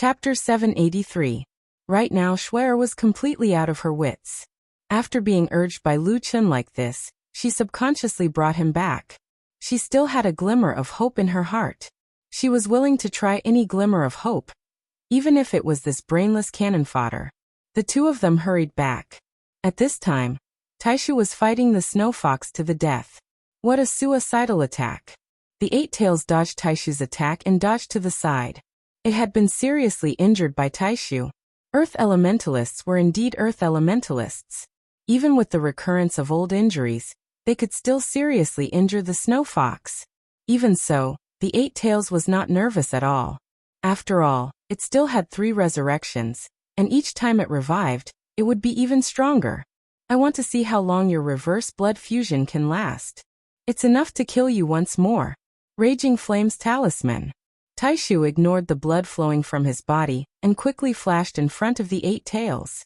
Chapter 783. Right now Shuer was completely out of her wits. After being urged by Lu Chun like this, she subconsciously brought him back. She still had a glimmer of hope in her heart. She was willing to try any glimmer of hope, even if it was this brainless cannon fodder. The two of them hurried back. At this time, Taishu was fighting the snow fox to the death. What a suicidal attack. The Eight Tails dodged Taishu's attack and dodged to the side. It had been seriously injured by Taishu. Earth elementalists were indeed earth elementalists. Even with the recurrence of old injuries, they could still seriously injure the snow fox. Even so, the Eight Tails was not nervous at all. After all, it still had 3 resurrections, and each time it revived, it would be even stronger. I want to see how long your reverse blood fusion can last. It's enough to kill you once more. Raging Flame's talisman. Taishu ignored the blood flowing from his body and quickly flashed in front of the Eight Tails.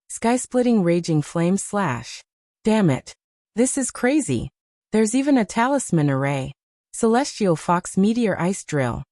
Sky-splitting Raging Flame slash. Damn it. This is crazy. There's even a talisman array. Celestial Fox Meteor Ice Drill.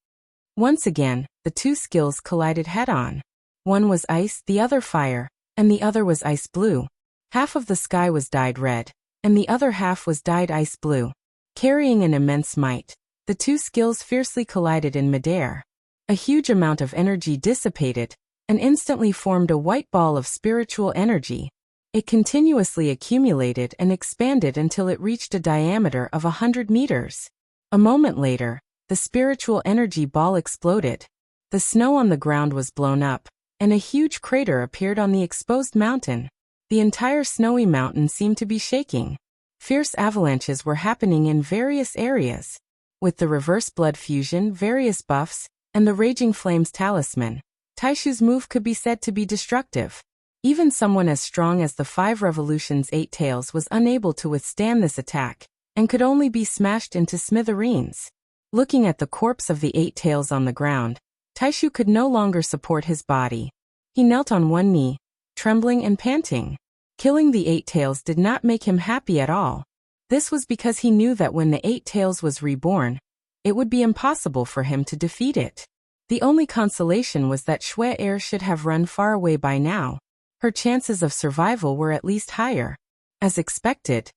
Once again, the two skills collided head-on. One was ice, the other fire, and the other was ice blue. Half of the sky was dyed red, and the other half was dyed ice blue. Carrying an immense might, the two skills fiercely collided in midair. A huge amount of energy dissipated, and instantly formed a white ball of spiritual energy. It continuously accumulated and expanded until it reached a diameter of 100 meters. A moment later, the spiritual energy ball exploded. The snow on the ground was blown up, and a huge crater appeared on the exposed mountain. The entire snowy mountain seemed to be shaking. Fierce avalanches were happening in various areas. With the reverse blood fusion, various buffs, and the Raging Flames talisman, Taishu's move could be said to be destructive. Even someone as strong as the 5 Revolutions 8 Tails was unable to withstand this attack, and could only be smashed into smithereens. Looking at the corpse of the 8 Tails on the ground, Taishu could no longer support his body. He knelt on one knee, trembling and panting. Killing the 8 Tails did not make him happy at all. This was because he knew that when the 8 Tails was reborn, it would be impossible for him to defeat it. The only consolation was that Shuer should have run far away by now. Her chances of survival were at least higher. As expected,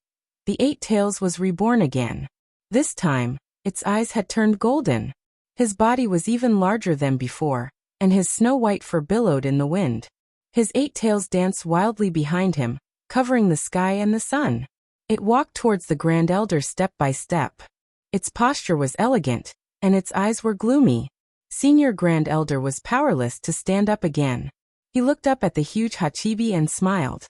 the 8 Tails was reborn again. This time, its eyes had turned golden. His body was even larger than before, and his snow-white fur billowed in the wind. His 8 Tails danced wildly behind him, covering the sky and the sun. It walked towards the Grand Elder step by step. Its posture was elegant, and its eyes were gloomy. Senior Grand Elder was powerless to stand up again. He looked up at the huge Hachibi and smiled.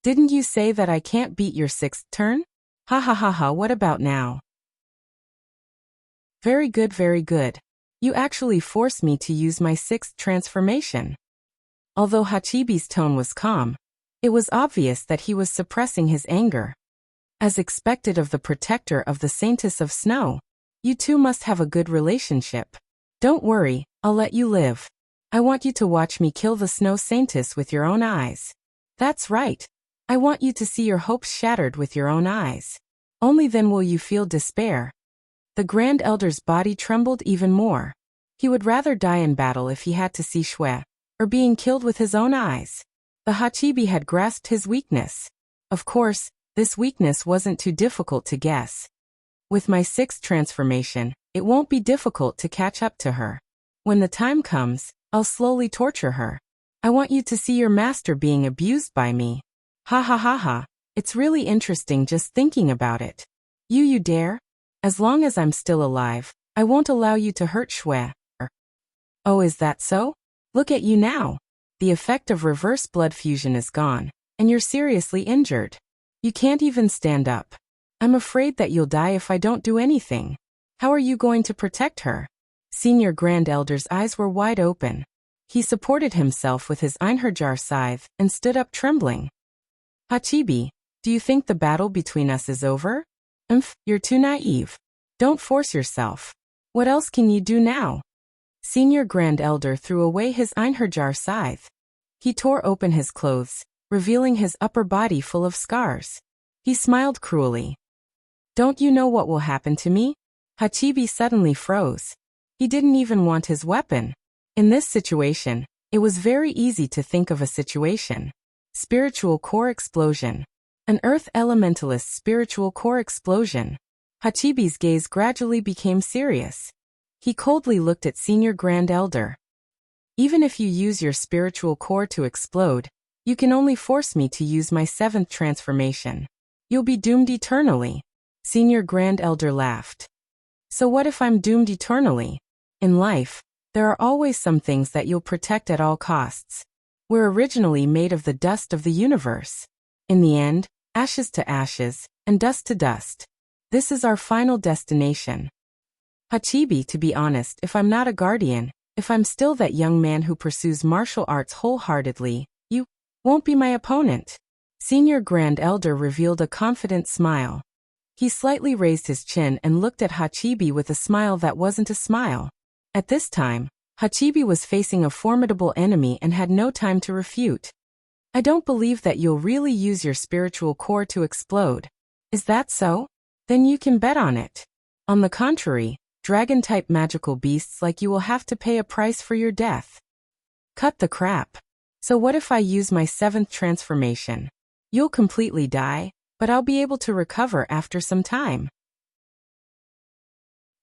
Didn't you say that I can't beat your 6th turn? Ha ha ha ha, what about now? Very good, very good. You actually forced me to use my 6th transformation. Although Hachibi's tone was calm, it was obvious that he was suppressing his anger. As expected of the protector of the Saintess of Snow, you two must have a good relationship. Don't worry, I'll let you live. I want you to watch me kill the Snow Saintess with your own eyes. That's right. I want you to see your hopes shattered with your own eyes. Only then will you feel despair. The Grand Elder's body trembled even more. He would rather die in battle if he had to see Shuer, or being killed with his own eyes. The Hachibi had grasped his weakness. Of course, this weakness wasn't too difficult to guess. With my 6th transformation, it won't be difficult to catch up to her. When the time comes, I'll slowly torture her. I want you to see your master being abused by me. Ha ha ha ha, it's really interesting just thinking about it. You dare? As long as I'm still alive, I won't allow you to hurt Shuer. Oh, is that so? Look at you now. The effect of reverse blood fusion is gone, and you're seriously injured. You can't even stand up. I'm afraid that you'll die if I don't do anything. How are you going to protect her? Senior Grand Elder's eyes were wide open. He supported himself with his Einherjar scythe and stood up trembling. Hachibi, do you think the battle between us is over? You're too naive. Don't force yourself. What else can you do now? Senior Grand Elder threw away his Einherjar scythe. He tore open his clothes, revealing his upper body full of scars. He smiled cruelly. Don't you know what will happen to me? Hachibi suddenly froze. He didn't even want his weapon. In this situation, it was very easy to think of a situation. Spiritual core explosion. An earth elementalist's spiritual core explosion. Hachibi's gaze gradually became serious. He coldly looked at Senior Grand Elder. Even if you use your spiritual core to explode, you can only force me to use my 7th transformation. You'll be doomed eternally. Senior Grand Elder laughed. So what if I'm doomed eternally? In life, there are always some things that you'll protect at all costs. We're originally made of the dust of the universe. In the end, ashes to ashes, and dust to dust. This is our final destination. Hachibi, to be honest, if I'm not a guardian, if I'm still that young man who pursues martial arts wholeheartedly, you won't be my opponent. Senior Grand Elder revealed a confident smile. He slightly raised his chin and looked at Hachibi with a smile that wasn't a smile. At this time, Hachibi was facing a formidable enemy and had no time to refute. I don't believe that you'll really use your spiritual core to explode. Is that so? Then you can bet on it. On the contrary, dragon-type magical beasts like you will have to pay a price for your death. Cut the crap. So what if I use my 7th transformation? You'll completely die, but I'll be able to recover after some time.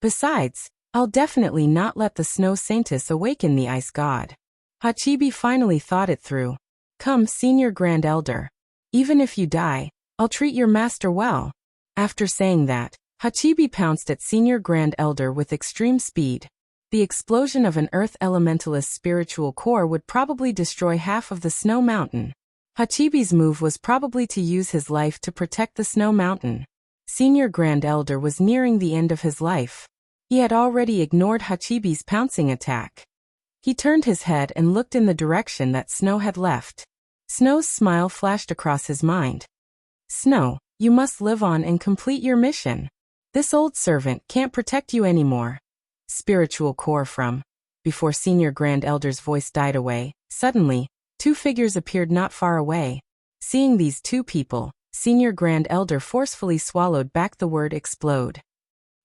Besides, I'll definitely not let the Snow Saintess awaken the Ice God. Hachibi finally thought it through. Come, Senior Grand Elder. Even if you die, I'll treat your master well. After saying that, Hachibi pounced at Senior Grand Elder with extreme speed. The explosion of an earth elementalist's spiritual core would probably destroy half of the snow mountain. Hachibi's move was probably to use his life to protect the snow mountain. Senior Grand Elder was nearing the end of his life. He had already ignored Hachibi's pouncing attack. He turned his head and looked in the direction that Snow had left. Snow's smile flashed across his mind. Snow, you must live on and complete your mission. This old servant can't protect you anymore. Spiritual core from. Before Senior Grand Elder's voice died away, suddenly, 2 figures appeared not far away. Seeing these 2 people, Senior Grand Elder forcefully swallowed back the word explode.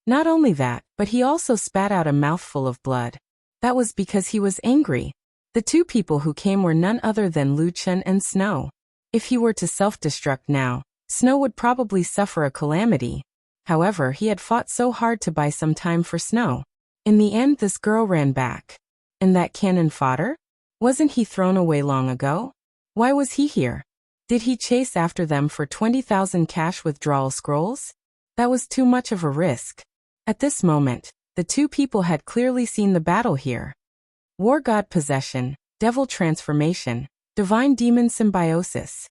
Not only that, but he also spat out a mouthful of blood. That was because he was angry. The 2 people who came were none other than Lu Chen and Snow. If he were to self-destruct now, Snow would probably suffer a calamity. However, he had fought so hard to buy some time for Snow. In the end, this girl ran back. And that cannon fodder? Wasn't he thrown away long ago? Why was he here? Did he chase after them for 20,000 cash withdrawal scrolls? That was too much of a risk. At this moment, the 2 people had clearly seen the battle here. War God possession, devil transformation, divine demon symbiosis.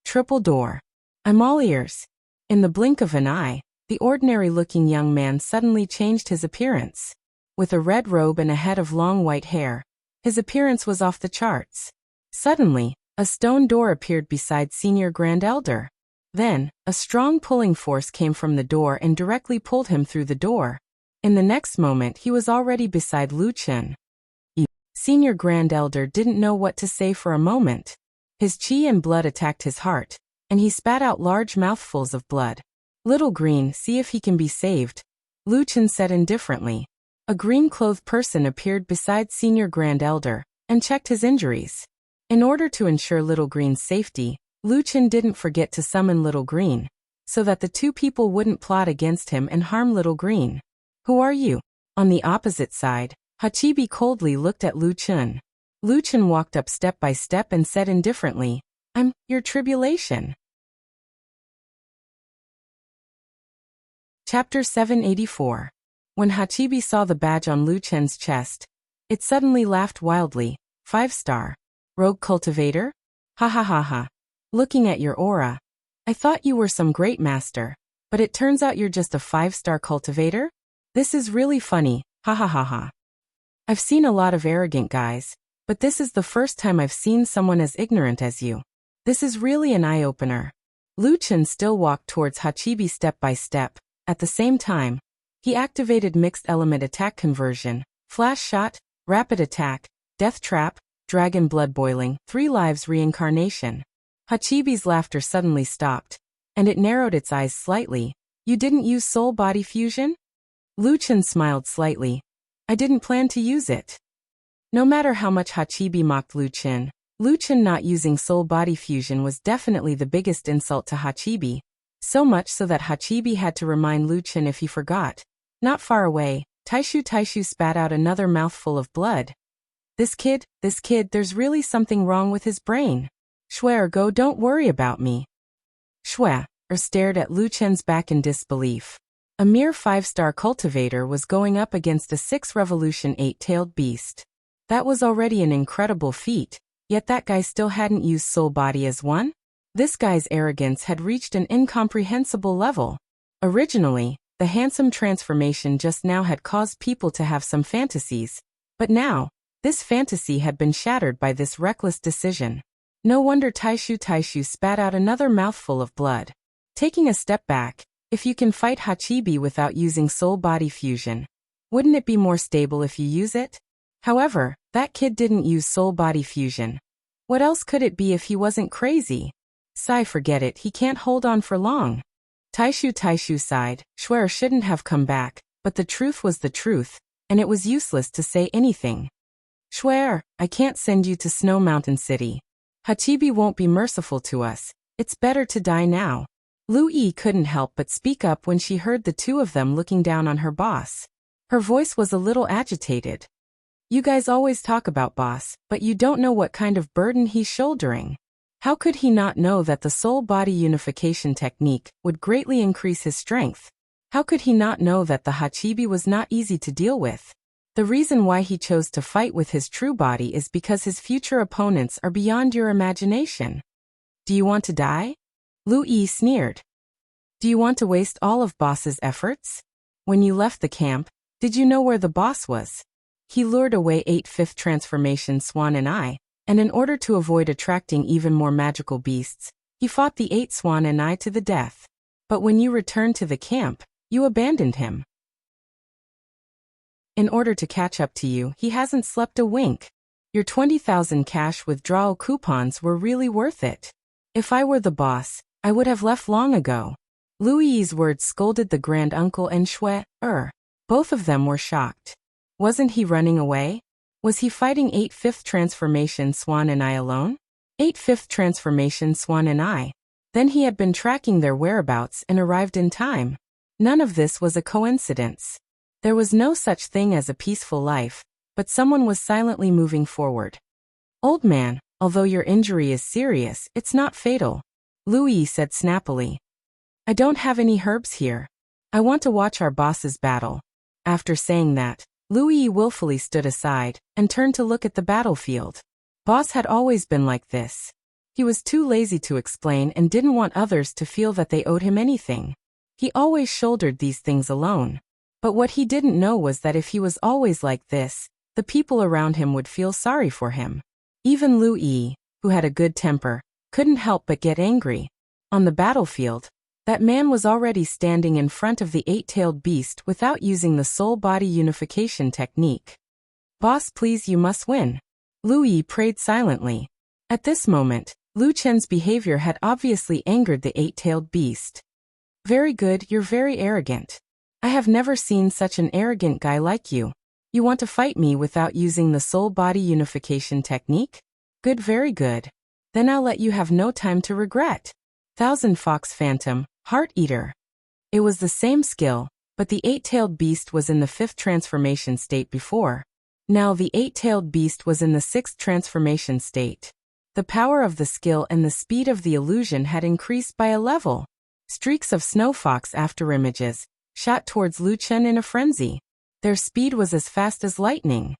Triple door. I'm all ears. In the blink of an eye, the ordinary-looking young man suddenly changed his appearance. With a red robe and a head of long white hair, his appearance was off the charts. Suddenly, a stone door appeared beside Senior Grand Elder. Then, a strong pulling force came from the door and directly pulled him through the door. In the next moment, he was already beside Lu Chen. Senior Grand Elder didn't know what to say for a moment. His chi and blood attacked his heart, and he spat out large mouthfuls of blood. Little Green, see if he can be saved, Lu Chen said indifferently. A green-clothed person appeared beside Senior Grand Elder, and checked his injuries. In order to ensure Little Green's safety, Lu Chen didn't forget to summon Little Green, so that the 2 people wouldn't plot against him and harm Little Green. Who are you? On the opposite side, Hachibi coldly looked at Lu Chen. Lu Chen walked up step by step and said indifferently, I'm your tribulation. Chapter 784. When Hachibi saw the badge on Lu Chen's chest, it suddenly laughed wildly. 5-star. Rogue cultivator? Ha ha ha ha. Looking at your aura, I thought you were some great master, but it turns out you're just a 5-star cultivator? This is really funny, ha ha ha ha. I've seen a lot of arrogant guys, but this is the first time I've seen someone as ignorant as you. This is really an eye-opener. Lu Chen still walked towards Hachibi step by step. At the same time, he activated mixed element attack conversion, flash shot, rapid attack, death trap, dragon blood boiling, 3 lives reincarnation. Hachibi's laughter suddenly stopped, and it narrowed its eyes slightly. You didn't use soul-body fusion? Lu Chen smiled slightly. I didn't plan to use it. No matter how much Hachibi mocked Lu Chen not using soul body fusion was definitely the biggest insult to Hachibi, so much so that Hachibi had to remind Lu Chen if he forgot. Not far away, Taishu spat out another mouthful of blood. This kid, there's really something wrong with his brain. Go, don't worry about me. Stared at Lu Chen's back in disbelief. A mere 5-star cultivator was going up against a 6-revolution 8-tailed beast. That was already an incredible feat, yet that guy still hadn't used soul body as one? This guy's arrogance had reached an incomprehensible level. Originally, the handsome transformation just now had caused people to have some fantasies, but now, this fantasy had been shattered by this reckless decision. No wonder Taishu spat out another mouthful of blood. Taking a step back, if you can fight Hachibi without using soul body fusion, wouldn't it be more stable if you use it? However, that kid didn't use soul body fusion. What else could it be if he wasn't crazy? Forget it, he can't hold on for long. Taishu sighed. Shouldn't have come back, but the truth was the truth, and it was useless to say anything. I can't send you to Snow Mountain City. Hachibi won't be merciful to us. It's better to die now. Lu Yi couldn't help but speak up when she heard the two of them looking down on her boss. Her voice was a little agitated. You guys always talk about boss, but you don't know what kind of burden he's shouldering. How could he not know that the soul-body unification technique would greatly increase his strength? How could he not know that the Hachibi was not easy to deal with? The reason why he chose to fight with his true body is because his future opponents are beyond your imagination. Do you want to die? Lu Yi sneered. Do you want to waste all of boss's efforts? When you left the camp, did you know where the boss was? He lured away 8 5th transformation Swan and I, and in order to avoid attracting even more magical beasts, he fought the 8 Swan and I to the death. But when you returned to the camp, you abandoned him. In order to catch up to you, he hasn't slept a wink. Your 20,000 cash withdrawal coupons were really worth it. If I were the boss, I would have left long ago. Lu Yi's words scolded the grand uncle and both of them were shocked. Wasn't he running away? Was he fighting 8 5th transformation Swan and I alone? 8 5th transformation Swan and I. Then he had been tracking their whereabouts and arrived in time. None of this was a coincidence. There was no such thing as a peaceful life, but someone was silently moving forward. Old man, although your injury is serious, it's not fatal, Lu Yi said snappily. I don't have any herbs here. I want to watch our boss's battle. After saying that, Lu Yi willfully stood aside and turned to look at the battlefield. Boss had always been like this. He was too lazy to explain and didn't want others to feel that they owed him anything. He always shouldered these things alone. But what he didn't know was that if he was always like this, the people around him would feel sorry for him. Even Lu Yi, who had a good temper, couldn't help but get angry. On the battlefield, that man was already standing in front of the 8-tailed beast without using the soul-body unification technique. Boss, please, you must win. Lu Yi prayed silently. At this moment, Lu Chen's behavior had obviously angered the 8-tailed beast. Very good, you're very arrogant. I have never seen such an arrogant guy like you. You want to fight me without using the soul-body unification technique? Good, very good. Then I'll let you have no time to regret. Thousand Fox Phantom, Heart Eater. It was the same skill, but the 8-tailed beast was in the 5th transformation state before. Now the 8-tailed beast was in the 6th transformation state. The power of the skill and the speed of the illusion had increased by a level. Streaks of snow fox afterimages shot towards Lu Chen in a frenzy. Their speed was as fast as lightning.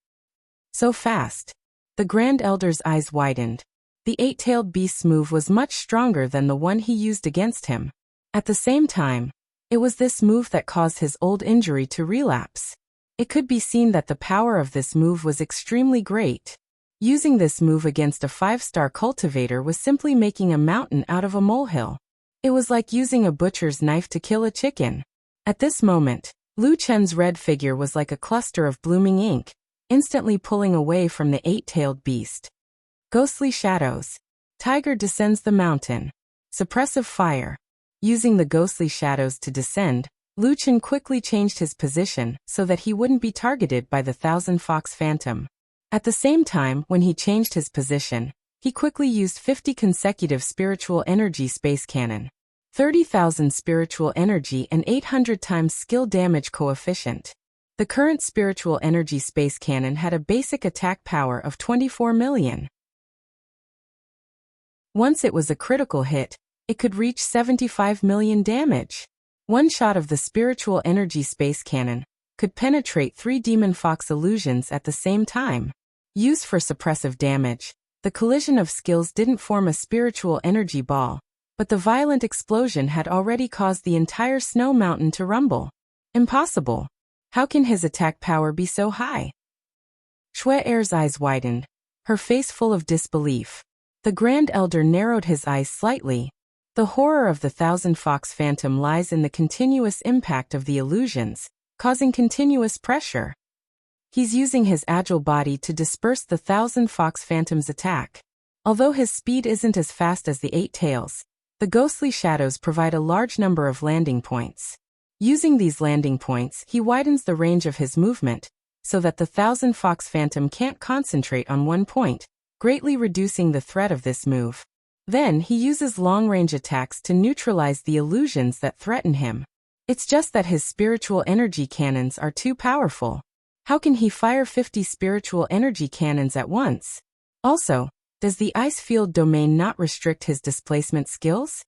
So fast. The Grand Elder's eyes widened. The 8-tailed beast's move was much stronger than the one he used against him. At the same time, it was this move that caused his old injury to relapse. It could be seen that the power of this move was extremely great. Using this move against a 5-star cultivator was simply making a mountain out of a molehill. It was like using a butcher's knife to kill a chicken. At this moment, Lu Chen's red figure was like a cluster of blooming ink, instantly pulling away from the 8-tailed beast. Ghostly shadows. Tiger descends the mountain. Suppressive fire. Using the ghostly shadows to descend, Lu Chen quickly changed his position so that he wouldn't be targeted by the Thousand Fox Phantom. At the same time, when he changed his position, he quickly used 50 consecutive spiritual energy space cannon, 30,000 spiritual energy and 800 times skill damage coefficient. The current spiritual energy space cannon had a basic attack power of 24 million. Once it was a critical hit, it could reach 75 million damage. One shot of the spiritual energy space cannon could penetrate 3 demon fox illusions at the same time. Used for suppressive damage, the collision of skills didn't form a spiritual energy ball, but the violent explosion had already caused the entire snow mountain to rumble. Impossible. How can his attack power be so high? Shui Er's eyes widened, her face full of disbelief. The Grand Elder narrowed his eyes slightly. The horror of the Thousand Fox Phantom lies in the continuous impact of the illusions, causing continuous pressure. He's using his agile body to disperse the Thousand Fox Phantom's attack. Although his speed isn't as fast as the Eight Tails, the ghostly shadows provide a large number of landing points. Using these landing points, he widens the range of his movement, so that the Thousand Fox Phantom can't concentrate on one point, greatly reducing the threat of this move. Then he uses long-range attacks to neutralize the illusions that threaten him. It's just that his spiritual energy cannons are too powerful. How can he fire 50 spiritual energy cannons at once? Also, does the ice field domain not restrict his displacement skills?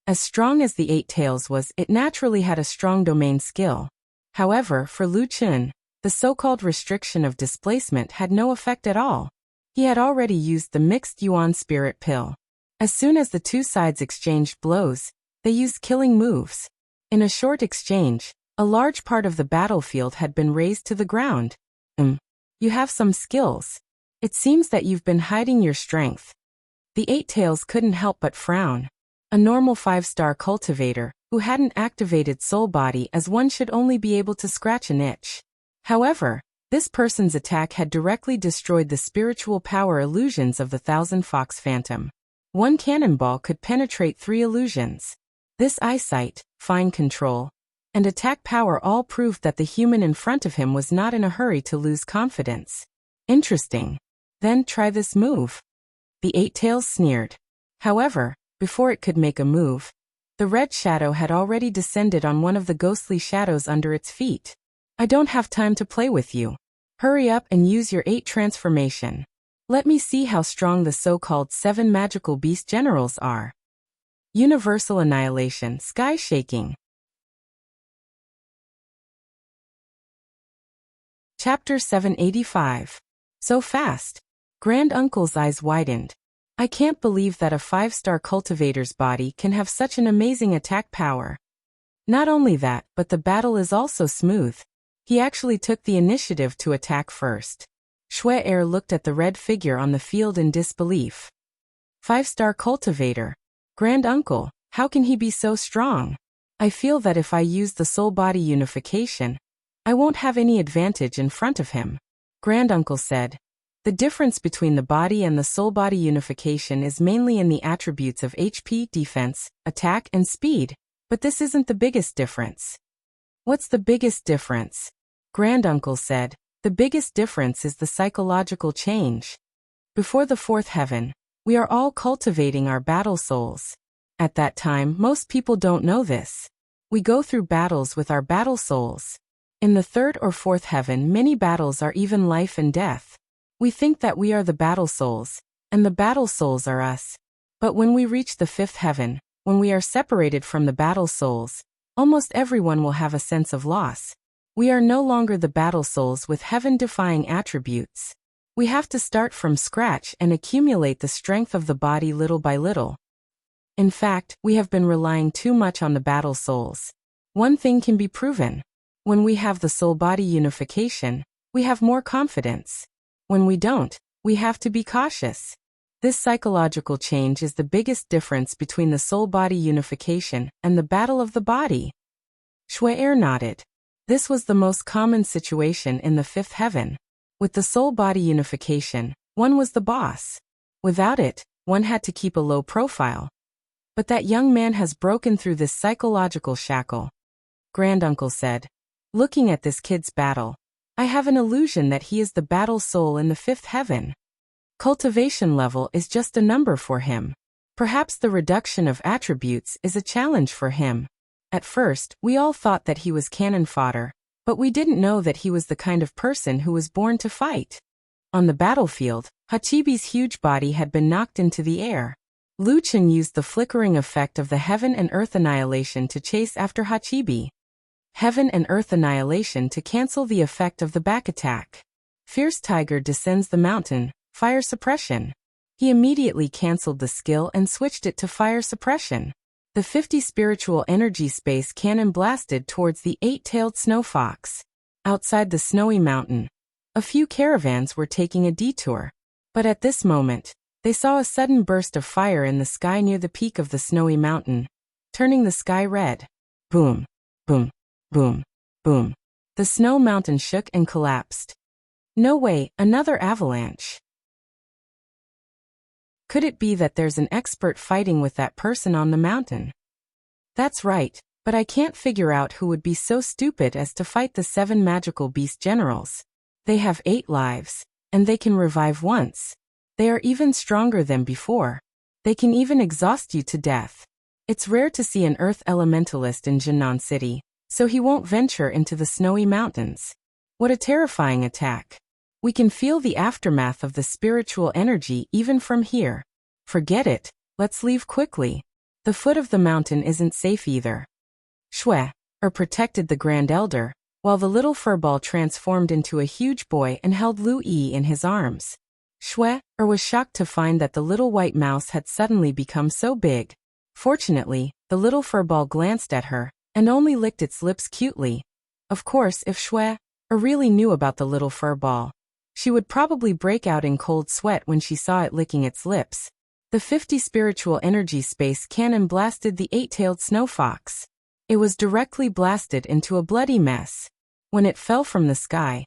As strong as the Eight Tails was, it naturally had a strong domain skill. However, for Lu Chun, the so-called restriction of displacement had no effect at all. He had already used the mixed Yuan spirit pill. As soon as the two sides exchanged blows, they used killing moves. In a short exchange, a large part of the battlefield had been razed to the ground. You have some skills. It seems that you've been hiding your strength. The Eight Tails couldn't help but frown. A normal 5-star cultivator, who hadn't activated soul body as one should only be able to scratch an itch. However, this person's attack had directly destroyed the spiritual power illusions of the Thousand Fox Phantom. One cannonball could penetrate 3 illusions. This eyesight, fine control, and attack power all proved that the human in front of him was not in a hurry to lose confidence. Interesting. Then try this move. The Eight Tails sneered. However, before it could make a move, the red shadow had already descended on one of the ghostly shadows under its feet. I don't have time to play with you. Hurry up and use your 8 transformation. Let me see how strong the so-called 7 magical beast generals are. Universal annihilation, sky shaking. Chapter 785. So fast. Grand Uncle's eyes widened. I can't believe that a 5-star cultivator's body can have such an amazing attack power. Not only that, but the battle is also smooth. He actually took the initiative to attack first. Shui Er looked at the red figure on the field in disbelief. 5-star cultivator. Grand Uncle, how can he be so strong? I feel that if I use the soul-body unification, I won't have any advantage in front of him. Grand Uncle said. The difference between the body and the soul-body unification is mainly in the attributes of HP, defense, attack, and speed, but this isn't the biggest difference. What's the biggest difference? Grand Uncle said. The biggest difference is the psychological change. Before the 4th heaven, we are all cultivating our battle souls. At that time, most people don't know this. We go through battles with our battle souls. In the 3rd or 4th heaven, many battles are even life and death. We think that we are the battle souls, and the battle souls are us. But when we reach the 5th heaven, when we are separated from the battle souls, almost everyone will have a sense of loss. We are no longer the battle souls with heaven-defying attributes. We have to start from scratch and accumulate the strength of the body little by little. In fact, we have been relying too much on the battle souls. One thing can be proven. When we have the soul-body unification, we have more confidence. When we don't, we have to be cautious. This psychological change is the biggest difference between the soul-body unification and the battle of the body. Shui Er nodded. This was the most common situation in the 5th heaven. With the soul-body unification, one was the boss. Without it, one had to keep a low profile. But that young man has broken through this psychological shackle. Grand Uncle said. Looking at this kid's battle, I have an illusion that he is the battle soul in the fifth heaven. Cultivation level is just a number for him. Perhaps the reduction of attributes is a challenge for him. At first, we all thought that he was cannon fodder, but we didn't know that he was the kind of person who was born to fight. On the battlefield, Hachibi's huge body had been knocked into the air. Lu Chen used the flickering effect of the Heaven and Earth Annihilation to chase after Hachibi. Heaven and Earth Annihilation to cancel the effect of the back attack. Fierce Tiger descends the mountain, fire suppression. He immediately canceled the skill and switched it to fire suppression. The 50 spiritual energy space cannon blasted towards the 8-tailed snow fox. Outside the snowy mountain, a few caravans were taking a detour. But at this moment, they saw a sudden burst of fire in the sky near the peak of the snowy mountain, turning the sky red. Boom, boom, boom, boom. The snow mountain shook and collapsed. No way, another avalanche. Could it be that there's an expert fighting with that person on the mountain? That's right, but I can't figure out who would be so stupid as to fight the 7 magical beast generals. They have 8 lives, and they can revive once. They are even stronger than before. They can even exhaust you to death. It's rare to see an earth elementalist in Jinnan City, so he won't venture into the snowy mountains. What a terrifying attack. We can feel the aftermath of the spiritual energy even from here. Forget it, let's leave quickly. The foot of the mountain isn't safe either. Shui protected the Grand Elder, while the little furball transformed into a huge boy and held Lu Yi in his arms. Shui was shocked to find that the little white mouse had suddenly become so big. Fortunately, the little furball glanced at her, and only licked its lips cutely. Of course, if Shui really knew about the little furball, she would probably break out in cold sweat when she saw it licking its lips. The 50 spiritual energy space cannon blasted the 8-tailed snow fox. It was directly blasted into a bloody mess. When it fell from the sky,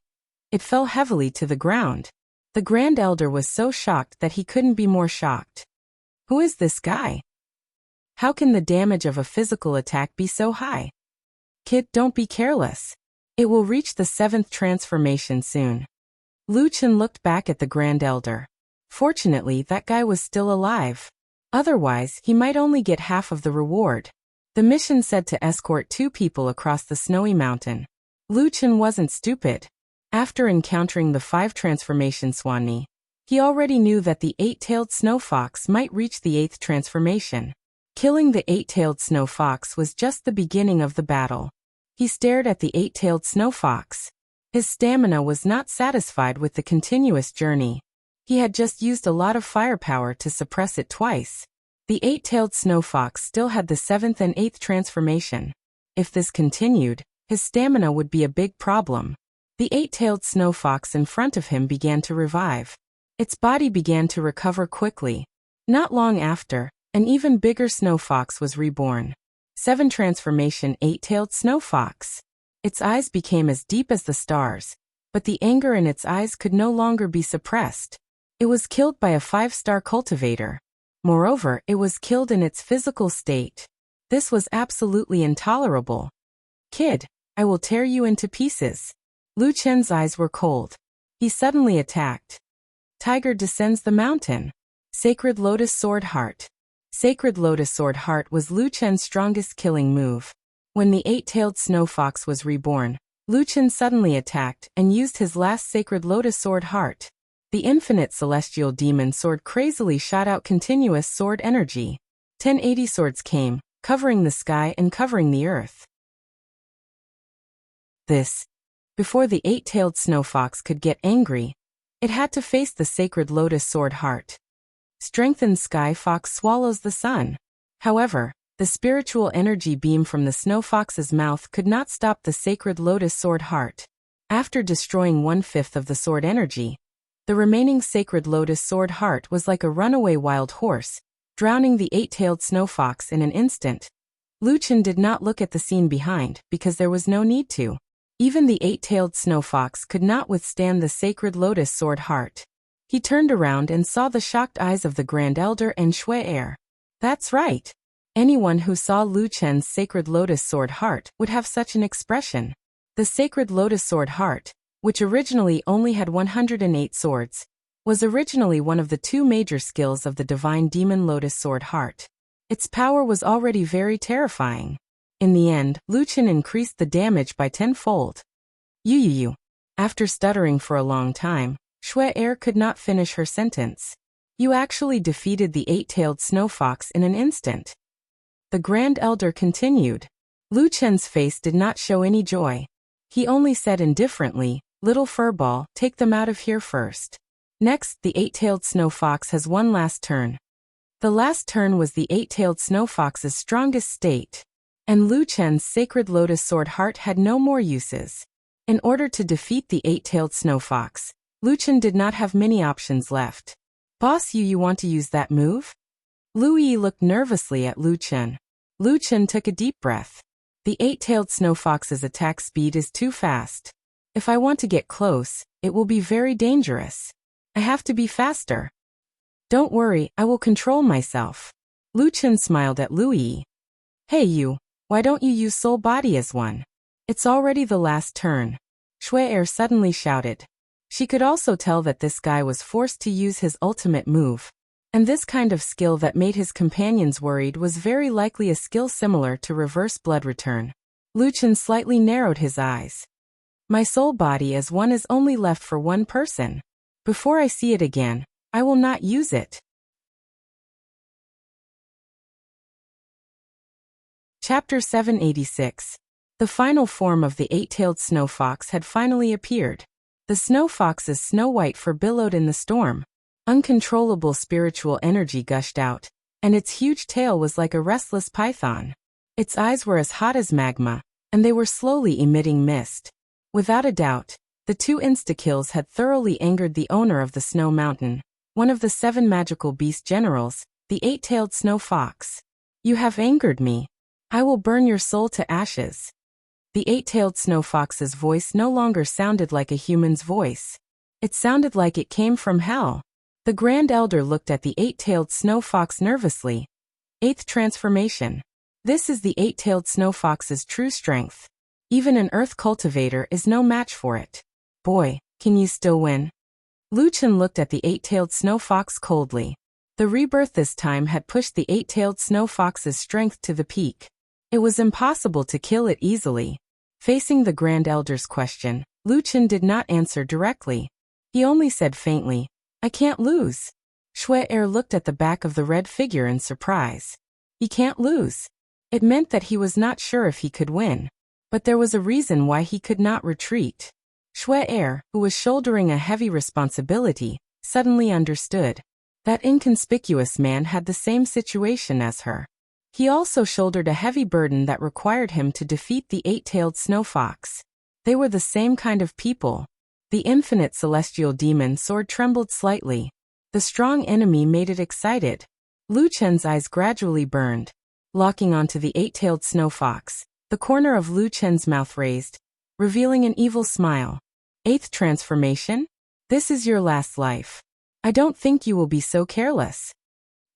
it fell heavily to the ground. The Grand Elder was so shocked that he couldn't be more shocked. Who is this guy? How can the damage of a physical attack be so high? Kid, don't be careless. It will reach the 7th transformation soon. Lu Chen looked back at the Grand Elder. Fortunately, that guy was still alive. Otherwise, he might only get half of the reward. The mission said to escort 2 people across the snowy mountain. Lu Chen wasn't stupid. After encountering the 5 transformation Swanni, he already knew that the 8-tailed snow fox might reach the 8th transformation. Killing the 8-tailed snow fox was just the beginning of the battle. He stared at the 8-tailed snow fox. His stamina was not satisfied with the continuous journey. He had just used a lot of firepower to suppress it twice. The 8-tailed snow fox still had the 7th and 8th transformation. If this continued, his stamina would be a big problem. The 8-tailed snow fox in front of him began to revive. Its body began to recover quickly. Not long after, an even bigger snow fox was reborn. 7 transformation 8-tailed snow fox. Its eyes became as deep as the stars, but the anger in its eyes could no longer be suppressed. It was killed by a 5-star cultivator. Moreover, it was killed in its physical state. This was absolutely intolerable. Kid, I will tear you into pieces. Lu Chen's eyes were cold. He suddenly attacked. Tiger descends the mountain. Sacred Lotus Sword Heart. Sacred Lotus Sword Heart was Lu Chen's strongest killing move. When the 8-tailed snow fox was reborn, Lu Chen suddenly attacked and used his last Sacred Lotus Sword Heart. The infinite celestial demon sword crazily shot out continuous sword energy. 1080 swords came, covering the sky and covering the earth. Before the 8-tailed snow fox could get angry, it had to face the Sacred Lotus Sword Heart. Strengthened sky fox swallows the sun. However, the spiritual energy beam from the snow fox's mouth could not stop the Sacred Lotus Sword Heart. After destroying 1/5 of the sword energy, the remaining Sacred Lotus Sword Heart was like a runaway wild horse, drowning the 8-tailed snow fox in an instant. Lu Chen did not look at the scene behind, because there was no need to. Even the 8-tailed snow fox could not withstand the Sacred Lotus Sword Heart. He turned around and saw the shocked eyes of the Grand Elder and Shui. That's right. Anyone who saw Lu Chen's Sacred Lotus Sword Heart would have such an expression. The Sacred Lotus Sword Heart, which originally only had 108 swords, was originally one of the two major skills of the divine demon Lotus Sword Heart. Its power was already very terrifying. In the end, Lu Chen increased the damage by tenfold. You. After stuttering for a long time, Shui could not finish her sentence. You actually defeated the eight-tailed snow fox in an instant. The Grand Elder continued. Lu Chen's face did not show any joy. He only said indifferently, "Little furball, take them out of here first." Next, the eight-tailed snow fox has one last turn. The last turn was the eight-tailed snow fox's strongest state, and Lu Chen's sacred lotus sword heart had no more uses. In order to defeat the eight-tailed snow fox, Lu Chen did not have many options left. "Boss, you want to use that move?" Lu Yi looked nervously at Lu Chen. Lu Chen took a deep breath. The eight-tailed snow fox's attack speed is too fast. If I want to get close, it will be very dangerous. I have to be faster. Don't worry, I will control myself. Lu Chen smiled at Lu Yi. Hey you, why don't you use soul body as one? It's already the last turn. Shui suddenly shouted. She could also tell that this guy was forced to use his ultimate move. And this kind of skill that made his companions worried was very likely a skill similar to reverse blood return. Lu Chen slightly narrowed his eyes. My soul body as one is only left for one person. Before I see it again, I will not use it. Chapter 786. The final form of the eight-tailed snow fox had finally appeared. The snow fox's snow white fur billowed in the storm. Uncontrollable spiritual energy gushed out, and its huge tail was like a restless python. Its eyes were as hot as magma, and they were slowly emitting mist. Without a doubt, the two insta-kills had thoroughly angered the owner of the snow mountain, one of the 7 magical beast generals, the eight-tailed snow fox. You have angered me. I will burn your soul to ashes. The eight-tailed snow fox's voice no longer sounded like a human's voice. It sounded like it came from hell. The Grand Elder looked at the eight-tailed snow fox nervously. 8th transformation. This is the eight-tailed snow fox's true strength. Even an earth cultivator is no match for it. Boy, can you still win? Lu Chen looked at the eight-tailed snow fox coldly. The rebirth this time had pushed the eight-tailed snow fox's strength to the peak. It was impossible to kill it easily. Facing the Grand Elder's question, Lu Chen did not answer directly. He only said faintly, I can't lose. Shui looked at the back of the red figure in surprise. He can't lose. It meant that he was not sure if he could win. But there was a reason why he could not retreat. Shui, who was shouldering a heavy responsibility, suddenly understood. That inconspicuous man had the same situation as her. He also shouldered a heavy burden that required him to defeat the eight-tailed snow fox. They were the same kind of people. The infinite celestial demon sword trembled slightly. The strong enemy made it excited. Lu Chen's eyes gradually burned. Locking onto the eight-tailed snow fox, the corner of Lu Chen's mouth raised, revealing an evil smile. 8th transformation? This is your last life. I don't think you will be so careless.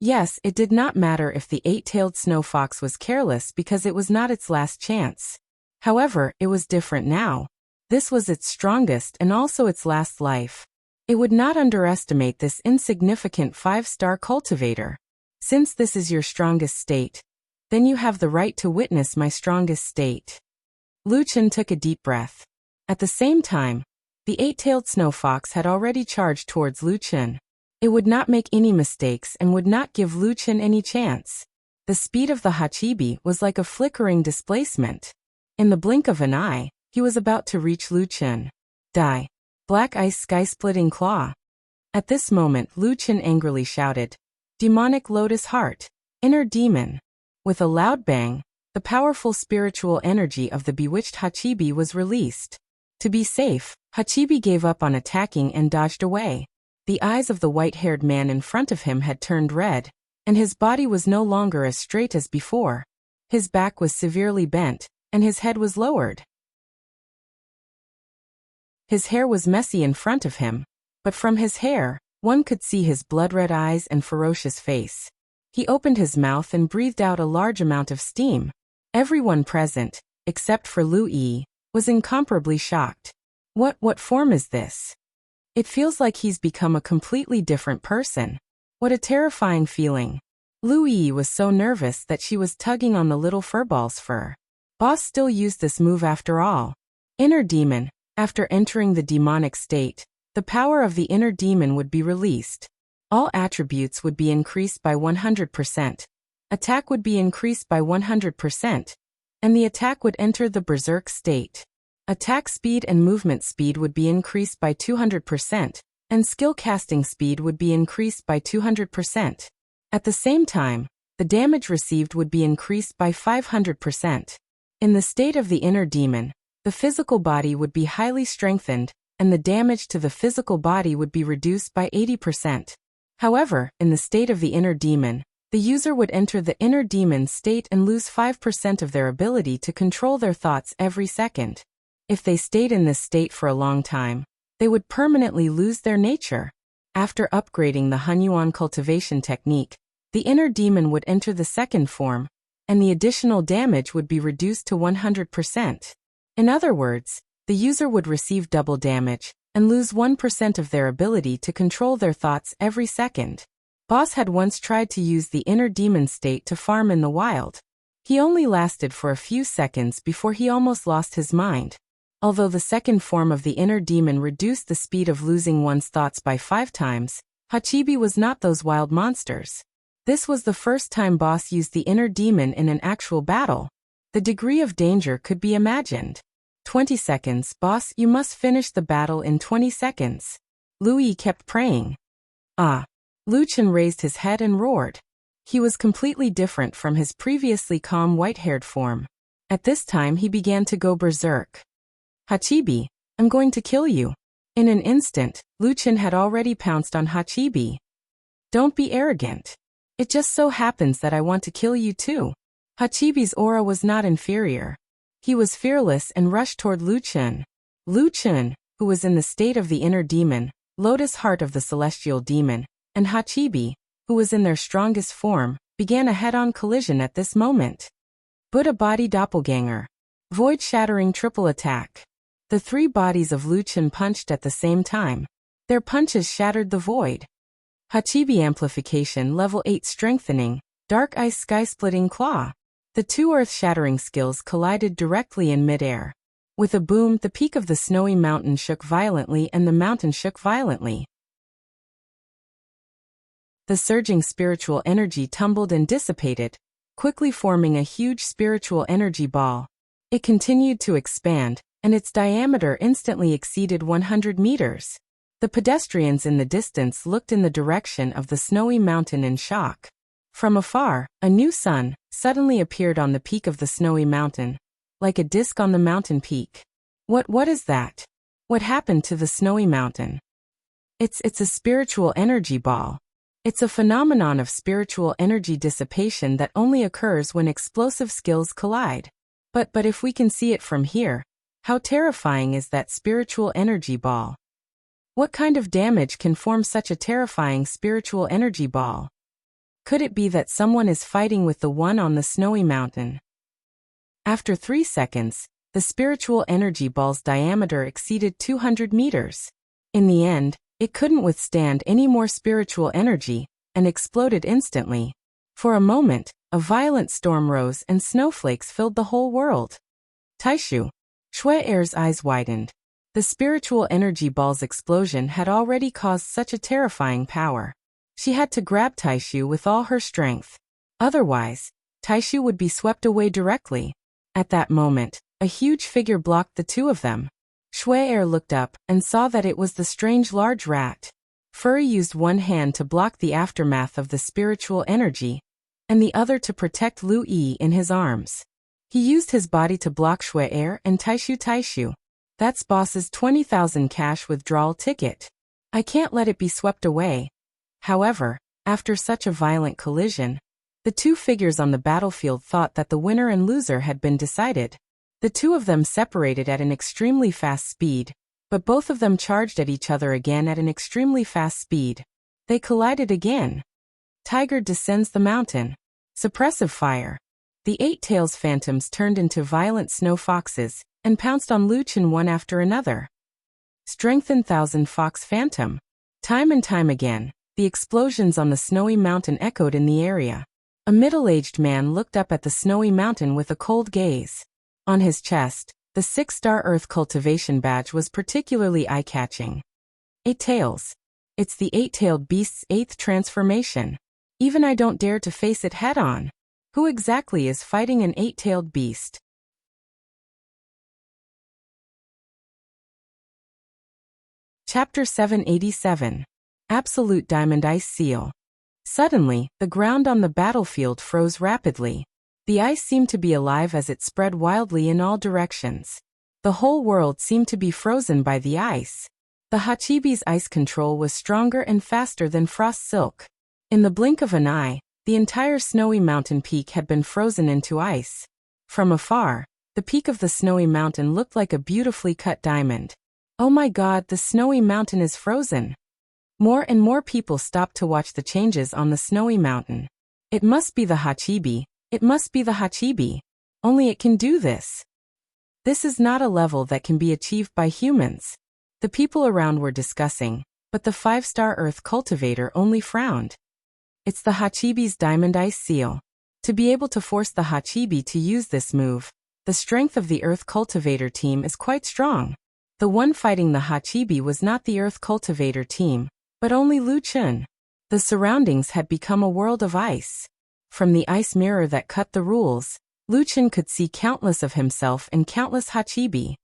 Yes, it did not matter if the eight-tailed snow fox was careless because it was not its last chance. However, it was different now. This was its strongest and also its last life. It would not underestimate this insignificant 5-star cultivator. Since this is your strongest state, then you have the right to witness my strongest state. Lu Chen took a deep breath. At the same time, the eight-tailed snow fox had already charged towards Lu Chen. It would not make any mistakes and would not give Lu Chen any chance. The speed of the Hachibi was like a flickering displacement. In the blink of an eye, he was about to reach Lu Chen. Die. Black ice sky-splitting claw. At this moment, Lu Chen angrily shouted, Demonic Lotus Heart, Inner Demon. With a loud bang, the powerful spiritual energy of the bewitched Hachibi was released. To be safe, Hachibi gave up on attacking and dodged away. The eyes of the white-haired man in front of him had turned red, and his body was no longer as straight as before. His back was severely bent, and his head was lowered. His hair was messy in front of him, but from his hair, one could see his blood-red eyes and ferocious face. He opened his mouth and breathed out a large amount of steam. Everyone present, except for Lu Yi, was incomparably shocked. What form is this? It feels like he's become a completely different person. What a terrifying feeling. Lu Yi was so nervous that she was tugging on the little furball's fur. Boss still used this move after all. Inner demon. After entering the demonic state, the power of the inner demon would be released. All attributes would be increased by 100%. Attack would be increased by 100%. And the attack would enter the berserk state. Attack speed and movement speed would be increased by 200%, and skill casting speed would be increased by 200%. At the same time, the damage received would be increased by 500%. In the state of the inner demon, the physical body would be highly strengthened, and the damage to the physical body would be reduced by 80%. However, in the state of the inner demon, the user would enter the inner demon state and lose 5% of their ability to control their thoughts every second. If they stayed in this state for a long time, they would permanently lose their nature. After upgrading the Hunyuan cultivation technique, the inner demon would enter the second form, and the additional damage would be reduced to 100%. In other words, the user would receive double damage and lose 1% of their ability to control their thoughts every second. Boss had once tried to use the inner demon state to farm in the wild. He only lasted for a few seconds before he almost lost his mind. Although the second form of the inner demon reduced the speed of losing one's thoughts by 5 times, Hachibi was not those wild monsters. This was the first time Boss used the inner demon in an actual battle. The degree of danger could be imagined. 20 seconds, Boss, you must finish the battle in 20 seconds. Lu Yi kept praying. Ah. Lu Chen raised his head and roared. He was completely different from his previously calm white-haired form. At this time he began to go berserk. Hachibi, I'm going to kill you. In an instant, Lu Chen had already pounced on Hachibi. Don't be arrogant. It just so happens that I want to kill you too. Hachibi's aura was not inferior. He was fearless and rushed toward Lu Chen. Lu Chen, who was in the state of the inner demon, lotus heart of the celestial demon, and Hachibi, who was in their strongest form, began a head-on collision at this moment. Buddha body doppelganger. Void-shattering triple attack. The 3 bodies of Lu Chen punched at the same time. Their punches shattered the void. Hachibi amplification level 8 strengthening, dark ice sky-splitting claw. The 2 earth-shattering skills collided directly in midair. With a boom, the peak of the snowy mountain shook violently and the mountain shook violently. The surging spiritual energy tumbled and dissipated, quickly forming a huge spiritual energy ball. It continued to expand, and its diameter instantly exceeded 100 meters. The pedestrians in the distance looked in the direction of the snowy mountain in shock. From afar, a new sun suddenly appeared on the peak of the snowy mountain, like a disk on the mountain peak. What is that? What happened to the snowy mountain? It's a spiritual energy ball. It's a phenomenon of spiritual energy dissipation that only occurs when explosive skills collide. But if we can see it from here, how terrifying is that spiritual energy ball? What kind of damage can form such a terrifying spiritual energy ball? Could it be that someone is fighting with the one on the snowy mountain? After 3 seconds, the spiritual energy ball's diameter exceeded 200 meters. In the end, it couldn't withstand any more spiritual energy, and exploded instantly. For a moment, a violent storm rose and snowflakes filled the whole world. Taishu. Shui Er's eyes widened. The spiritual energy ball's explosion had already caused such a terrifying power. She had to grab Taishu with all her strength. Otherwise, Taishu would be swept away directly. At that moment, a huge figure blocked the two of them. Shui Er looked up and saw that it was the strange large rat. Furry used one hand to block the aftermath of the spiritual energy, and the other to protect Lu Yi in his arms. He used his body to block Shui Er and Taishu. That's boss's 20,000 cash withdrawal ticket. I can't let it be swept away. However, after such a violent collision, the two figures on the battlefield thought that the winner and loser had been decided. The two of them separated at an extremely fast speed, but both of them charged at each other again at an extremely fast speed. They collided again. Tiger descends the mountain. Suppressive fire. The 8 tails phantoms turned into violent snow foxes and pounced on Lu Chen one after another. Strengthen Thousand Fox Phantom. Time and time again, the explosions on the snowy mountain echoed in the area. A middle-aged man looked up at the snowy mountain with a cold gaze. On his chest, the 6-star Earth Cultivation badge was particularly eye-catching. 8 tails. It's the 8-tailed beast's 8th transformation. Even I don't dare to face it head-on. Who exactly is fighting an 8-tailed beast? Chapter 787. Absolute Diamond Ice Seal. Suddenly, the ground on the battlefield froze rapidly. The ice seemed to be alive as it spread wildly in all directions. The whole world seemed to be frozen by the ice. The Hachibi's ice control was stronger and faster than frost silk. In the blink of an eye, the entire snowy mountain peak had been frozen into ice. From afar, the peak of the snowy mountain looked like a beautifully cut diamond. Oh my God, the snowy mountain is frozen. More and more people stopped to watch the changes on the snowy mountain. It must be the Hachibi. It must be the Hachibi. Only it can do this. This is not a level that can be achieved by humans. The people around were discussing, but the 5-star Earth Cultivator only frowned. It's the Hachibi's Diamond Ice Seal. To be able to force the Hachibi to use this move, the strength of the Earth Cultivator team is quite strong. The one fighting the Hachibi was not the Earth Cultivator team, but only Lu Chun. The surroundings had become a world of ice. From the ice mirror that cut the rules, Lu Chun could see countless of himself and countless Hachibi.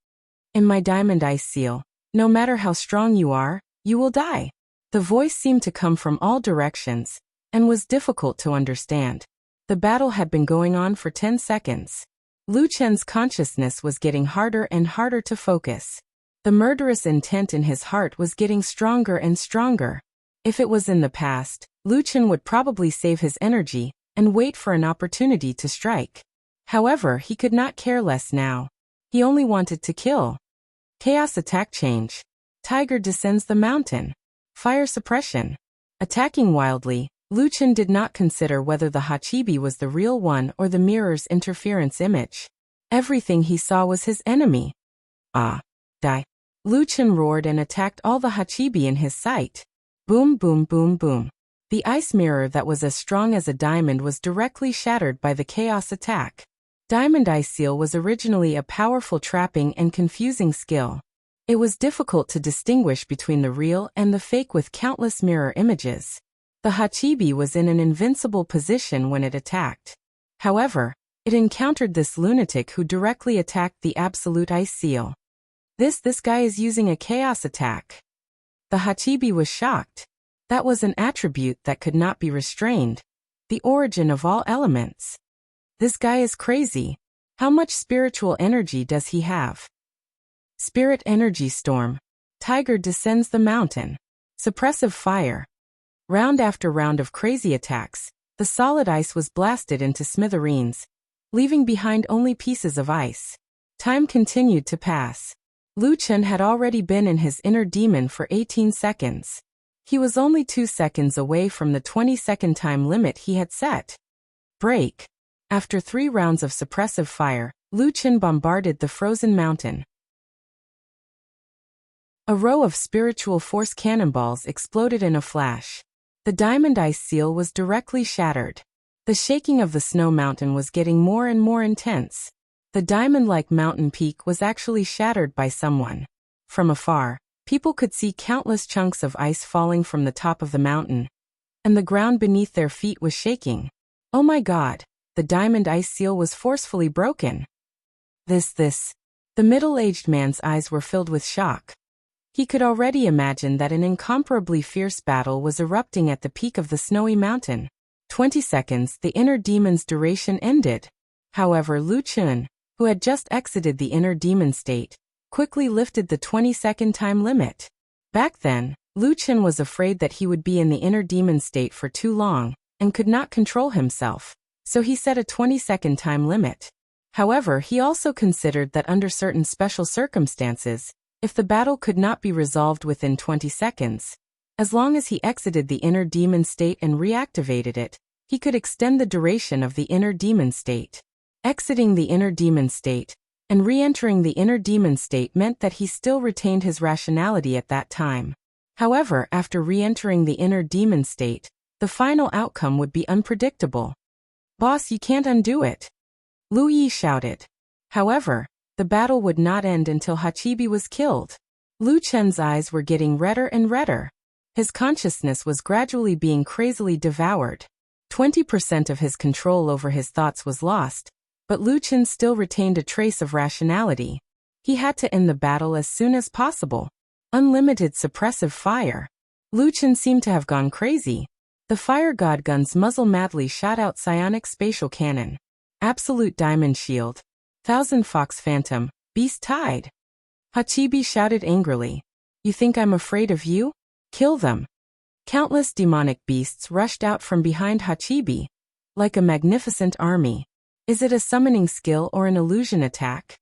In my Diamond Ice Seal, no matter how strong you are, you will die. The voice seemed to come from all directions, and was difficult to understand. The battle had been going on for 10 seconds. Lu Chun's consciousness was getting harder and harder to focus. The murderous intent in his heart was getting stronger and stronger. If it was in the past, Lu Chun would probably save his energy and wait for an opportunity to strike. However, he could not care less now. He only wanted to kill. Chaos Attack Change. Tiger descends the mountain. Fire suppression. Attacking wildly, Lu Chun did not consider whether the Hachibi was the real one or the mirror's interference image. Everything he saw was his enemy. Ah. Die. Lu Chun roared and attacked all the Hachibi in his sight. Boom, boom, boom, boom. The ice mirror that was as strong as a diamond was directly shattered by the chaos attack. Diamond Ice Seal was originally a powerful trapping and confusing skill. It was difficult to distinguish between the real and the fake with countless mirror images. The Hachibi was in an invincible position when it attacked. However, it encountered this lunatic who directly attacked the Absolute Ice Seal. This guy is using a chaos attack. The Hachibi was shocked. That was an attribute that could not be restrained. The origin of all elements. This guy is crazy. How much spiritual energy does he have? Spirit Energy Storm. Tiger descends the mountain. Suppressive fire. Round after round of crazy attacks, the solid ice was blasted into smithereens, leaving behind only pieces of ice. Time continued to pass. Lu Chun had already been in his inner demon for 18 seconds. He was only 2 seconds away from the 20-second time limit he had set. Break. After 3 rounds of suppressive fire, Lu Chun bombarded the frozen mountain. A row of spiritual force cannonballs exploded in a flash. The Diamond Ice Seal was directly shattered. The shaking of the snow mountain was getting more and more intense. The diamond-like mountain peak was actually shattered by someone. From afar, people could see countless chunks of ice falling from the top of the mountain, and the ground beneath their feet was shaking. Oh my God, the Diamond Ice Seal was forcefully broken. The middle-aged man's eyes were filled with shock. He could already imagine that an incomparably fierce battle was erupting at the peak of the snowy mountain. 20 seconds, the inner demon's duration ended. However, Lu Chun, who had just exited the inner demon state, quickly lifted the 20-second time limit. Back then, Lu Chun was afraid that he would be in the inner demon state for too long, and could not control himself, so he set a 20-second time limit. However, he also considered that under certain special circumstances, if the battle could not be resolved within 20 seconds, as long as he exited the inner demon state and reactivated it, he could extend the duration of the inner demon state. Exiting the inner demon state, and re-entering the inner demon state meant that he still retained his rationality at that time. However, after re-entering the inner demon state, the final outcome would be unpredictable. "Boss, you can't undo it," Lu Yi shouted. However, the battle would not end until Hachibi was killed. Lu Chen's eyes were getting redder and redder. His consciousness was gradually being crazily devoured. 20% of his control over his thoughts was lost, but Lu Chen still retained a trace of rationality. He had to end the battle as soon as possible. Unlimited suppressive fire. Lu Chen seemed to have gone crazy. The fire god gun's muzzle madly shot out psionic spatial cannon. Absolute diamond shield. Thousand fox phantom. Beast tide. Hachibi shouted angrily. "You think I'm afraid of you? Kill them." Countless demonic beasts rushed out from behind Hachibi, like a magnificent army. Is it a summoning skill or an illusion attack?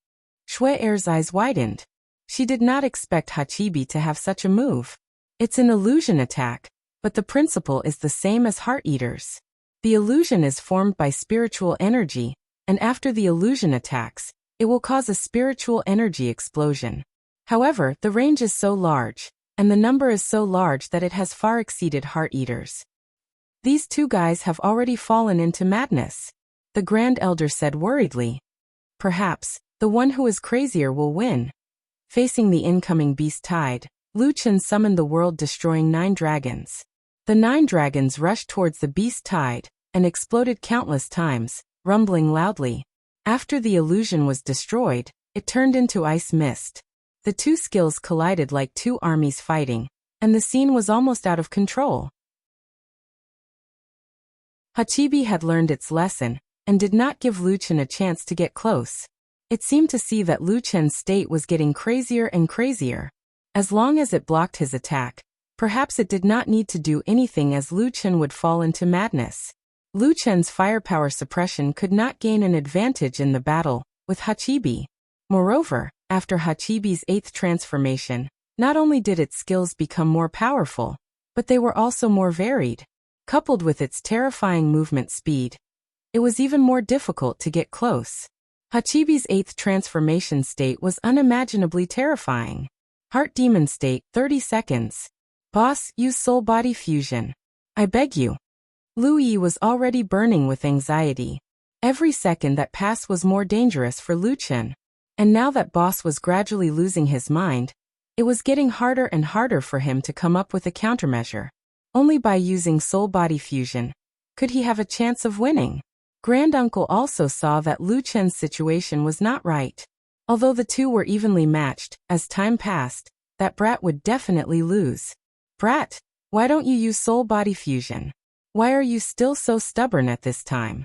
Shui Er's eyes widened. She did not expect Hachibi to have such a move. It's an illusion attack, but the principle is the same as Heart Eaters. The illusion is formed by spiritual energy, and after the illusion attacks, it will cause a spiritual energy explosion. However, the range is so large, and the number is so large that it has far exceeded Heart Eaters. These two guys have already fallen into madness, the Grand Elder said worriedly. Perhaps, the one who is crazier will win. Facing the incoming beast tide, Lu Chen summoned the world-destroying 9 dragons. The 9 dragons rushed towards the beast tide, and exploded countless times, rumbling loudly. After the illusion was destroyed, it turned into ice mist. The two skills collided like two armies fighting, and the scene was almost out of control. Hachibi had learned its lesson, and did not give Lu Chen a chance to get close. It seemed to see that Lu Chen's state was getting crazier and crazier. As long as it blocked his attack, perhaps it did not need to do anything as Lu Chen would fall into madness. Lu Chen's firepower suppression could not gain an advantage in the battle with Hachibi. Moreover, after Hachibi's 8th transformation, not only did its skills become more powerful, but they were also more varied. Coupled with its terrifying movement speed, it was even more difficult to get close. Hachibi's 8th transformation state was unimaginably terrifying. Heart Demon state, 30 seconds. Boss, use Soul Body Fusion. I beg you. Lu Yi was already burning with anxiety. Every second that passed was more dangerous for Lu Chen. And now that Boss was gradually losing his mind, it was getting harder and harder for him to come up with a countermeasure. Only by using Soul Body Fusion could he have a chance of winning. Granduncle also saw that Lu Chen's situation was not right. Although the two were evenly matched, as time passed, that brat would definitely lose. Brat, why don't you use Soul Body Fusion? Why are you still so stubborn at this time?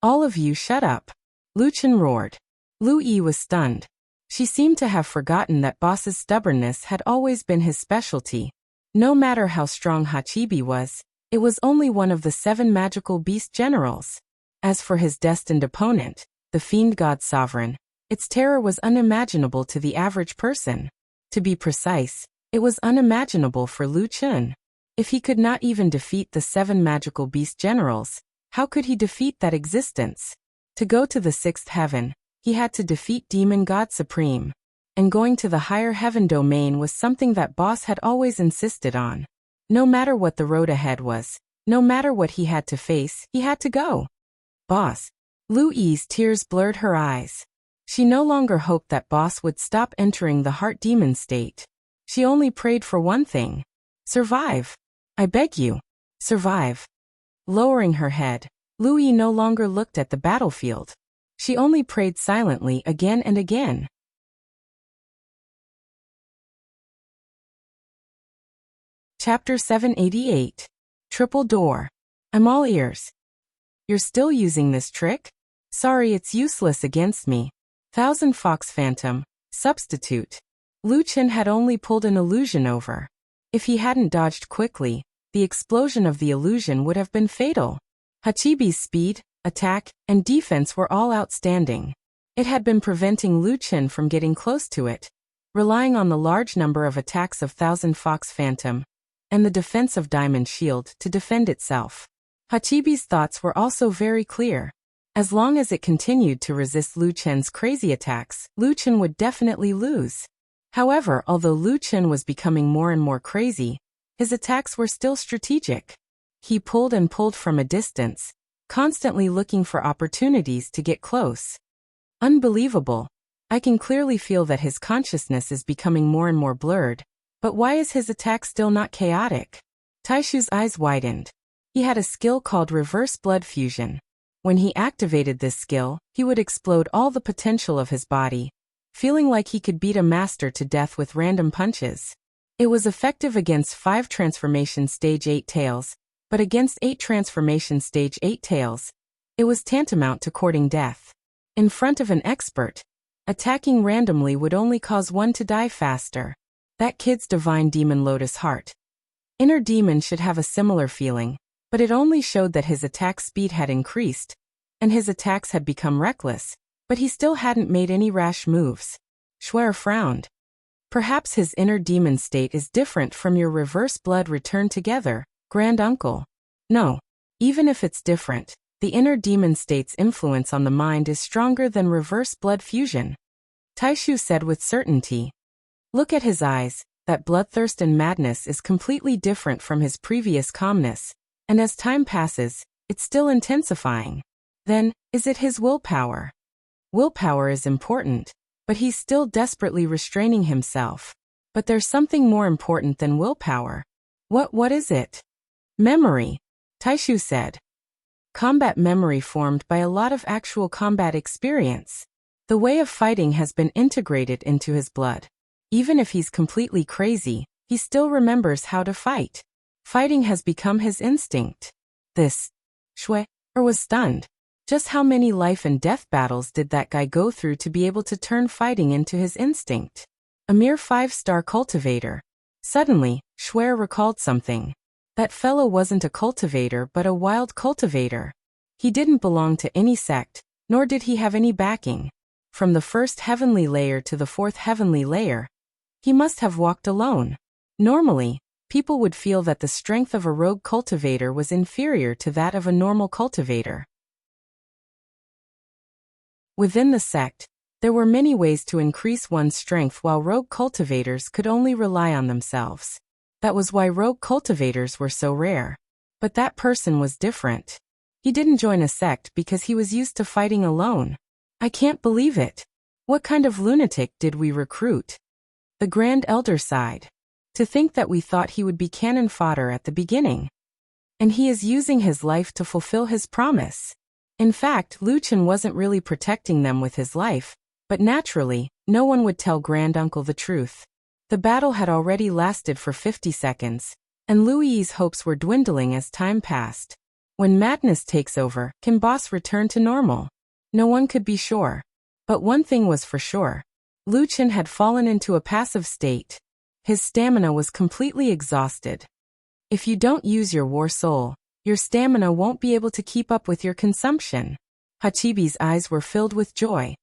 All of you shut up. Lu Chen roared. Lu Yi was stunned. She seemed to have forgotten that Boss's stubbornness had always been his specialty. No matter how strong Hachibi was, it was only one of the 7 magical beast generals. As for his destined opponent, the Fiend God Sovereign, its terror was unimaginable to the average person. To be precise, it was unimaginable for Lu Chen. If he could not even defeat the 7 magical beast generals, how could he defeat that existence? To go to the 6th heaven, he had to defeat Demon God Supreme. And going to the higher heaven domain was something that Boss had always insisted on. No matter what the road ahead was, no matter what he had to face, he had to go. Boss. Lu Yi's tears blurred her eyes. She no longer hoped that Boss would stop entering the heart demon state. She only prayed for one thing. Survive. I beg you. Survive. Lowering her head, Lu Yi no longer looked at the battlefield. She only prayed silently again and again. Chapter 788. Triple Door. I'm all ears. You're still using this trick? Sorry, it's useless against me. Thousand Fox Phantom. Substitute. Lu Chen had only pulled an illusion over. If he hadn't dodged quickly, the explosion of the illusion would have been fatal. Hachibi's speed, attack, and defense were all outstanding. It had been preventing Lu Chen from getting close to it, relying on the large number of attacks of Thousand Fox Phantom and the defense of Diamond Shield to defend itself. Hachibi's thoughts were also very clear. As long as it continued to resist Lu Chen's crazy attacks, Lu Chen would definitely lose. However, although Lu Chen was becoming more and more crazy, his attacks were still strategic. He pulled and pulled from a distance, constantly looking for opportunities to get close. Unbelievable. I can clearly feel that his consciousness is becoming more and more blurred, but why is his attack still not chaotic? Taishu's eyes widened. He had a skill called reverse blood fusion. When he activated this skill, he would explode all the potential of his body, feeling like he could beat a master to death with random punches. It was effective against 5 Transformation Stage 8 tails, but against 8 Transformation Stage 8 tails, it was tantamount to courting death. In front of an expert, attacking randomly would only cause one to die faster. That kid's divine demon Lotus Heart. Inner Demon should have a similar feeling, but it only showed that his attack speed had increased, and his attacks had become reckless, but he still hadn't made any rash moves. Schwer frowned. Perhaps his inner demon state is different from your reverse blood return together, Grand Uncle. No. Even if it's different, the inner demon state's influence on the mind is stronger than reverse blood fusion. Taishu said with certainty. Look at his eyes, that bloodthirst and madness is completely different from his previous calmness, and as time passes, it's still intensifying. Then, is it his willpower? Willpower is important, but he's still desperately restraining himself. But there's something more important than willpower. What is it? Memory, Taishu said. Combat memory formed by a lot of actual combat experience. The way of fighting has been integrated into his blood. Even if he's completely crazy, he still remembers how to fight. Fighting has become his instinct. Schwer was stunned. Just how many life and death battles did that guy go through to be able to turn fighting into his instinct? A mere 5-star cultivator. Suddenly, Schwer recalled something. That fellow wasn't a cultivator but a wild cultivator. He didn't belong to any sect, nor did he have any backing. From the 1st heavenly layer to the 4th heavenly layer, he must have walked alone. Normally, people would feel that the strength of a rogue cultivator was inferior to that of a normal cultivator. Within the sect, there were many ways to increase one's strength while rogue cultivators could only rely on themselves. That was why rogue cultivators were so rare. But that person was different. He didn't join a sect because he was used to fighting alone. I can't believe it. What kind of lunatic did we recruit? The Grand Elder sighed. To think that we thought he would be cannon fodder at the beginning. And he is using his life to fulfill his promise. In fact, Lu Chen wasn't really protecting them with his life, but naturally, no one would tell Grand Uncle the truth. The battle had already lasted for 50 seconds, and Lu Yi's hopes were dwindling as time passed. When madness takes over, can boss return to normal? No one could be sure. But one thing was for sure. Lu Chen had fallen into a passive state. His stamina was completely exhausted. If you don't use your war soul, your stamina won't be able to keep up with your consumption. Hachibi's eyes were filled with joy.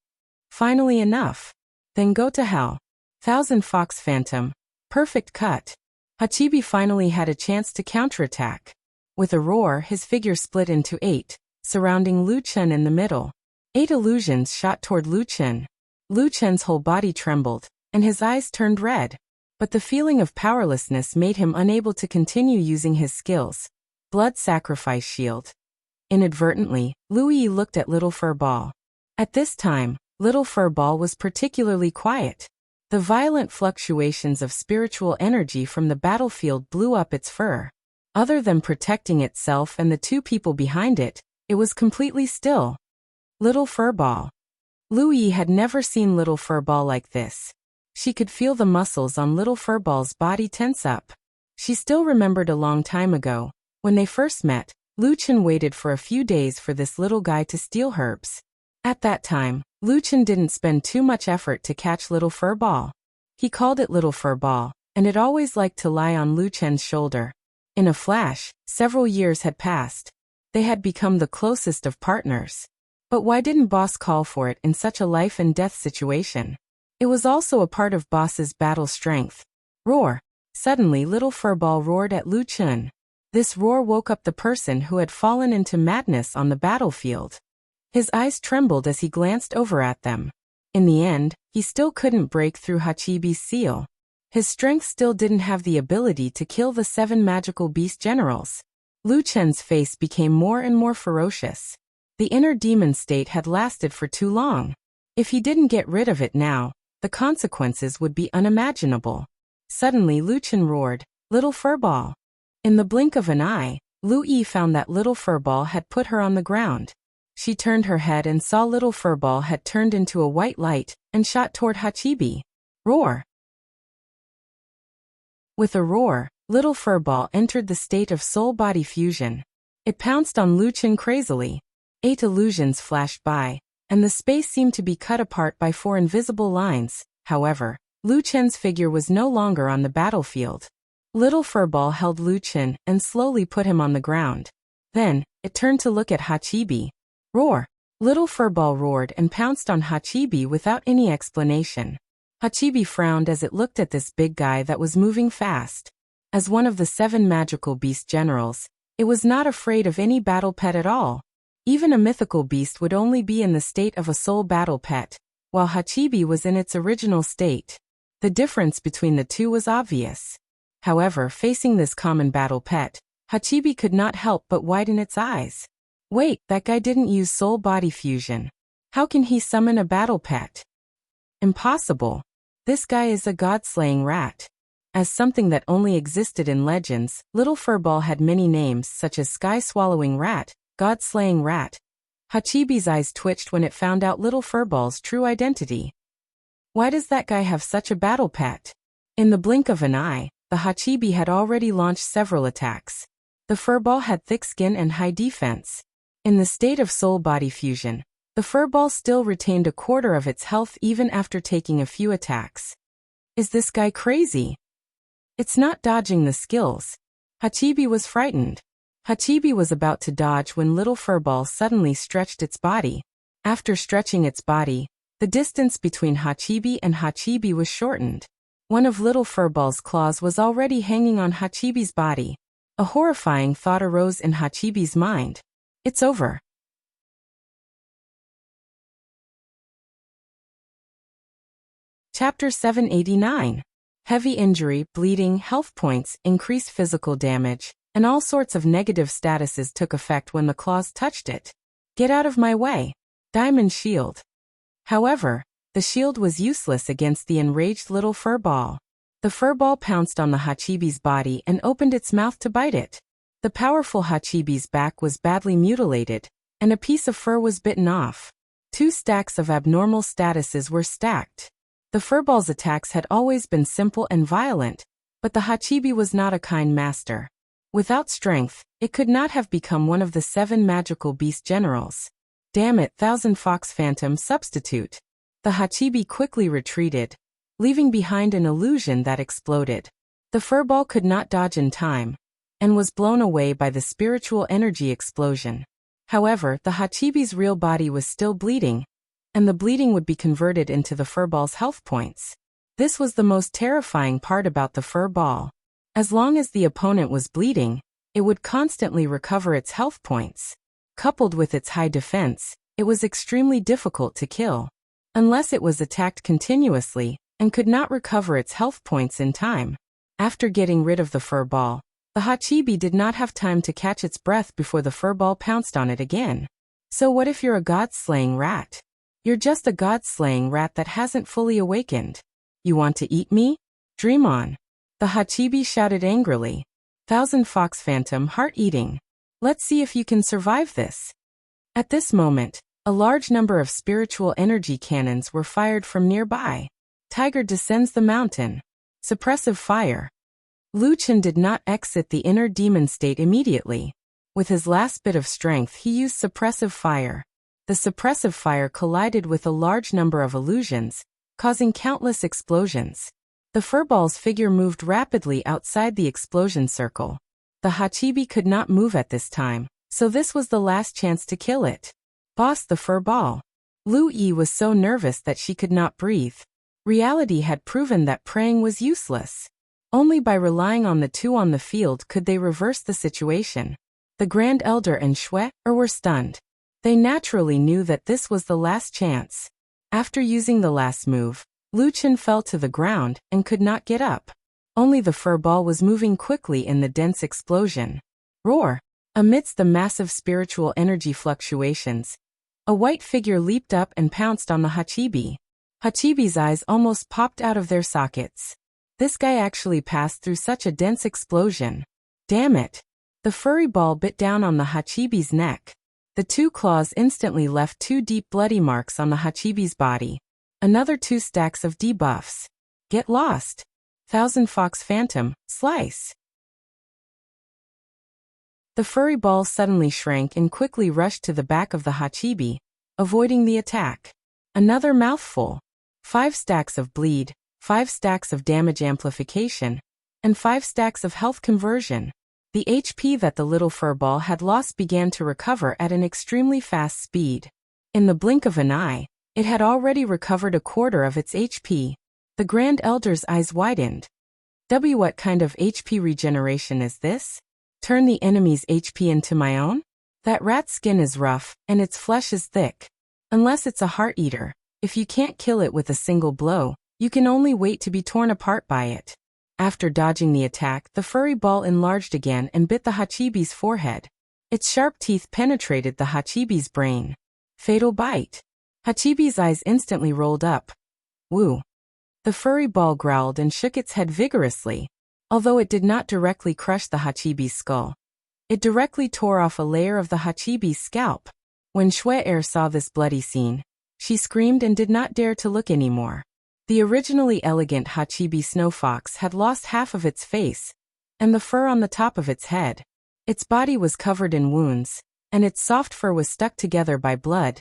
Finally enough. Then go to hell. Thousand Fox Phantom. Perfect cut. Hachibi finally had a chance to counterattack. With a roar, his figure split into 8, surrounding Lu Chen in the middle. 8 illusions shot toward Lu Chen. Lu Chen's whole body trembled, and his eyes turned red. But the feeling of powerlessness made him unable to continue using his skills. Blood Sacrifice Shield. Inadvertently, Lu Yi looked at Little Fur Ball. At this time, Little Fur Ball was particularly quiet. The violent fluctuations of spiritual energy from the battlefield blew up its fur. Other than protecting itself and the 2 people behind it, it was completely still. Little Fur Ball. Lu Yi had never seen Little Fur Ball like this. She could feel the muscles on Little Fur Ball's body tense up. She still remembered a long time ago, when they first met, Lu Chen waited for a few days for this little guy to steal herbs. At that time, Lu Chen didn't spend too much effort to catch Little Fur Ball. He called it Little Fur Ball, and it always liked to lie on Lu Chen's shoulder. In a flash, several years had passed. They had become the closest of partners. But why didn't Boss call for it in such a life and death situation? It was also a part of Boss's battle strength. Roar! Suddenly Little Fur Ball roared at Lu Chen. This roar woke up the person who had fallen into madness on the battlefield. His eyes trembled as he glanced over at them. In the end, he still couldn't break through Hachibi's seal. His strength still didn't have the ability to kill the 7 magical beast generals. Lu Chen's face became more and more ferocious. The inner demon state had lasted for too long. If he didn't get rid of it now, the consequences would be unimaginable. Suddenly Lu Chen roared, "Little furball!" In the blink of an eye, Lu Yi found that little furball had put her on the ground. She turned her head and saw little furball had turned into a white light and shot toward Hachibi. Roar! With a roar, little furball entered the state of soul-body fusion. It pounced on Lu Chen crazily. 8 illusions flashed by, and the space seemed to be cut apart by 4 invisible lines. However, Lu Chen's figure was no longer on the battlefield. Little furball held Lu Chen and slowly put him on the ground. Then, it turned to look at Hachibi. Roar! Little furball roared and pounced on Hachibi without any explanation. Hachibi frowned as it looked at this big guy that was moving fast. As one of the 7 magical beast generals, it was not afraid of any battle pet at all. Even a mythical beast would only be in the state of a soul battle pet, while Hachibi was in its original state. The difference between the two was obvious. However, facing this common battle pet, Hachibi could not help but widen its eyes. Wait, that guy didn't use soul-body fusion. How can he summon a battle pet? Impossible. This guy is a god-slaying rat. As something that only existed in legends, little furball had many names such as sky-swallowing rat, god-slaying rat. Hachibi's eyes twitched when it found out little furball's true identity. Why does that guy have such a battle pet? In the blink of an eye, the Hachibi had already launched several attacks. The furball had thick skin and high defense. In the state of soul-body fusion, the furball still retained a quarter of its health even after taking a few attacks. Is this guy crazy? It's not dodging the skills. Hachibi was frightened. Hachibi was about to dodge when little furball suddenly stretched its body. After stretching its body, the distance between Hachibi and Hachibi was shortened. One of little furball's claws was already hanging on Hachibi's body. A horrifying thought arose in Hachibi's mind. It's over. Chapter 789. Heavy injury, bleeding, health points, increased physical damage, and all sorts of negative statuses took effect when the claws touched it. Get out of my way. Diamond shield. However, the shield was useless against the enraged little furball. The furball pounced on the Hachibi's body and opened its mouth to bite it. The powerful Hachibi's back was badly mutilated, and a piece of fur was bitten off. 2 stacks of abnormal statuses were stacked. The furball's attacks had always been simple and violent, but the Hachibi was not a kind master. Without strength, it could not have become one of the 7 magical beast generals. Damn it, Thousand Fox Phantom substitute. The Hachibi quickly retreated, leaving behind an illusion that exploded. The furball could not dodge in time, and was blown away by the spiritual energy explosion. However, the Hachibi's real body was still bleeding, and the bleeding would be converted into the furball's health points. This was the most terrifying part about the furball. As long as the opponent was bleeding, it would constantly recover its health points. Coupled with its high defense, it was extremely difficult to kill. Unless it was attacked continuously, and could not recover its health points in time. After getting rid of the furball, the Hachibi did not have time to catch its breath before the furball pounced on it again. So what if you're a god-slaying rat? You're just a god-slaying rat that hasn't fully awakened. You want to eat me? Dream on. The Hachibi shouted angrily. Thousand Fox Phantom heart-eating. Let's see if you can survive this. At this moment, a large number of spiritual energy cannons were fired from nearby. Tiger descends the mountain. Suppressive fire. Lu Chen did not exit the inner demon state immediately. With his last bit of strength he used suppressive fire. The suppressive fire collided with a large number of illusions, causing countless explosions. The furball's figure moved rapidly outside the explosion circle. The Hachibi could not move at this time, so this was the last chance to kill it. Boss the furball. Lu Yi was so nervous that she could not breathe. Reality had proven that praying was useless. Only by relying on the 2 on the field could they reverse the situation. The Grand Elder and Shui were stunned. They naturally knew that this was the last chance. After using the last move, Lu Chen fell to the ground and could not get up. Only the fur ball was moving quickly in the dense explosion. Roar! Amidst the massive spiritual energy fluctuations, a white figure leaped up and pounced on the Hachibi. Hachibi's eyes almost popped out of their sockets. This guy actually passed through such a dense explosion. Damn it! The furry ball bit down on the Hachibi's neck. The 2 claws instantly left 2 deep bloody marks on the Hachibi's body. Another 2 stacks of debuffs. Get lost! Thousand Fox Phantom, slice! The furry ball suddenly shrank and quickly rushed to the back of the Hachibi, avoiding the attack. Another mouthful. 5 stacks of bleed, 5 stacks of damage amplification, and 5 stacks of health conversion. The HP that the little fur ball had lost began to recover at an extremely fast speed. In the blink of an eye, it had already recovered a quarter of its HP. The Grand Elder's eyes widened. What kind of HP regeneration is this? Turn the enemy's HP into my own? That rat's skin is rough, and its flesh is thick. Unless it's a heart-eater, if you can't kill it with a single blow, you can only wait to be torn apart by it. After dodging the attack, the furry ball enlarged again and bit the Hachibi's forehead. Its sharp teeth penetrated the Hachibi's brain. Fatal bite. Hachibi's eyes instantly rolled up. Woo. The furry ball growled and shook its head vigorously. Although it did not directly crush the Hachibi's skull, it directly tore off a layer of the Hachibi's scalp. When Shui saw this bloody scene, she screamed and did not dare to look anymore. The originally elegant Hachibi snow fox had lost half of its face, and the fur on the top of its head. Its body was covered in wounds, and its soft fur was stuck together by blood.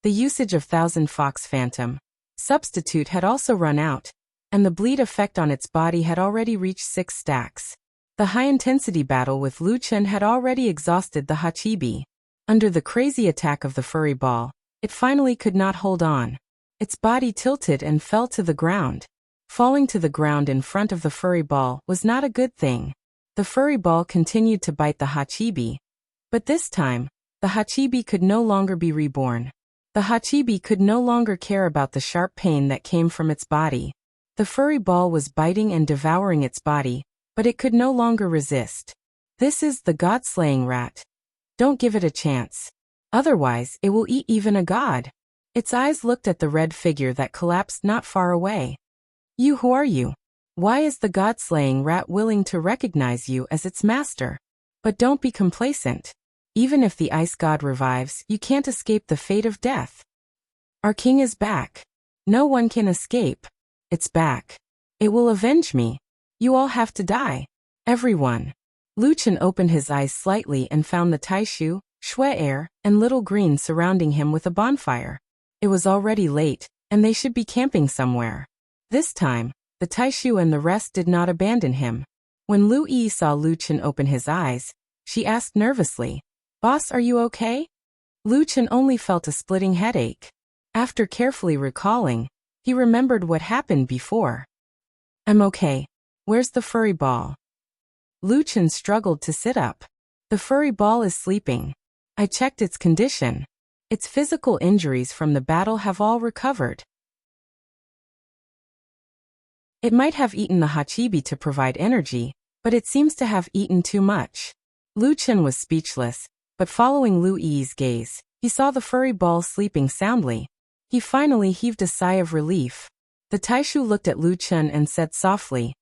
The usage of Thousand Fox Phantom substitute had also run out, and the bleed effect on its body had already reached 6 stacks. The high-intensity battle with Lu Chen had already exhausted the Hachibi. Under the crazy attack of the furry ball, it finally could not hold on. Its body tilted and fell to the ground. Falling to the ground in front of the furry ball was not a good thing. The furry ball continued to bite the Hachibi. But this time, the Hachibi could no longer be reborn. The Hachibi could no longer care about the sharp pain that came from its body. The furry ball was biting and devouring its body, but it could no longer resist. This is the god-slaying rat. Don't give it a chance. Otherwise, it will eat even a god. Its eyes looked at the red figure that collapsed not far away. Who are you? Why is the god-slaying rat willing to recognize you as its master? But don't be complacent. Even if the ice god revives, you can't escape the fate of death. Our king is back. No one can escape. It's back. It will avenge me. You all have to die. Everyone. Lu Chen opened his eyes slightly and found the Taishu, Shui and Little Green surrounding him with a bonfire. It was already late, and they should be camping somewhere. This time, the Taishu and the rest did not abandon him. When Lu Yi saw Lu Chen open his eyes, she asked nervously, "Boss, are you okay?" Lu Chen only felt a splitting headache. After carefully recalling, he remembered what happened before. "I'm okay. Where's the furry ball?" Lu Chen struggled to sit up. "The furry ball is sleeping. I checked its condition. Its physical injuries from the battle have all recovered. It might have eaten the Hachibi to provide energy, but it seems to have eaten too much." Lu Chen was speechless, but following Lu Yi's gaze, he saw the furry ball sleeping soundly. He finally heaved a sigh of relief. The Taishu looked at Lu Chen and said softly,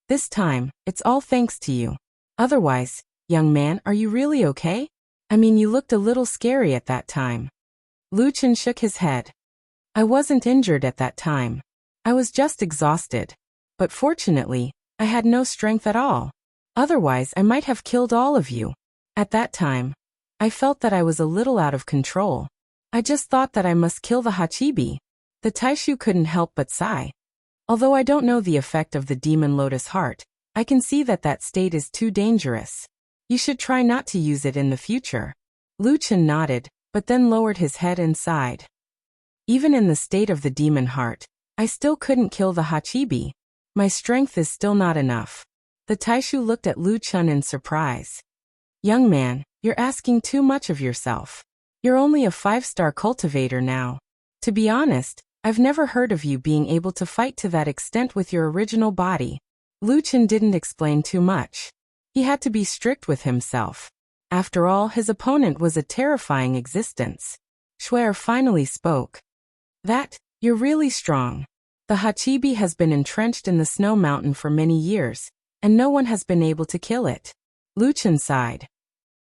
"This time, it's all thanks to you. Otherwise, young man, are you really okay? I mean, you looked a little scary at that time." Lu Chen shook his head. "I wasn't injured at that time. I was just exhausted. But fortunately, I had no strength at all. Otherwise, I might have killed all of you. At that time, I felt that I was a little out of control. I just thought that I must kill the Hachibi." The Taishu couldn't help but sigh. "Although I don't know the effect of the demon lotus heart, I can see that that state is too dangerous. You should try not to use it in the future." Lu Chen nodded, but then lowered his head and sighed. "Even in the state of the demon heart, I still couldn't kill the Hachibi. My strength is still not enough." The Taishu looked at Lu Chen in surprise. "Young man, you're asking too much of yourself. You're only a 5-star cultivator now. To be honest, I've never heard of you being able to fight to that extent with your original body. Lu Chen didn't explain too much. He had to be strict with himself. After all, his opponent was a terrifying existence. Shuer finally spoke. You're really strong. The Hachibi has been entrenched in the snow mountain for many years, and no one has been able to kill it. Lu Chen sighed.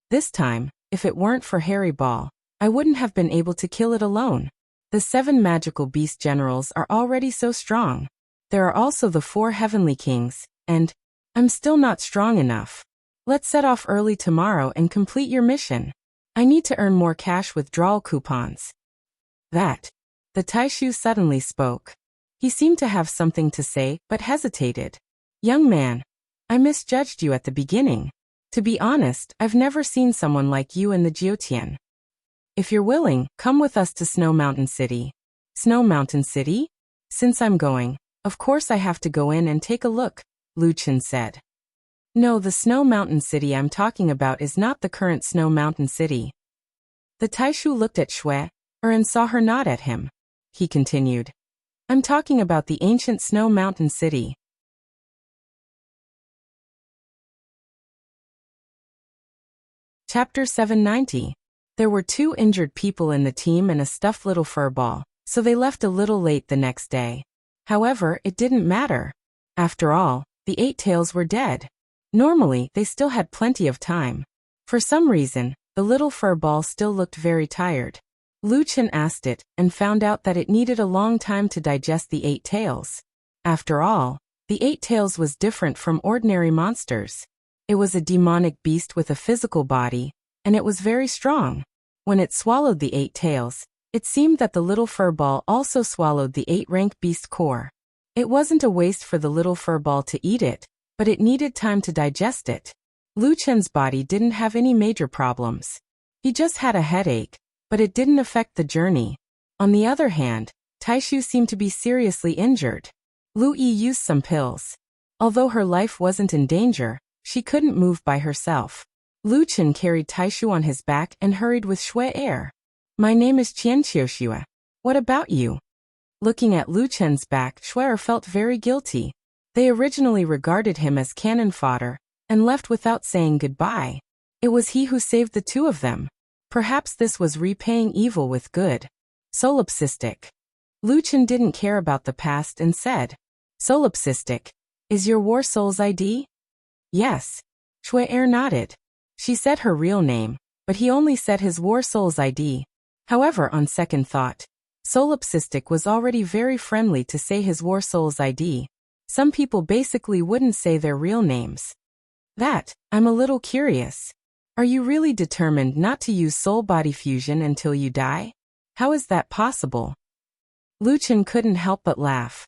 This time, if it weren't for Harry Ball, I wouldn't have been able to kill it alone. The 7 magical beast generals are already so strong. There are also the 4 heavenly kings, and I'm still not strong enough. Let's set off early tomorrow and complete your mission. I need to earn more cash withdrawal coupons. The Taishu suddenly spoke. He seemed to have something to say, but hesitated. Young man, I misjudged you at the beginning. To be honest, I've never seen someone like you in the Jiotian. If you're willing, come with us to Snow Mountain City. Snow Mountain City? Since I'm going, of course I have to go in and take a look, Lu Chen said. No, the Snow Mountain City I'm talking about is not the current Snow Mountain City. The Taishu looked at Shuai, and saw her nod at him. He continued. I'm talking about the ancient Snow Mountain City. Chapter 790. There were 2 injured people in the team and a stuffed little fur ball, so they left a little late the next day. However, it didn't matter. After all, the 8 tails were dead. Normally, they still had plenty of time. For some reason, the little fur ball still looked very tired. Lu Chen asked it, and found out that it needed a long time to digest the 8 tails. After all, the 8 tails was different from ordinary monsters. It was a demonic beast with a physical body, and it was very strong. When it swallowed the 8 tails, it seemed that the little fur ball also swallowed the 8-rank beast core. It wasn't a waste for the little fur ball to eat it, but it needed time to digest it. Lu Chen's body didn't have any major problems. He just had a headache, but it didn't affect the journey. On the other hand, Taishu seemed to be seriously injured. Lu Yi used some pills. Although her life wasn't in danger, she couldn't move by herself. Lu Chen carried Taishu on his back and hurried with Shui air. My name is Qian Qiuxue. What about you? Looking at Lu Chen's back, Shui felt very guilty. They originally regarded him as cannon fodder, and left without saying goodbye. It was he who saved the 2 of them. Perhaps this was repaying evil with good. Solipsistic. Lu Chen didn't care about the past and said, Solipsistic, is your War Soul's ID? Yes. Shui nodded. She said her real name, but he only said his War Soul's ID. However, on second thought, Solipsistic was already very friendly to say his War Soul's ID. Some people basically wouldn't say their real names. I'm a little curious. Are you really determined not to use soul-body fusion until you die? How is that possible? Lu Chen couldn't help but laugh.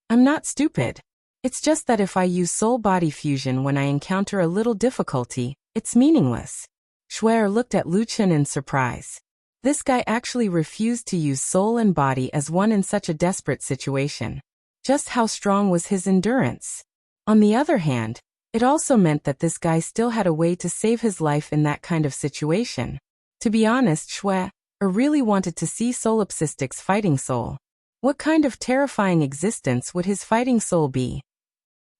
I'm not stupid. It's just that if I use soul-body fusion when I encounter a little difficulty, it's meaningless. Shui looked at Lu Chen in surprise. This guy actually refused to use soul and body as one in such a desperate situation. Just how strong was his endurance? On the other hand, it also meant that this guy still had a way to save his life in that kind of situation. To be honest, Shui really wanted to see Solipsistic's fighting soul. What kind of terrifying existence would his fighting soul be?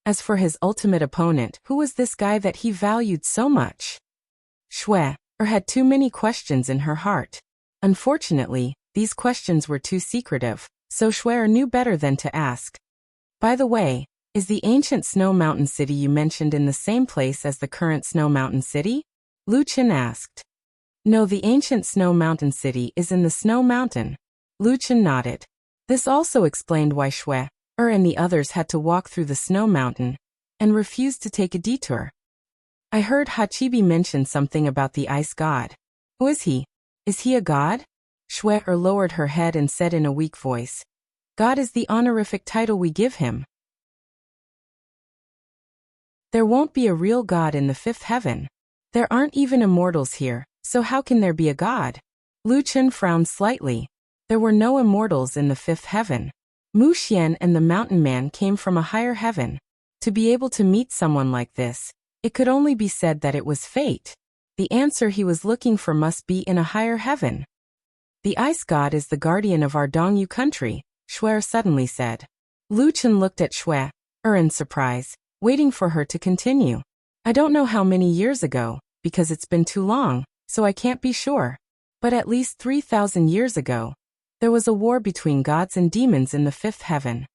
As for his ultimate opponent, who was this guy that he valued so much? Shui had too many questions in her heart. Unfortunately, these questions were too secretive, so Shui knew better than to ask. By the way, is the ancient Snow Mountain City you mentioned in the same place as the current Snow Mountain City? Lu Chen asked. No, the ancient Snow Mountain City is in the Snow Mountain. Lu Chen nodded. This also explained why Shui and the others had to walk through the Snow Mountain, and refused to take a detour. I heard Hachibi mention something about the ice god. Who is he? Is he a god? Shui lowered her head and said in a weak voice. God is the honorific title we give him. There won't be a real god in the 5th heaven. There aren't even immortals here, so how can there be a god? Lu Chen frowned slightly. There were no immortals in the 5th heaven. Mu Xian and the mountain man came from a higher heaven. To be able to meet someone like this, it could only be said that it was fate. The answer he was looking for must be in a higher heaven. The ice god is the guardian of our Dongyu country, Shui suddenly said. Lu Chen looked at Shui in surprise, waiting for her to continue. I don't know how many years ago, because it's been too long, so I can't be sure. But at least 3,000 years ago, there was a war between gods and demons in the fifth heaven.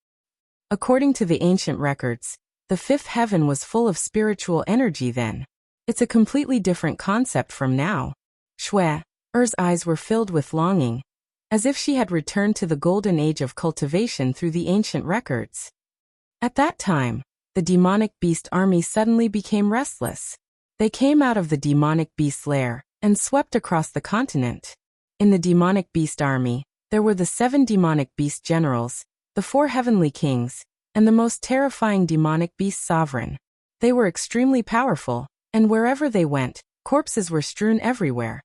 According to the ancient records, the fifth heaven was full of spiritual energy then. It's a completely different concept from now. Shui-er's eyes were filled with longing, as if she had returned to the golden age of cultivation through the ancient records. At that time, the demonic beast army suddenly became restless. They came out of the demonic beast's lair and swept across the continent. In the demonic beast army, there were the 7 demonic beast generals, the 4 heavenly kings, and the most terrifying demonic beast sovereign. They were extremely powerful, and wherever they went, corpses were strewn everywhere.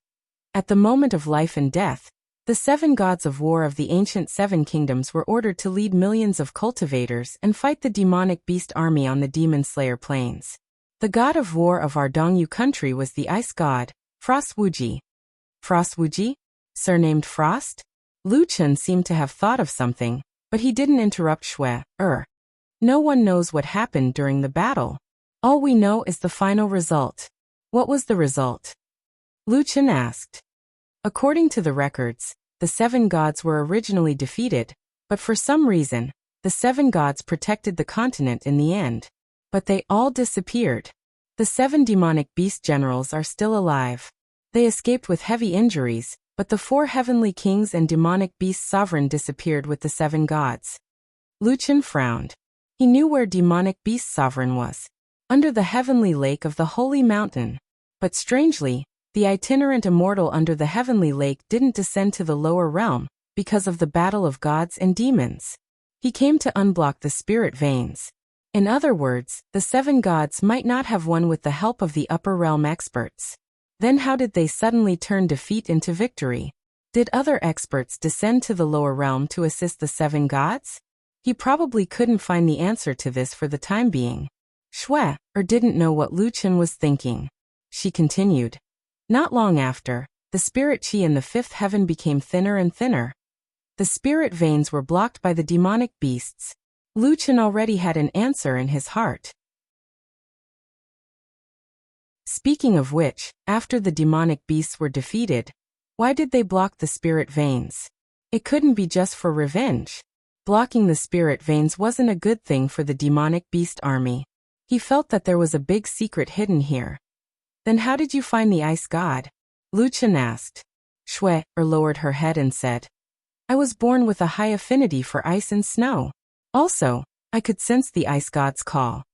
At the moment of life and death, the 7 gods of war of the ancient 7 kingdoms were ordered to lead millions of cultivators and fight the demonic beast army on the demon slayer plains. The god of war of our Dongyu country was the ice god, Frost Wuji. Frost Wuji? Surnamed Frost? Lu Chen seemed to have thought of something, but he didn't interrupt Shui-er. No one knows what happened during the battle. All we know is the final result. What was the result? Lu Chen asked. According to the records, the 7 gods were originally defeated, but for some reason, the 7 gods protected the continent in the end. But they all disappeared. The 7 demonic beast generals are still alive. They escaped with heavy injuries, but the 4 heavenly kings and demonic beast sovereign disappeared with the 7 gods. Lu Chen frowned. He knew where demonic beast sovereign was. Under the heavenly lake of the holy mountain. But strangely, the itinerant immortal under the heavenly lake didn't descend to the lower realm, because of the battle of gods and demons. He came to unblock the spirit veins. In other words, the 7 gods might not have won with the help of the upper realm experts. Then how did they suddenly turn defeat into victory? Did other experts descend to the lower realm to assist the 7 gods? He probably couldn't find the answer to this for the time being. Shui-er didn't know what Lu Chen was thinking. She continued. Not long after, the spirit chi in the 5th heaven became thinner and thinner. The spirit veins were blocked by the demonic beasts. Lu Chen already had an answer in his heart. Speaking of which, after the demonic beasts were defeated, why did they block the spirit veins? It couldn't be just for revenge. Blocking the spirit veins wasn't a good thing for the demonic beast army. He felt that there was a big secret hidden here. Then how did you find the ice god? Lu Chen asked. Shui-er lowered her head and said, I was born with a high affinity for ice and snow. Also, I could sense the ice god's call.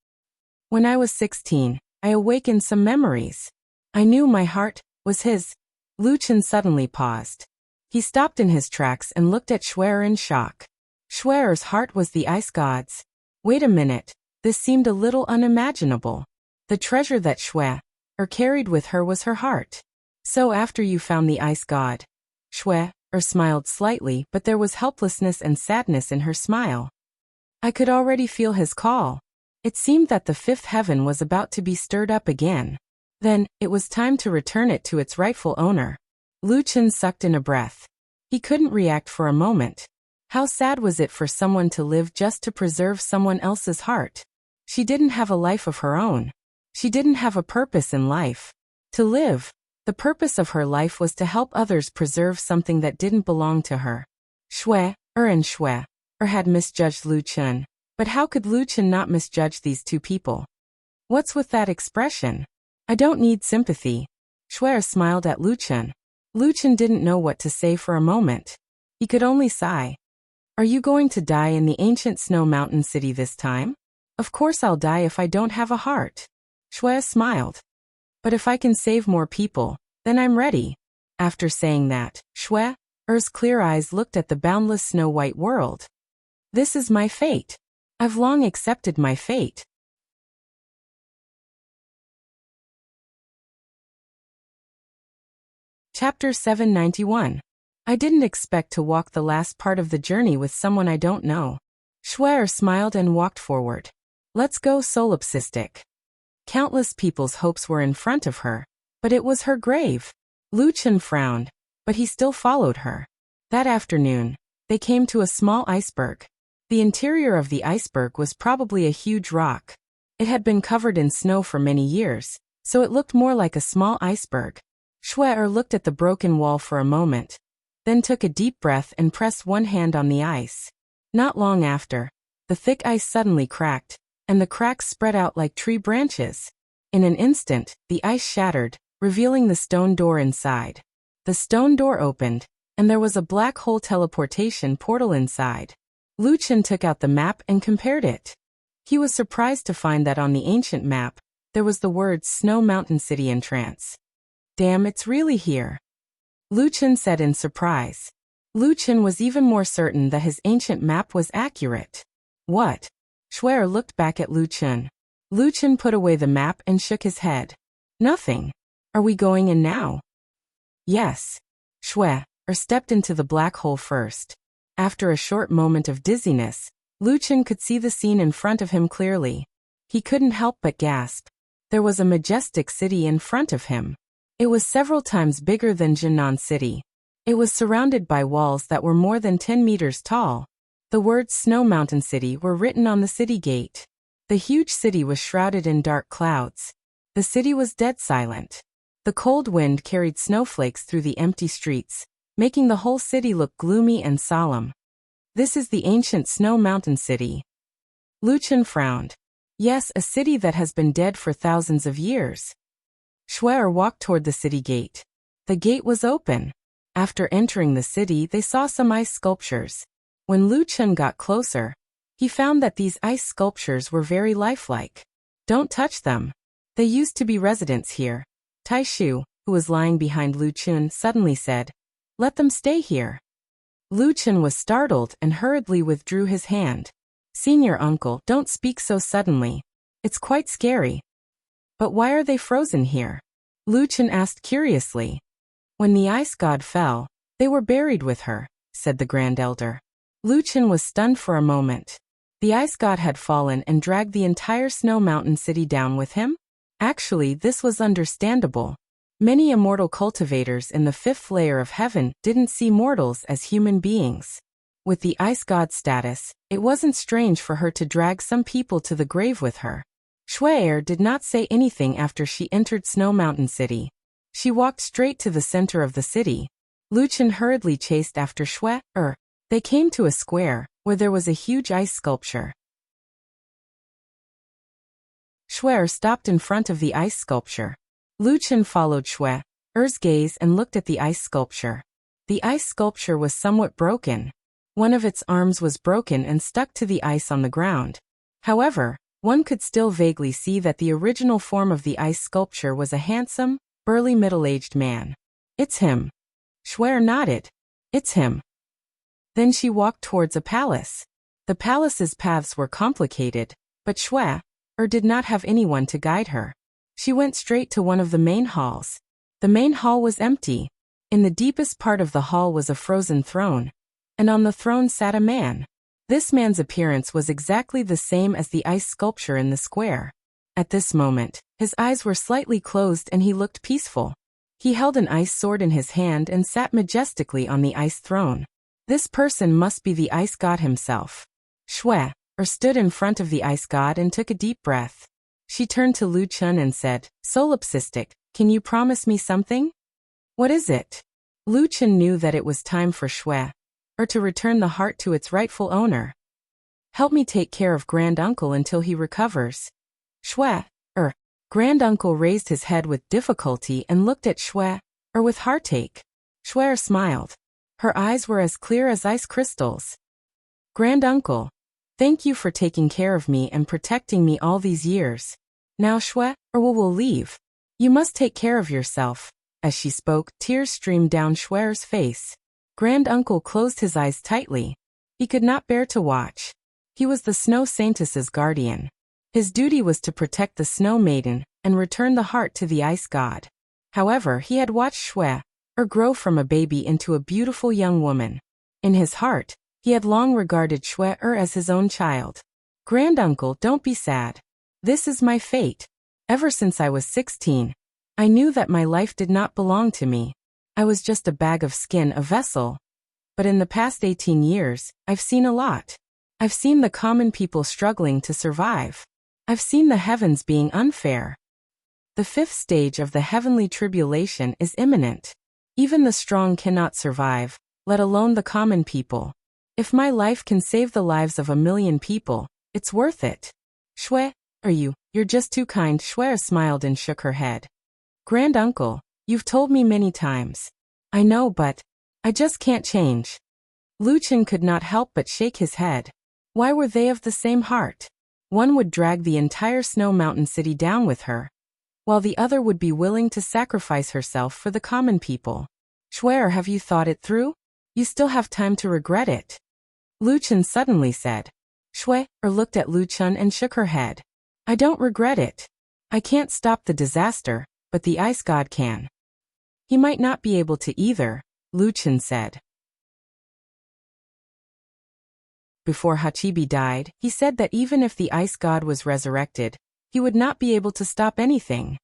When I was 16, I awakened some memories. I knew my heart was his. Lu Chen suddenly paused. He stopped in his tracks and looked at Shui-er in shock. Shui-er's heart was the ice god's. Wait a minute, this seemed a little unimaginable. The treasure that Shui-er carried with her was her heart. So after you found the ice god? Shui-er smiled slightly, but there was helplessness and sadness in her smile. I could already feel his call. It seemed that the 5th heaven was about to be stirred up again. Then, it was time to return it to its rightful owner. Lu Chen sucked in a breath. He couldn't react for a moment. How sad was it for someone to live just to preserve someone else's heart? She didn't have a life of her own. She didn't have a purpose in life. To live, the purpose of her life was to help others preserve something that didn't belong to her. Shui-er had misjudged Lu Chen. But how could Lu Chen not misjudge these 2 people? What's with that expression? I don't need sympathy. Shui-er smiled at Lu Chen. Lu Chen didn't know what to say for a moment. He could only sigh. Are you going to die in the ancient snow mountain city this time? Of course I'll die if I don't have a heart. Shui-er smiled. But if I can save more people, then I'm ready. After saying that, Shui-er's clear eyes looked at the boundless snow-white world. This is my fate. I've long accepted my fate. Chapter 791. I didn't expect to walk the last part of the journey with someone I don't know. Shui-er smiled and walked forward. Let's go solipsistic. Countless people's hopes were in front of her. But it was her grave. Lu Chen frowned, but he still followed her. That afternoon, they came to a small iceberg. The interior of the iceberg was probably a huge rock. It had been covered in snow for many years, so it looked more like a small iceberg. Shui looked at the broken wall for a moment, then took a deep breath and pressed one hand on the ice. Not long after, the thick ice suddenly cracked, and the cracks spread out like tree branches. In an instant, the ice shattered, revealing the stone door inside. The stone door opened, and there was a black hole teleportation portal inside. Lu Chen took out the map and compared it. He was surprised to find that on the ancient map, there was the words Snow Mountain City in trance. Damn, it's really here. Lu Chen said in surprise. Lu Chen was even more certain that his ancient map was accurate. What? Shui looked back at Lu Chen. Lu Chen put away the map and shook his head. Nothing. Are we going in now? Yes. Shui stepped into the black hole first. After a short moment of dizziness, Lu Chen could see the scene in front of him clearly. He couldn't help but gasp. There was a majestic city in front of him. It was several times bigger than Jinan City. It was surrounded by walls that were more than 10 meters tall. The words Snow Mountain City were written on the city gate. The huge city was shrouded in dark clouds. The city was dead silent. The cold wind carried snowflakes through the empty streets, making the whole city look gloomy and solemn. This is the ancient Snow Mountain City. Lu Chen frowned. Yes, a city that has been dead for thousands of years. Shui walked toward the city gate. The gate was open. After entering the city, they saw some ice sculptures. When Lu Chen got closer, he found that these ice sculptures were very lifelike. Don't touch them. They used to be residents here. Tai Shu, who was lying behind Lu Chen, suddenly said, "Let them stay here." Lu Chen was startled and hurriedly withdrew his hand. "Senior uncle, don't speak so suddenly. It's quite scary." "But why are they frozen here?" Lu Chen asked curiously. "When the ice god fell, they were buried with her," said the grand elder. Lu Chen was stunned for a moment. The ice god had fallen and dragged the entire Snow Mountain City down with him? Actually, this was understandable. Many immortal cultivators in the fifth layer of heaven didn't see mortals as human beings. With the ice god status, it wasn't strange for her to drag some people to the grave with her. Shui did not say anything after she entered Snow Mountain City. She walked straight to the center of the city. Lu Chen hurriedly chased after Shui. They came to a square, where there was a huge ice sculpture. Shui stopped in front of the ice sculpture. Lu Chen followed Shui's gaze and looked at the ice sculpture. The ice sculpture was somewhat broken. One of its arms was broken and stuck to the ice on the ground. However, one could still vaguely see that the original form of the ice sculpture was a handsome, burly middle-aged man. "It's him." Shui nodded. "It's him." Then she walked towards a palace. The palace's paths were complicated, but Shui did not have anyone to guide her. She went straight to one of the main halls. The main hall was empty. In the deepest part of the hall was a frozen throne, and on the throne sat a man. This man's appearance was exactly the same as the ice sculpture in the square. At this moment, his eyes were slightly closed and he looked peaceful. He held an ice sword in his hand and sat majestically on the ice throne. This person must be the ice god himself. Shui stood in front of the ice god and took a deep breath. She turned to Lu Chen and said, "Solipsistic, can you promise me something?" "What is it?" Lu Chen knew that it was time for Shui to return the heart to its rightful owner. "Help me take care of Granduncle until he recovers." Shui, Granduncle raised his head with difficulty and looked at Shui, with heartache. Shui smiled. Her eyes were as clear as ice crystals. "Granduncle, thank you for taking care of me and protecting me all these years. Now Shui, will leave. You must take care of yourself." As she spoke, tears streamed down Shui's face. Granduncle closed his eyes tightly. He could not bear to watch. He was the Snow Saintess's guardian. His duty was to protect the Snow Maiden and return the heart to the ice god. However, he had watched Shui grow from a baby into a beautiful young woman. In his heart, he had long regarded Shui as his own child. "Granduncle, don't be sad. This is my fate. Ever since I was 16, I knew that my life did not belong to me. I was just a bag of skin, a vessel. But in the past 18 years, I've seen a lot. I've seen the common people struggling to survive. I've seen the heavens being unfair. The fifth stage of the heavenly tribulation is imminent. Even the strong cannot survive, let alone the common people. If my life can save the lives of 1 million people, it's worth it. Shui, you're just too kind. Shui smiled and shook her head. Grand uncle, you've told me many times. I know, but I just can't change. Lu Chen could not help but shake his head. Why were they of the same heart? One would drag the entire Snow Mountain city down with her, while the other would be willing to sacrifice herself for the common people. Shui, have you thought it through? You still have time to regret it. Lu Chen suddenly said. Shui looked at Lu Chen and shook her head. I don't regret it. I can't stop the disaster, but the ice god can. He might not be able to either, Lu Chen said. Before Hachibi died, he said that even if the ice god was resurrected, he would not be able to stop anything.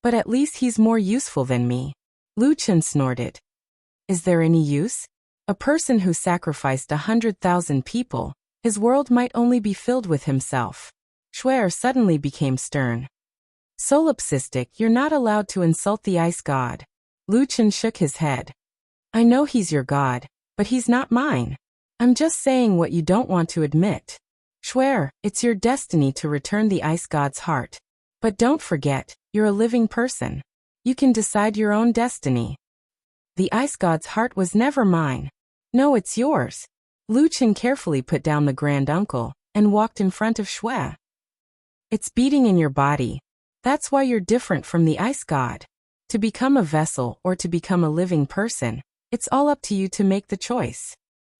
But at least he's more useful than me. Lu Chen snorted. Is there any use? A person who sacrificed 100,000 people, his world might only be filled with himself. Shui suddenly became stern. Solipsistic, you're not allowed to insult the ice god. Lu Chen shook his head. I know he's your god, but he's not mine. I'm just saying what you don't want to admit. Shui, it's your destiny to return the ice god's heart. But don't forget, you're a living person. You can decide your own destiny. The ice god's heart was never mine. No, it's yours. Lu Chen carefully put down the grand uncle and walked in front of Shui. It's beating in your body. That's why you're different from the ice god. To become a vessel or to become a living person, it's all up to you to make the choice.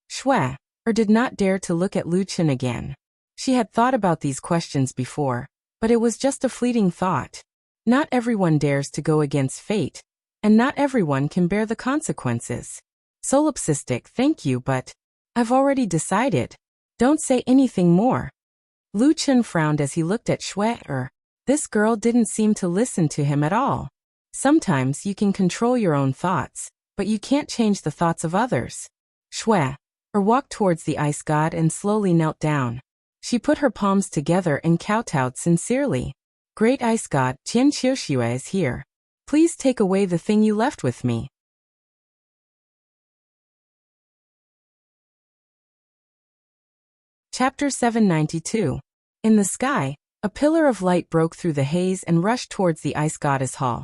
Shui did not dare to look at Lu Chen again. She had thought about these questions before, but it was just a fleeting thought. Not everyone dares to go against fate, and not everyone can bear the consequences. Solipsistic, thank you, but I've already decided. Don't say anything more. Lu Chen frowned as he looked at Shui. This girl didn't seem to listen to him at all. Sometimes you can control your own thoughts, but you can't change the thoughts of others. Shui walked towards the ice god and slowly knelt down. She put her palms together and kowtowed sincerely. Great ice god, Qian Qiuxue is here. Please take away the thing you left with me. Chapter 792. In the sky, a pillar of light broke through the haze and rushed towards the ice goddess hall,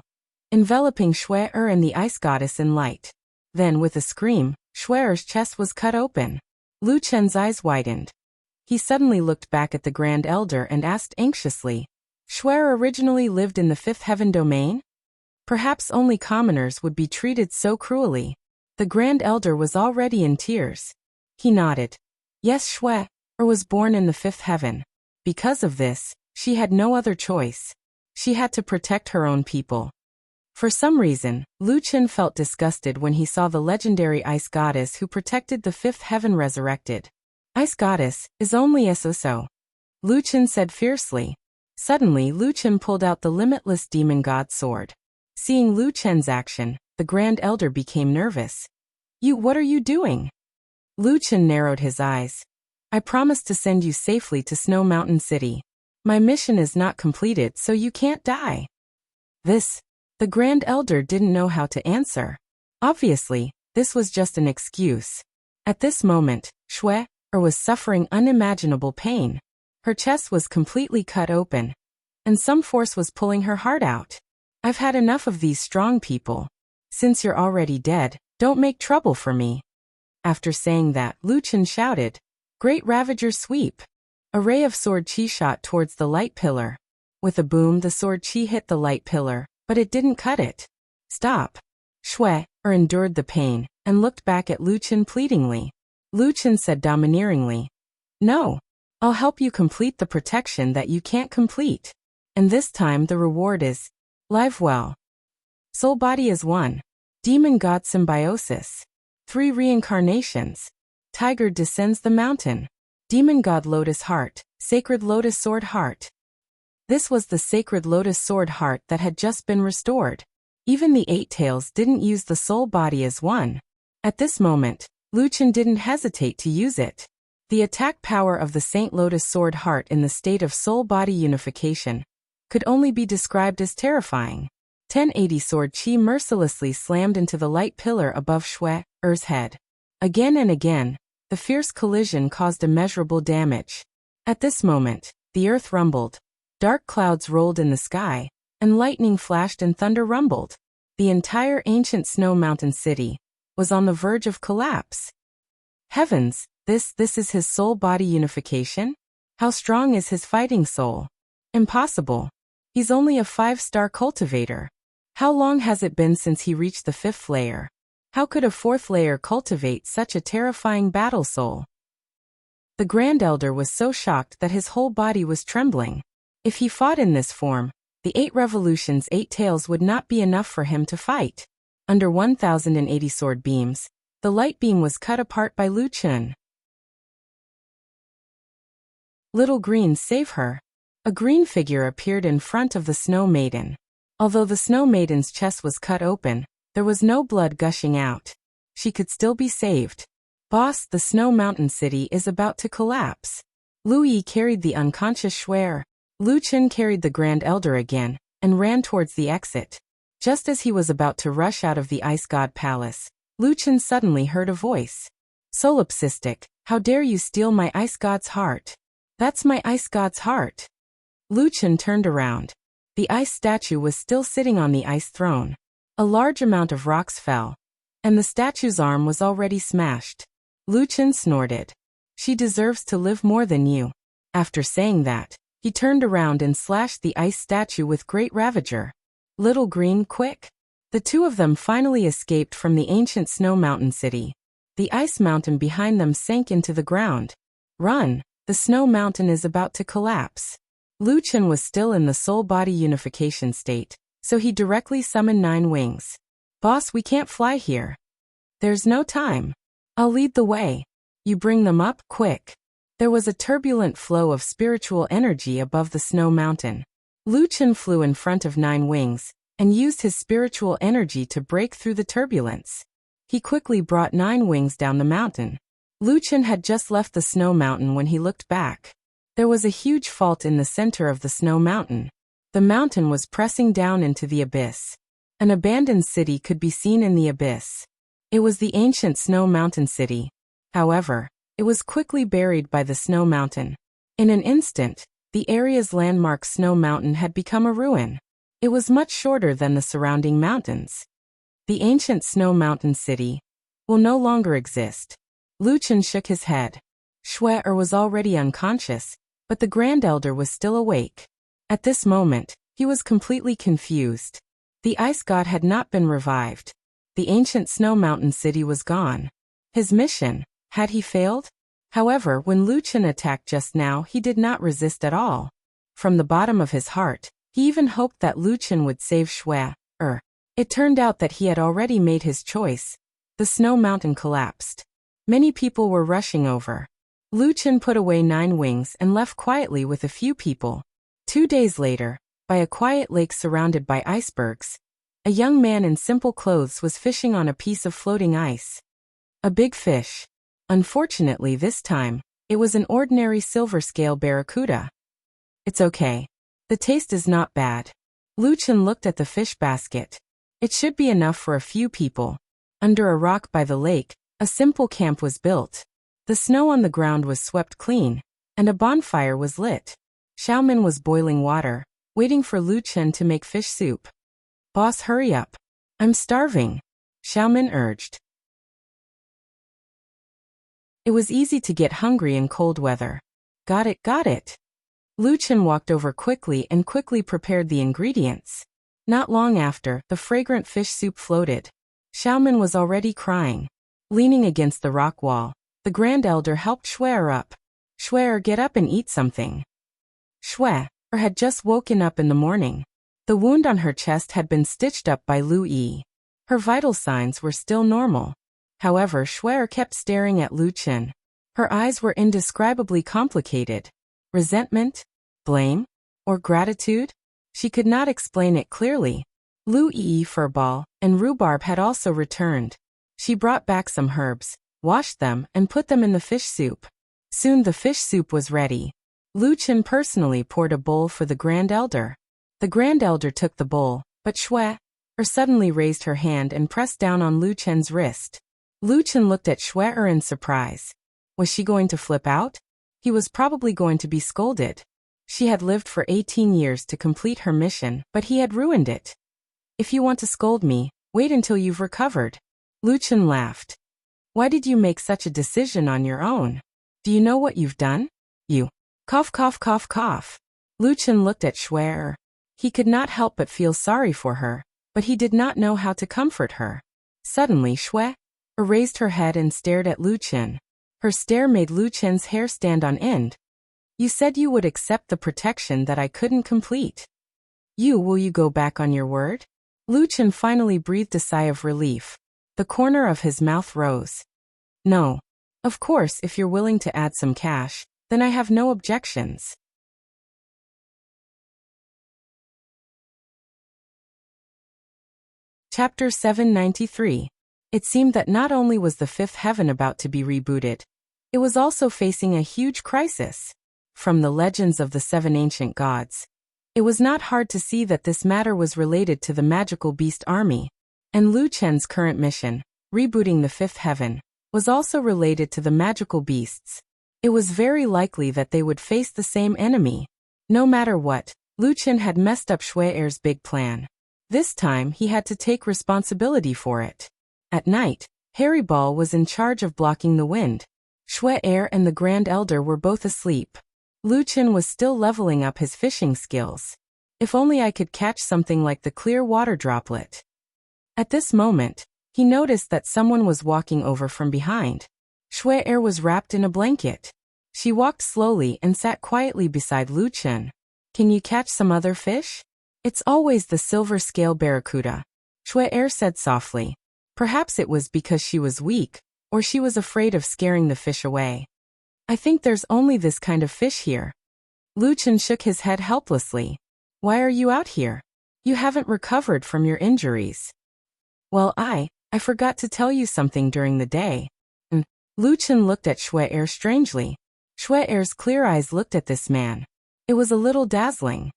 enveloping Shui and the ice goddess in light. Then, with a scream, Shui's chest was cut open. Lu Chen's eyes widened. He suddenly looked back at the Grand Elder and asked anxiously, Shui originally lived in the fifth heaven domain? Perhaps only commoners would be treated so cruelly. The Grand Elder was already in tears. He nodded. Yes, Shui was born in the fifth heaven. Because of this, she had no other choice. She had to protect her own people. For some reason, Lu Chen felt disgusted when he saw the legendary ice goddess who protected the fifth heaven resurrected. Ice goddess is only so. Lu Chen said fiercely. Suddenly Lu Chen pulled out the limitless demon god sword. Seeing Lu Chen's action, the Grand Elder became nervous. What are you doing? Lu Chen narrowed his eyes. I promised to send you safely to Snow Mountain City. My mission is not completed, so you can't die. The Grand Elder didn't know how to answer. Obviously, this was just an excuse. At this moment, Shui was suffering unimaginable pain. Her chest was completely cut open, and some force was pulling her heart out. I've had enough of these strong people. Since you're already dead, don't make trouble for me. After saying that, Lu Chen shouted, Great Ravager sweep! A ray of sword chi shot towards the light pillar. With a boom, the sword chi hit the light pillar, but it didn't cut it. Stop. Shui endured the pain and looked back at Lu Chen pleadingly. Lu Chen said domineeringly, No. I'll help you complete the protection that you can't complete. And this time the reward is live well. Soul body is 1. Demon god symbiosis. 3 reincarnations. Tiger descends the mountain. Demon god lotus heart, sacred lotus sword heart. This was the sacred lotus sword heart that had just been restored. Even the Eight Tails didn't use the soul body as one. At this moment, Lu Chen didn't hesitate to use it. The attack power of the Saint Lotus Sword Heart in the state of soul-body unification could only be described as terrifying. 1080 Sword Qi mercilessly slammed into the light pillar above Shui-er's head. Again and again, the fierce collision caused immeasurable damage. At this moment, the earth rumbled. Dark clouds rolled in the sky, and lightning flashed and thunder rumbled. The entire ancient snow mountain city was on the verge of collapse. Heavens, this is his soul-body unification? How strong is his fighting soul? Impossible. He's only a 5-star cultivator. How long has it been since he reached the 5th layer? How could a 4th layer cultivate such a terrifying battle soul? The Grand Elder was so shocked that his whole body was trembling. If he fought in this form, the 8 revolutions 8 tails would not be enough for him to fight. Under 1080 sword beams, the light beam was cut apart by Lu Chen. Little Green, save her. A green figure appeared in front of the Snow Maiden. Although the Snow Maiden's chest was cut open, there was no blood gushing out. She could still be saved. Boss, the Snow Mountain City is about to collapse. Lu Yi carried the unconscious Shui. Lu Chen carried the Grand Elder again, and ran towards the exit. Just as he was about to rush out of the Ice God Palace, Lu Chen suddenly heard a voice. Solipsistic, how dare you steal my Ice God's heart? That's my Ice God's heart. Lu Chen turned around. The ice statue was still sitting on the ice throne. A large amount of rocks fell, and the statue's arm was already smashed. Lu Chen snorted. She deserves to live more than you. After saying that, he turned around and slashed the ice statue with great ravager. Little Green, quick! The two of them finally escaped from the ancient snow mountain city. The ice mountain behind them sank into the ground. Run! The snow mountain is about to collapse. Lu Chen was still in the soul-body unification state, so he directly summoned 9 wings. Boss, we can't fly here. There's no time. I'll lead the way. You bring them up, quick. There was a turbulent flow of spiritual energy above the snow mountain. Lu Chen flew in front of 9 wings, and used his spiritual energy to break through the turbulence. He quickly brought 9 wings down the mountain. Lu Chen had just left the snow mountain when he looked back. There was a huge fault in the center of the snow mountain. The mountain was pressing down into the abyss. An abandoned city could be seen in the abyss. It was the ancient snow mountain city. However, it was quickly buried by the snow mountain. In an instant, the area's landmark snow mountain had become a ruin. It was much shorter than the surrounding mountains. The ancient snow mountain city will no longer exist. Lu Chen shook his head. Shui was already unconscious, but the Grand Elder was still awake. At this moment, he was completely confused. The ice god had not been revived. The ancient snow mountain city was gone. His mission, had he failed? However, when Lu Chen attacked just now, he did not resist at all. From the bottom of his heart, he even hoped that Lu Chen would save Shui. It turned out that he had already made his choice. The snow mountain collapsed. Many people were rushing over. Lu Chen put away 9 wings and left quietly with a few people. 2 days later, by a quiet lake surrounded by icebergs, a young man in simple clothes was fishing on a piece of floating ice. A big fish. Unfortunately this time, it was an ordinary silver scale barracuda. It's okay. The taste is not bad. Lu Chen looked at the fish basket. It should be enough for a few people. Under a rock by the lake, a simple camp was built. The snow on the ground was swept clean, and a bonfire was lit. Xiaomin was boiling water, waiting for Lu Chen to make fish soup. Boss, hurry up. I'm starving, Xiaomin urged. It was easy to get hungry in cold weather. Got it. Lu Chen walked over quickly and quickly prepared the ingredients. Not long after, the fragrant fish soup floated. Xiaomin was already crying. Leaning against the rock wall, the Grand Elder helped Shui up. Shui, get up and eat something. Shui had just woken up in the morning. The wound on her chest had been stitched up by Lu Yi. Her vital signs were still normal. However, Shui kept staring at Lu Chen. Her eyes were indescribably complicated. Resentment? Blame? Or gratitude? She could not explain it clearly. Lu Yi furball and rhubarb had also returned. She brought back some herbs, washed them, and put them in the fish soup. Soon the fish soup was ready. Lu Chen personally poured a bowl for the Grand Elder. The Grand Elder took the bowl, but Shui suddenly raised her hand and pressed down on Lu Chen's wrist. Lu Chen looked at Shui in surprise. Was she going to flip out? He was probably going to be scolded. She had lived for 18 years to complete her mission, but he had ruined it. If you want to scold me, wait until you've recovered. Lu Chen laughed. Why did you make such a decision on your own? Do you know what you've done? You. Cough, cough, cough, cough. Lu Chen looked at Shui. He could not help but feel sorry for her, but he did not know how to comfort her. Suddenly Shui raised her head and stared at Lu Chen. Her stare made Lu Chen's hair stand on end. You said you would accept the protection that I couldn't complete. Will you go back on your word? Lu Chen finally breathed a sigh of relief. The corner of his mouth rose. No. Of course, if you're willing to add some cash, then I have no objections. Chapter 793. It seemed that not only was the fifth heaven about to be rebooted, it was also facing a huge crisis. From the legends of the seven ancient gods, it was not hard to see that this matter was related to the magical beast army, and Lu Chen's current mission, rebooting the fifth heaven, was also related to the magical beasts. It was very likely that they would face the same enemy. No matter what, Lu Chen had messed up Shui's big plan. This time he had to take responsibility for it. At night, Harry Ball was in charge of blocking the wind. Shui and the Grand Elder were both asleep. Lu Chen was still leveling up his fishing skills. If only I could catch something like the clear water droplet. At this moment, he noticed that someone was walking over from behind. Shui was wrapped in a blanket. She walked slowly and sat quietly beside Lu Chen. Can you catch some other fish? It's always the silver scale barracuda, Shui said softly. Perhaps it was because she was weak, or she was afraid of scaring the fish away. I think there's only this kind of fish here. Lu Chen shook his head helplessly. Why are you out here? You haven't recovered from your injuries. Well, I forgot to tell you something during the day. Lu Chen looked at Shui strangely. Shui's clear eyes looked at this man. It was a little dazzling.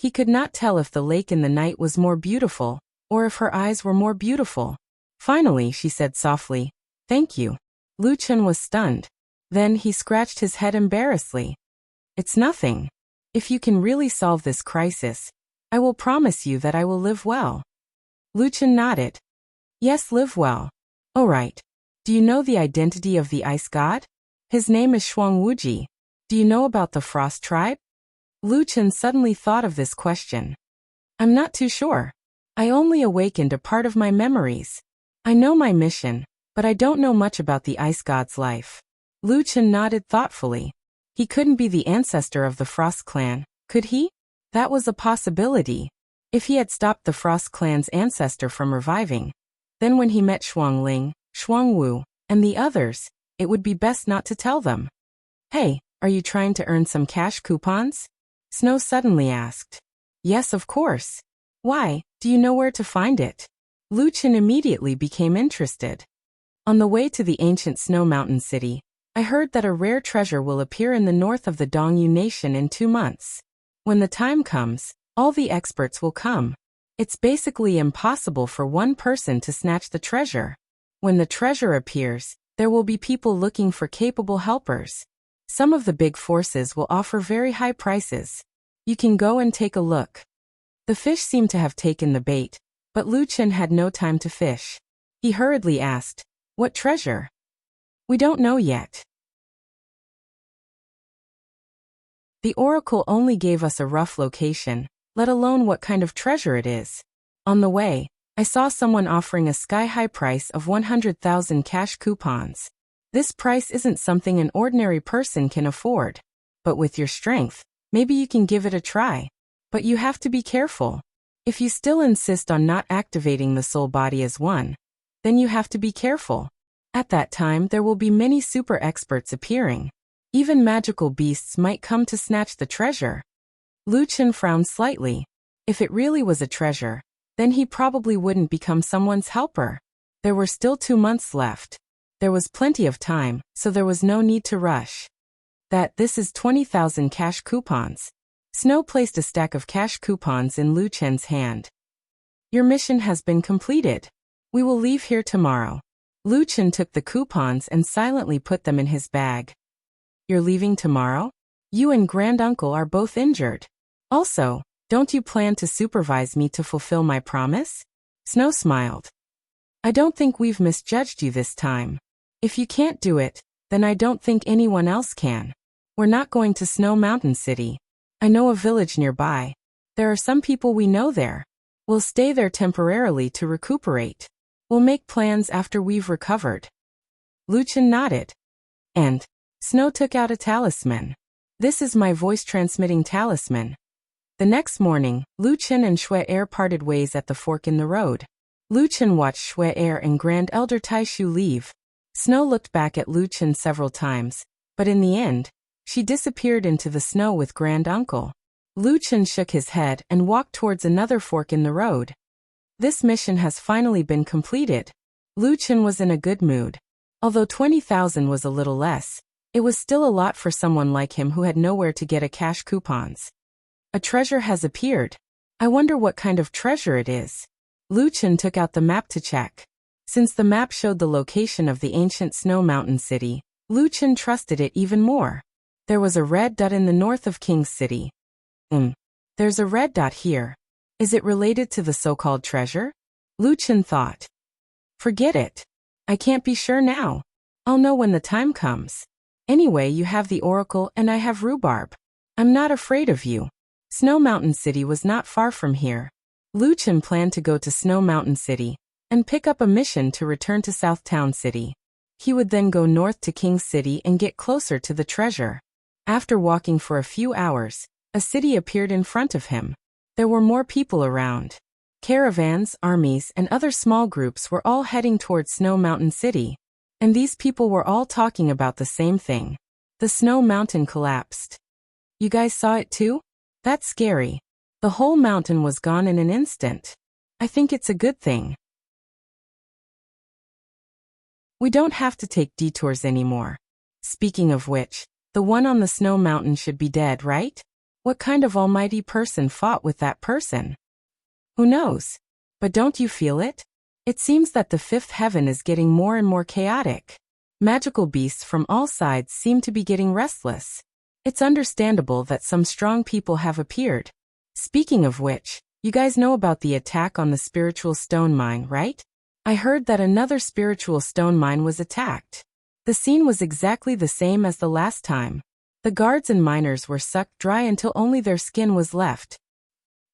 He could not tell if the lake in the night was more beautiful, or if her eyes were more beautiful. Finally, she said softly, Thank you. Lu Chen was stunned. Then he scratched his head embarrassedly. It's nothing. If you can really solve this crisis, I will promise you that I will live well. Lu Chen nodded. Yes, live well. All right. Do you know the identity of the ice god? His name is Shuang Wuji. Do you know about the Frost tribe? Lu Chen suddenly thought of this question. I'm not too sure. I only awakened a part of my memories. I know my mission, but I don't know much about the ice god's life. Lu Chen nodded thoughtfully. He couldn't be the ancestor of the Frost clan, could he? That was a possibility. If he had stopped the Frost clan's ancestor from reviving, then when he met Shuang Ling, Shuang Wu, and the others, it would be best not to tell them. Hey, are you trying to earn some cash coupons? Snow suddenly asked. Yes, of course. Why, do you know where to find it? Lu Chen immediately became interested. On the way to the ancient Snow Mountain City, I heard that a rare treasure will appear in the north of the Dongyu Nation in 2 months. When the time comes, all the experts will come. It's basically impossible for one person to snatch the treasure. When the treasure appears, there will be people looking for capable helpers. Some of the big forces will offer very high prices. You can go and take a look. The fish seemed to have taken the bait, but Lu Chen had no time to fish. He hurriedly asked, What treasure? We don't know yet. The oracle only gave us a rough location, let alone what kind of treasure it is. On the way, I saw someone offering a sky-high price of 100,000 cash coupons. This price isn't something an ordinary person can afford. But with your strength, maybe you can give it a try. But you have to be careful. If you still insist on not activating the soul body as one, then you have to be careful. At that time there will be many super experts appearing. Even magical beasts might come to snatch the treasure. Lu Chen frowned slightly. If it really was a treasure, then he probably wouldn't become someone's helper. There were still 2 months left. There was plenty of time, so there was no need to rush. This is 20,000 cash coupons. Snow placed a stack of cash coupons in Lu Chen's hand. Your mission has been completed. We will leave here tomorrow. Lu Chen took the coupons and silently put them in his bag. You're leaving tomorrow? You and granduncle are both injured. Also, don't you plan to supervise me to fulfill my promise? Snow smiled. I don't think we've misjudged you this time. If you can't do it, then I don't think anyone else can. We're not going to Snow Mountain City. I know a village nearby. There are some people we know there. We'll stay there temporarily to recuperate. We'll make plans after we've recovered. Lu Chen nodded. And Snow took out a talisman. This is my voice-transmitting talisman. The next morning, Lu Chen and Shui Er parted ways at the fork in the road. Lu Chen watched Shui Er and Grand Elder Taishu leave. Snow looked back at Lu Chen several times, but in the end, she disappeared into the snow with Grand Uncle. Lu Chen shook his head and walked towards another fork in the road. This mission has finally been completed. Lu Chen was in a good mood. Although 20,000 was a little less, it was still a lot for someone like him who had nowhere to get a cash coupons. A treasure has appeared. I wonder what kind of treasure it is. Lu Chen took out the map to check. Since the map showed the location of the ancient Snow Mountain City, Lu Chen trusted it even more. There was a red dot in the north of King's City. There's a red dot here. Is it related to the so-called treasure? Lu Chen thought. Forget it. I can't be sure now. I'll know when the time comes. Anyway, you have the oracle and I have rhubarb. I'm not afraid of you. Snow Mountain City was not far from here. Lu Chen planned to go to Snow Mountain City and pick up a mission to return to South Town City. He would then go north to King's City and get closer to the treasure. After walking for a few hours, a city appeared in front of him. There were more people around. Caravans, armies, and other small groups were all heading towards Snow Mountain City. And these people were all talking about the same thing. The snow mountain collapsed. You guys saw it too? That's scary. The whole mountain was gone in an instant. I think it's a good thing. We don't have to take detours anymore. Speaking of which, the one on the snow mountain should be dead, right? What kind of almighty person fought with that person? Who knows? But don't you feel it? It seems that the fifth heaven is getting more and more chaotic. Magical beasts from all sides seem to be getting restless. It's understandable that some strong people have appeared. Speaking of which, you guys know about the attack on the spiritual stone mine, right? I heard that another spiritual stone mine was attacked. The scene was exactly the same as the last time. The guards and miners were sucked dry until only their skin was left.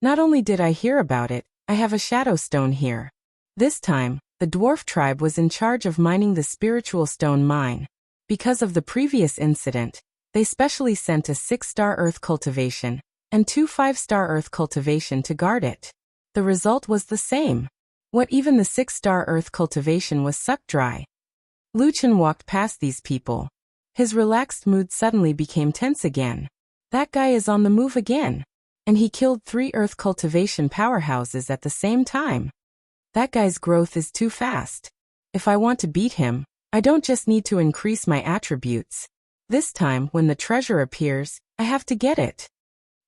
Not only did I hear about it, I have a shadow stone here. This time, the dwarf tribe was in charge of mining the spiritual stone mine. Because of the previous incident, they specially sent a 6-star earth cultivation and 2 5-star earth cultivation to guard it. The result was the same. Even the 6-star earth cultivation was sucked dry. Lu Chen walked past these people. His relaxed mood suddenly became tense again. That guy is on the move again. And he killed 3 earth cultivation powerhouses at the same time. That guy's growth is too fast. If I want to beat him, I don't just need to increase my attributes. This time, when the treasure appears, I have to get it.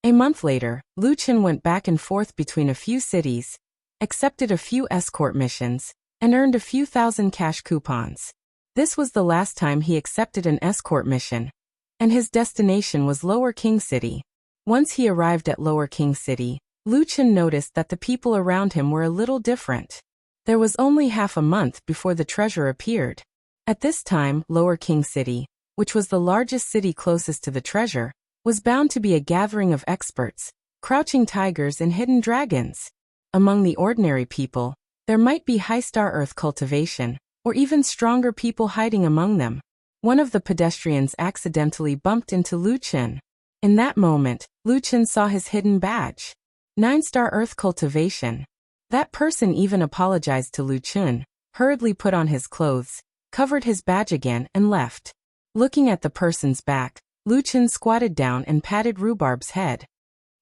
A month later, Lu Chen went back and forth between a few cities, accepted a few escort missions, and earned a few thousand cash coupons. This was the last time he accepted an escort mission, and his destination was Lower King City. Once he arrived at Lower King City, Lu Chen noticed that the people around him were a little different. There was only half a month before the treasure appeared. At this time, Lower King City, which was the largest city closest to the treasure, was bound to be a gathering of experts, crouching tigers and hidden dragons. Among the ordinary people, there might be high-star earth cultivation, or even stronger people hiding among them. One of the pedestrians accidentally bumped into Lu Chen. In that moment, Lu Chen saw his hidden badge. 9-star earth cultivation. That person even apologized to Lu Chen, hurriedly put on his clothes, covered his badge again and left. Looking at the person's back, Lu Chen squatted down and patted Rhubarb's head.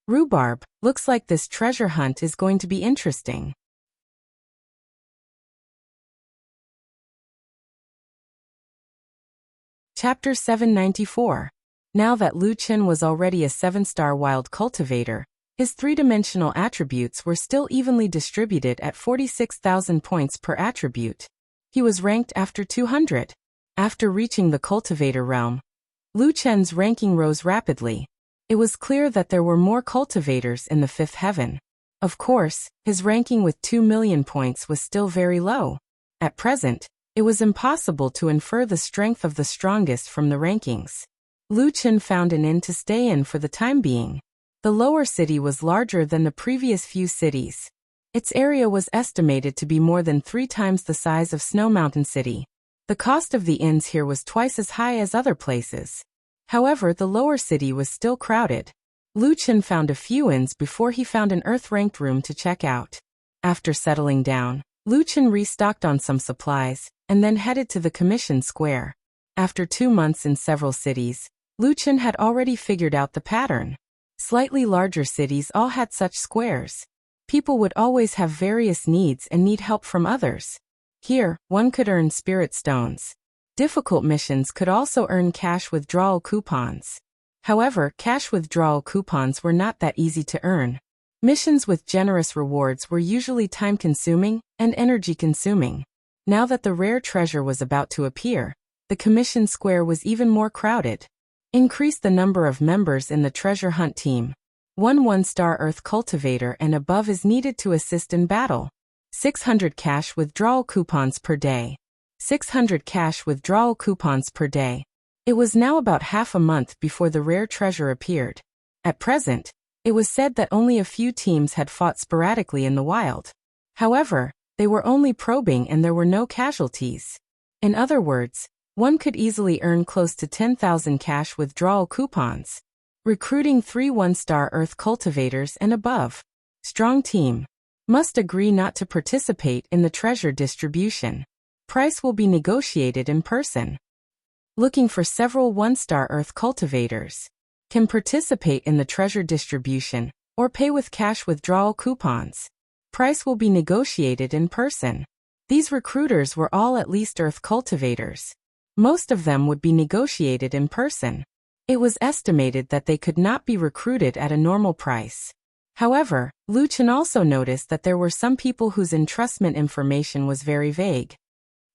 Rhubarb, looks like this treasure hunt is going to be interesting. Chapter 794. Now that Lu Qin was already a 7-star wild cultivator, his three-dimensional attributes were still evenly distributed at 46,000 points per attribute. He was ranked after 200. After reaching the cultivator realm, Lu Qin's ranking rose rapidly. It was clear that there were more cultivators in the 5th heaven. Of course, his ranking with 2 million points was still very low. At present, it was impossible to infer the strength of the strongest from the rankings. Lu Qin found an inn to stay in for the time being. The lower city was larger than the previous few cities. Its area was estimated to be more than 3 times the size of Snow Mountain City. The cost of the inns here was twice as high as other places. However, the lower city was still crowded. Lu Qin found a few inns before he found an Earth-ranked room to check out. After settling down, Lu Qin restocked on some supplies, and then headed to the Commission Square. After 2 months in several cities, Lu Qin had already figured out the pattern. Slightly larger cities all had such squares. People would always have various needs and need help from others. Here, one could earn spirit stones. Difficult missions could also earn cash withdrawal coupons. However, cash withdrawal coupons were not that easy to earn. Missions with generous rewards were usually time-consuming and energy-consuming. Now that the rare treasure was about to appear, the Commission Square was even more crowded. Increase the number of members in the treasure hunt team. 1-star Earth cultivator and above is needed to assist in battle. 600 cash withdrawal coupons per day. 600 cash withdrawal coupons per day. It was now about half a month before the rare treasure appeared. At present, it was said that only a few teams had fought sporadically in the wild. However, they were only probing and there were no casualties. In other words, one could easily earn close to 10,000 cash withdrawal coupons. Recruiting 3 1-star Earth cultivators and above. Strong team. Must agree not to participate in the treasure distribution. Price will be negotiated in person. Looking for several 1-star Earth cultivators. Can participate in the treasure distribution, or pay with cash withdrawal coupons. Price will be negotiated in person. These recruiters were all at least Earth cultivators. Most of them would be negotiated in person. It was estimated that they could not be recruited at a normal price. However, Lu Qin also noticed that there were some people whose entrustment information was very vague.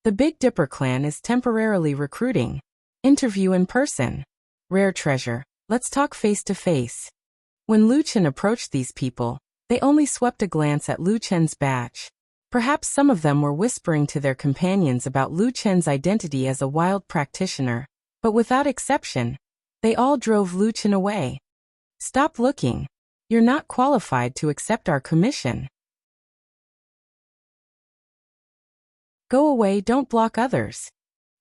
The Big Dipper clan is temporarily recruiting. Interview in person. Rare treasure. Let's talk face to face. When Lu Qin approached these people, they only swept a glance at Lu Qin's badge. Perhaps some of them were whispering to their companions about Lu Qin's identity as a wild practitioner, but without exception, they all drove Lu Qin away. Stop looking. You're not qualified to accept our commission. Go away, don't block others.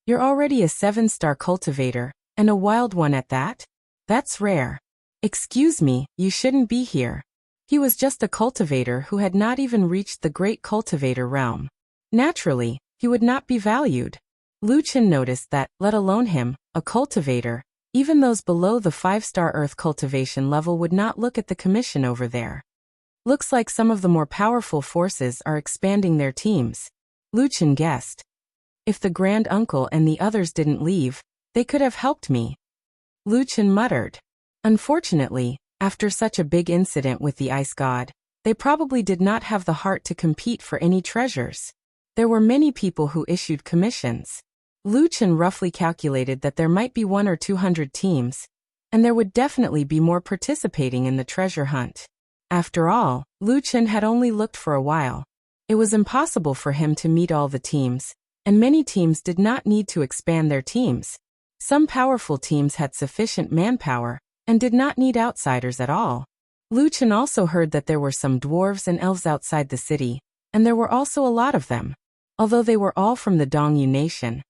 You're already a 7-star cultivator, and a wild one at that? That's rare. Excuse me, you shouldn't be here. He was just a cultivator who had not even reached the great cultivator realm. Naturally, he would not be valued. Lu Qin noticed that, let alone him, a cultivator, even those below the 5-star Earth cultivation level would not look at the commission over there. Looks like some of the more powerful forces are expanding their teams. Lu Qin guessed. If the Grand Uncle and the others didn't leave, they could have helped me. Lu Qin muttered. Unfortunately, after such a big incident with the Ice God, they probably did not have the heart to compete for any treasures. There were many people who issued commissions. Lu Qin roughly calculated that there might be 100 or 200 teams, and there would definitely be more participating in the treasure hunt. After all, Lu Qin had only looked for a while. It was impossible for him to meet all the teams, and many teams did not need to expand their teams. Some powerful teams had sufficient manpower, and did not need outsiders at all. Lu Qin also heard that there were some dwarves and elves outside the city, and there were also a lot of them. Although they were all from the Dongyu nation,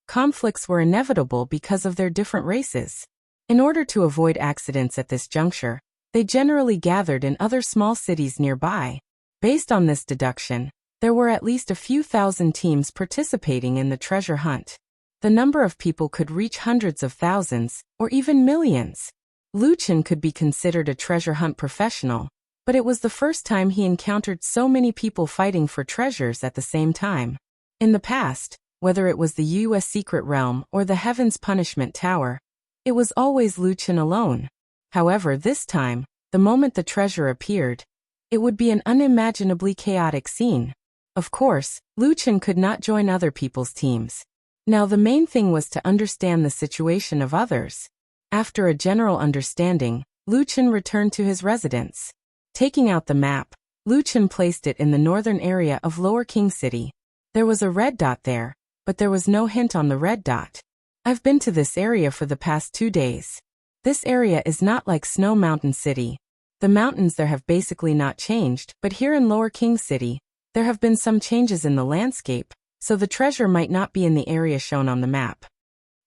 conflicts were inevitable because of their different races. In order to avoid accidents at this juncture, they generally gathered in other small cities nearby. Based on this deduction, there were at least a few thousand teams participating in the treasure hunt. The number of people could reach hundreds of thousands, or even millions. Lu Chen could be considered a treasure hunt professional, but it was the first time he encountered so many people fighting for treasures at the same time. In the past, whether it was the U.S. Secret Realm or the Heaven's Punishment Tower, it was always Lu Chen alone. However, this time, the moment the treasure appeared, it would be an unimaginably chaotic scene. Of course, Lu Chen could not join other people's teams. Now the main thing was to understand the situation of others. After a general understanding, Lu Chen returned to his residence. Taking out the map, Lu Chen placed it in the northern area of Lower King City. There was a red dot there, but there was no hint on the red dot. I've been to this area for the past 2 days. This area is not like Snow Mountain City. The mountains there have basically not changed, but here in Lower King City, there have been some changes in the landscape, so the treasure might not be in the area shown on the map.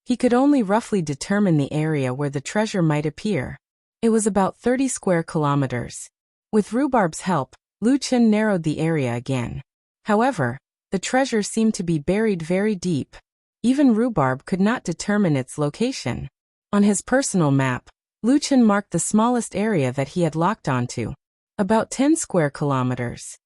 He could only roughly determine the area where the treasure might appear. It was about 30 square kilometers. With Rhubarb's help, Lu Chen narrowed the area again. However, the treasure seemed to be buried very deep. Even Rhubarb could not determine its location. On his personal map, Lu Chen marked the smallest area that he had locked onto. About 10 square kilometers.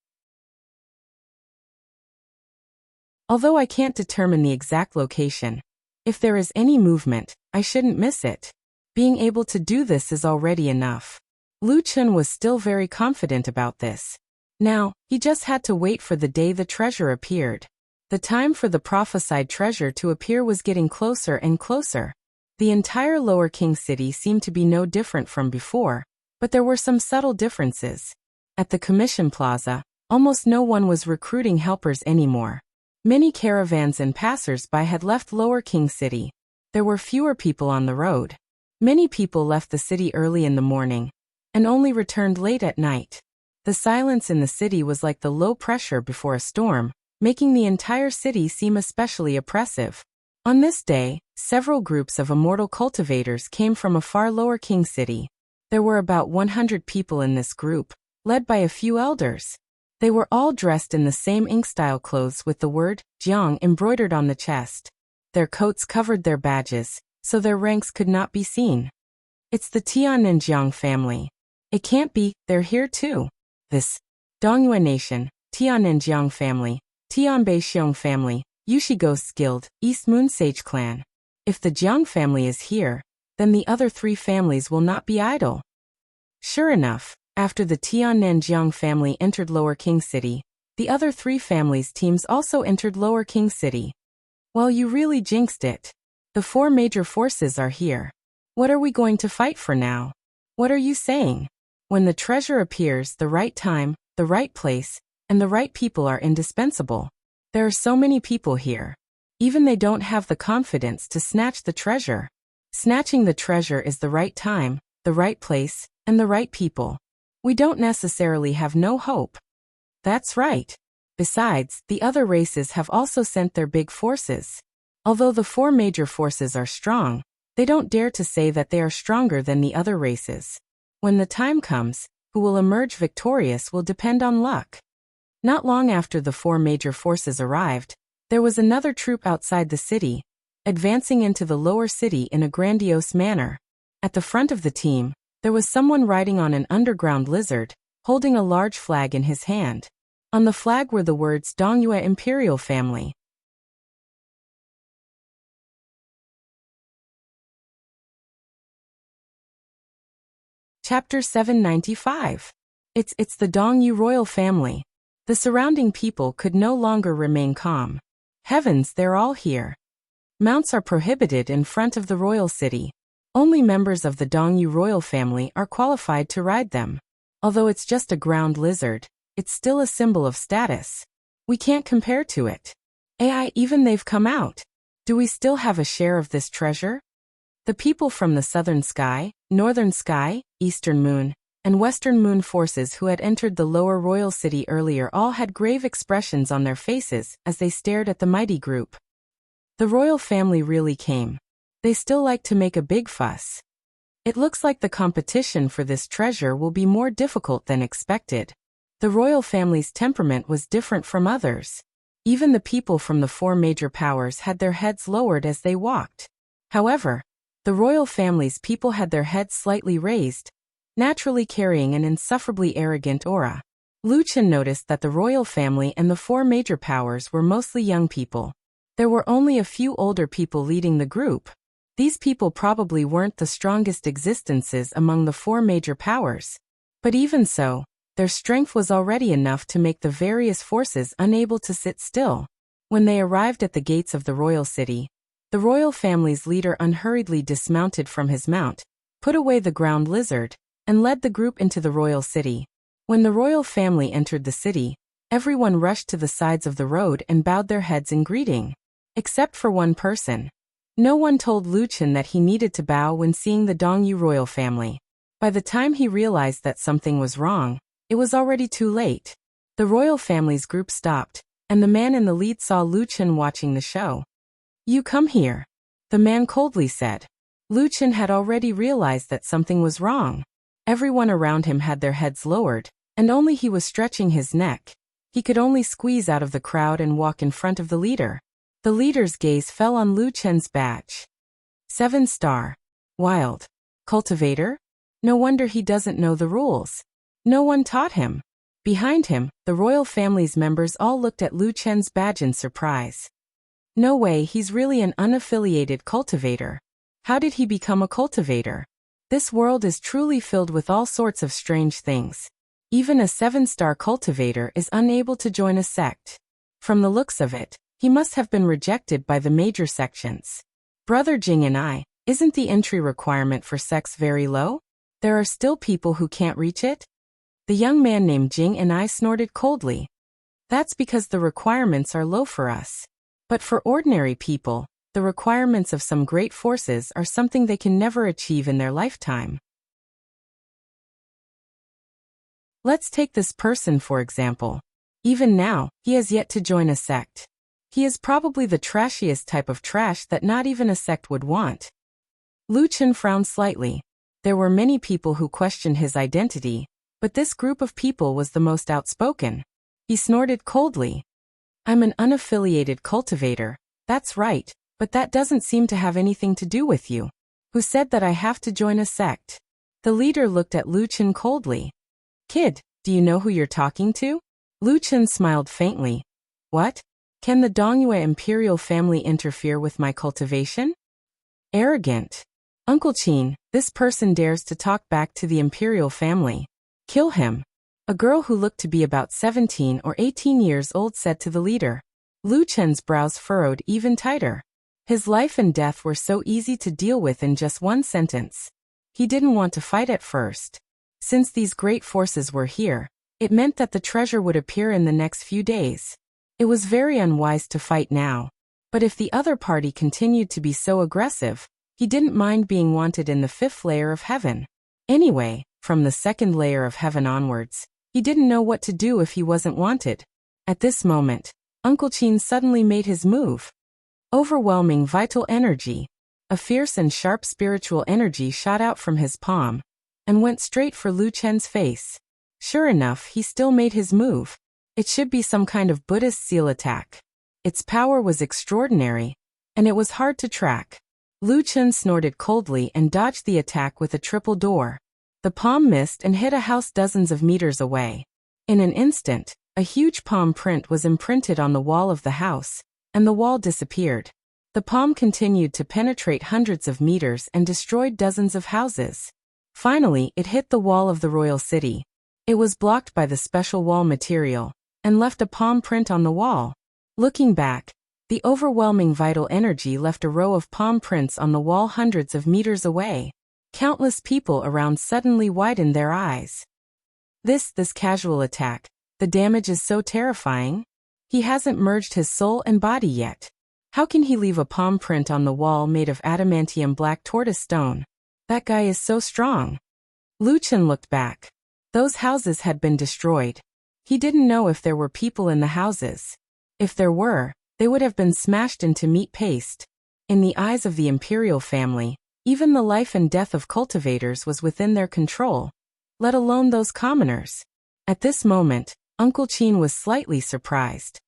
Although I can't determine the exact location, if there is any movement, I shouldn't miss it. Being able to do this is already enough. Lu Chen was still very confident about this. Now, he just had to wait for the day the treasure appeared. The time for the prophesied treasure to appear was getting closer and closer. The entire Lower King City seemed to be no different from before, but there were some subtle differences. At the Commission Plaza, almost no one was recruiting helpers anymore. Many caravans and passers-by had left Lower King City. There were fewer people on the road. Many people left the city early in the morning, and only returned late at night. The silence in the city was like the low pressure before a storm, making the entire city seem especially oppressive. On this day, several groups of immortal cultivators came from a far Lower King City. There were about 100 people in this group, led by a few elders. They were all dressed in the same ink-style clothes with the word Jiang embroidered on the chest. Their coats covered their badges, so their ranks could not be seen. It's the Tianan Jiang family. It can't be, they're here too. This Dongyue Nation, Tianan Jiang family, Tianbei Xiong family, Yushi Ghosts Guild, East Moon Sage Clan. If the Jiang family is here, then the other 3 families will not be idle. Sure enough, after the Tianan Jiang family entered Lower King City, the other 3 families' teams also entered Lower King City. Well, you really jinxed it. The 4 major forces are here. What are we going to fight for now? What are you saying? When the treasure appears, the right time, the right place, and the right people are indispensable. There are so many people here. Even they don't have the confidence to snatch the treasure. Snatching the treasure is the right time, the right place, and the right people. We don't necessarily have no hope. That's right. Besides, the other races have also sent their big forces. Although the 4 major forces are strong, they don't dare to say that they are stronger than the other races. When the time comes, who will emerge victorious will depend on luck. Not long after the 4 major forces arrived, there was another troop outside the city, advancing into the lower city in a grandiose manner. At the front of the team, there was someone riding on an underground lizard, holding a large flag in his hand. On the flag were the words Dongyue Imperial Family. Chapter 795. It's the Dongyu royal family. The surrounding people could no longer remain calm. Heavens, they're all here. Mounts are prohibited in front of the royal city. Only members of the Dongyu royal family are qualified to ride them. Although it's just a ground lizard, it's still a symbol of status. We can't compare to it. Even they've come out. Do we still have a share of this treasure? The people from the Southern Sky, Northern Sky, Eastern Moon, and Western Moon forces who had entered the lower royal city earlier all had grave expressions on their faces as they stared at the mighty group. The royal family really came. They still like to make a big fuss. It looks like the competition for this treasure will be more difficult than expected. The royal family's temperament was different from others. Even the people from the 4 major powers had their heads lowered as they walked. However, The royal family's people had their heads slightly raised, naturally carrying an insufferably arrogant aura. Lu Chen noticed that the royal family and the four major powers were mostly young people. There were only a few older people leading the group. These people probably weren't the strongest existences among the four major powers. But even so, their strength was already enough to make the various forces unable to sit still. When they arrived at the gates of the royal city, the royal family's leader unhurriedly dismounted from his mount, put away the ground lizard, and led the group into the royal city. When the royal family entered the city, everyone rushed to the sides of the road and bowed their heads in greeting. Except for one person. No one told Lu Chen that he needed to bow when seeing the Dongyu royal family. By the time he realized that something was wrong, it was already too late. The royal family's group stopped, and the man in the lead saw Lu Chen watching the show. "You come here," the man coldly said. Lu Chen had already realized that something was wrong. Everyone around him had their heads lowered, and only he was stretching his neck. He could only squeeze out of the crowd and walk in front of the leader. The leader's gaze fell on Lu Chen's badge. 7-star. Wild. Cultivator? No wonder he doesn't know the rules. No one taught him. Behind him, the royal family's members all looked at Lu Chen's badge in surprise. No way, he's really an unaffiliated cultivator. How did he become a cultivator? This world is truly filled with all sorts of strange things. Even a 7-star cultivator is unable to join a sect. From the looks of it, he must have been rejected by the major sections. Brother Jing and I, isn't the entry requirement for sects very low? There are still people who can't reach it? The young man named Jing and I snorted coldly. That's because the requirements are low for us. But for ordinary people, the requirements of some great forces are something they can never achieve in their lifetime. Let's take this person for example. Even now, he has yet to join a sect. He is probably the trashiest type of trash that not even a sect would want. Lu Chen frowned slightly. There were many people who questioned his identity, but this group of people was the most outspoken. He snorted coldly. "I'm an unaffiliated cultivator, that's right, but that doesn't seem to have anything to do with you. Who said that I have to join a sect?" The leader looked at Lu Chen coldly. "Kid, do you know who you're talking to?" Lu Chen smiled faintly. "What? Can the Dongyue imperial family interfere with my cultivation?" Arrogant. "Uncle Qin, this person dares to talk back to the imperial family. Kill him." A girl who looked to be about 17 or 18 years old said to the leader. Lu Chen's brows furrowed even tighter. His life and death were so easy to deal with in just one sentence. He didn't want to fight at first. Since these great forces were here, it meant that the treasure would appear in the next few days. It was very unwise to fight now. But if the other party continued to be so aggressive, he didn't mind being wanted in the 5th layer of heaven. Anyway, from the 2nd layer of heaven onwards, he didn't know what to do if he wasn't wanted. At this moment, Uncle Qin suddenly made his move. Overwhelming vital energy. A fierce and sharp spiritual energy shot out from his palm and went straight for Lu Chen's face. Sure enough, he still made his move. It should be some kind of Buddhist seal attack. Its power was extraordinary, and it was hard to track. Lu Chen snorted coldly and dodged the attack with a triple door. The palm missed and hit a house dozens of meters away. In an instant, a huge palm print was imprinted on the wall of the house, and the wall disappeared. The palm continued to penetrate hundreds of meters and destroyed dozens of houses. Finally, it hit the wall of the royal city. It was blocked by the special wall material, and left a palm print on the wall. Looking back, the overwhelming vital energy left a row of palm prints on the wall hundreds of meters away. Countless people around suddenly widened their eyes. This casual attack, the damage is so terrifying. He hasn't merged his soul and body yet. How can he leave a palm print on the wall made of adamantium black tortoise stone? That guy is so strong. Lu Chen looked back. Those houses had been destroyed. He didn't know if there were people in the houses. If there were, they would have been smashed into meat paste. In the eyes of the imperial family, even the life and death of cultivators was within their control, let alone those commoners. At this moment, Uncle Qin was slightly surprised.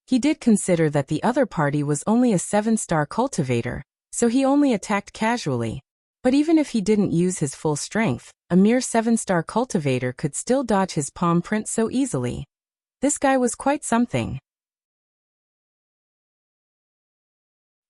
He did consider that the other party was only a 7-star cultivator, so he only attacked casually. But even if he didn't use his full strength, a mere 7-star cultivator could still dodge his palm print so easily. This guy was quite something.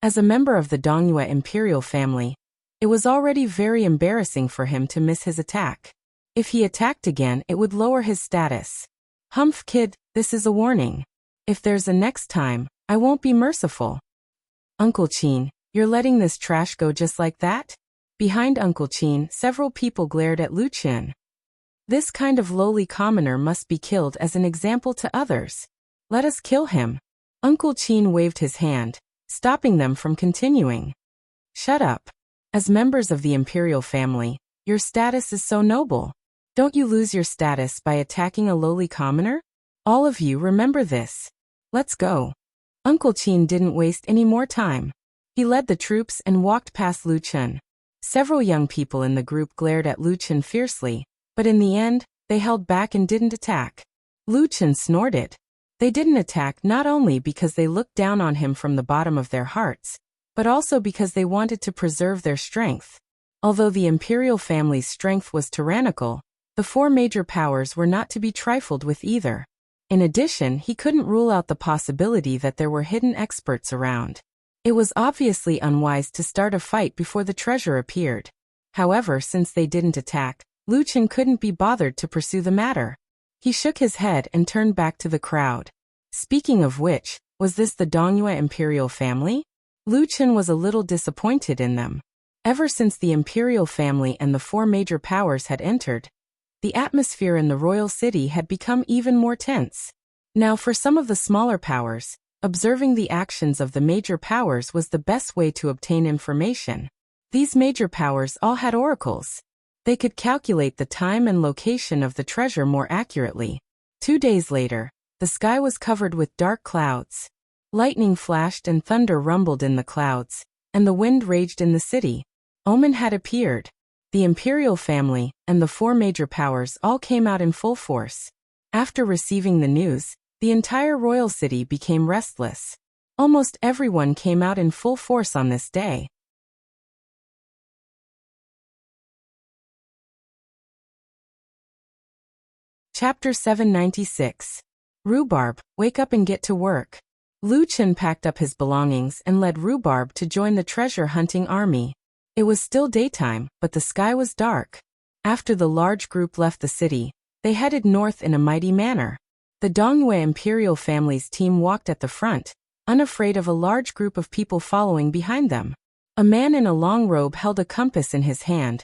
As a member of the Dongyue imperial family, it was already very embarrassing for him to miss his attack. If he attacked again, it would lower his status. Humph, kid, this is a warning. If there's a next time, I won't be merciful. Uncle Qin, you're letting this trash go just like that? Behind Uncle Qin, several people glared at Lu Qin. This kind of lowly commoner must be killed as an example to others. Let us kill him. Uncle Qin waved his hand, stopping them from continuing. Shut up. As members of the imperial family, your status is so noble. Don't you lose your status by attacking a lowly commoner? All of you remember this. Let's go. Uncle Qin didn't waste any more time. He led the troops and walked past Lu Qin. Several young people in the group glared at Lu Qin fiercely, but in the end, they held back and didn't attack. Lu Qin snorted. They didn't attack not only because they looked down on him from the bottom of their hearts, but also because they wanted to preserve their strength. Although the imperial family's strength was tyrannical, the 4 major powers were not to be trifled with either. In addition, he couldn't rule out the possibility that there were hidden experts around. It was obviously unwise to start a fight before the treasure appeared. However, since they didn't attack, Lu Qin couldn't be bothered to pursue the matter. He shook his head and turned back to the crowd. Speaking of which, was this the Dongyue imperial family? Lu Qin was a little disappointed in them. Ever since the imperial family and the 4 major powers had entered, the atmosphere in the royal city had become even more tense. Now for some of the smaller powers, observing the actions of the major powers was the best way to obtain information. These major powers all had oracles. They could calculate the time and location of the treasure more accurately. 2 days later, the sky was covered with dark clouds. Lightning flashed and thunder rumbled in the clouds, and the wind raged in the city. Omen had appeared. The imperial family and the 4 major powers all came out in full force. After receiving the news, the entire royal city became restless. Almost everyone came out in full force on this day. Chapter 796. Rhubarb, wake up and get to work. Lu Qin packed up his belongings and led Rhubarb to join the treasure-hunting army. It was still daytime, but the sky was dark. After the large group left the city, they headed north in a mighty manner. The Dongyue imperial family's team walked at the front, unafraid of a large group of people following behind them. A man in a long robe held a compass in his hand,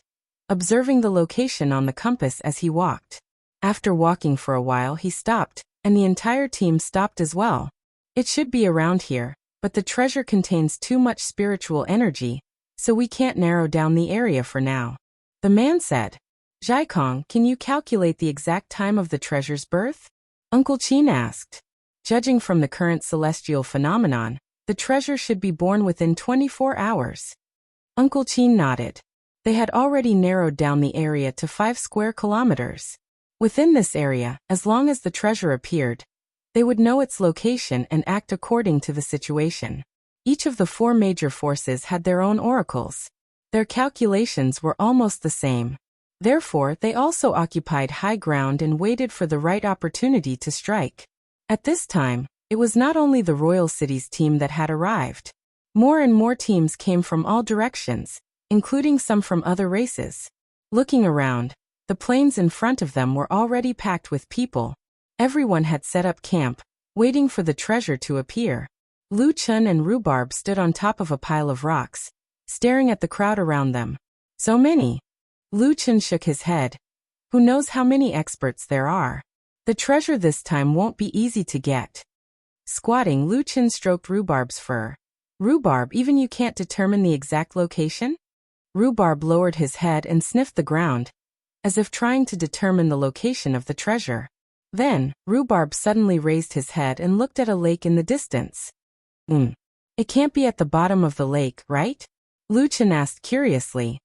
observing the location on the compass as he walked. After walking for a while, he stopped, and the entire team stopped as well. It should be around here, but the treasure contains too much spiritual energy, so we can't narrow down the area for now. The man said. Zhaikong, can you calculate the exact time of the treasure's birth? Uncle Qin asked. Judging from the current celestial phenomenon, the treasure should be born within 24 hours. Uncle Qin nodded. They had already narrowed down the area to 5 square kilometers. Within this area, as long as the treasure appeared, they would know its location and act according to the situation. Each of the 4 major forces had their own oracles. Their calculations were almost the same. Therefore, they also occupied high ground and waited for the right opportunity to strike. At this time, it was not only the royal city's team that had arrived. More and more teams came from all directions, including some from other races. Looking around, the plains in front of them were already packed with people. Everyone had set up camp, waiting for the treasure to appear. Lu Qin and Rhubarb stood on top of a pile of rocks, staring at the crowd around them. So many. Lu Qin shook his head. Who knows how many experts there are? The treasure this time won't be easy to get. Squatting, Lu Qin stroked Rhubarb's fur. Rhubarb, even you can't determine the exact location? Rhubarb lowered his head and sniffed the ground, as if trying to determine the location of the treasure. Then, Rhubarb suddenly raised his head and looked at a lake in the distance. It can't be at the bottom of the lake, right? Lu Qin asked curiously.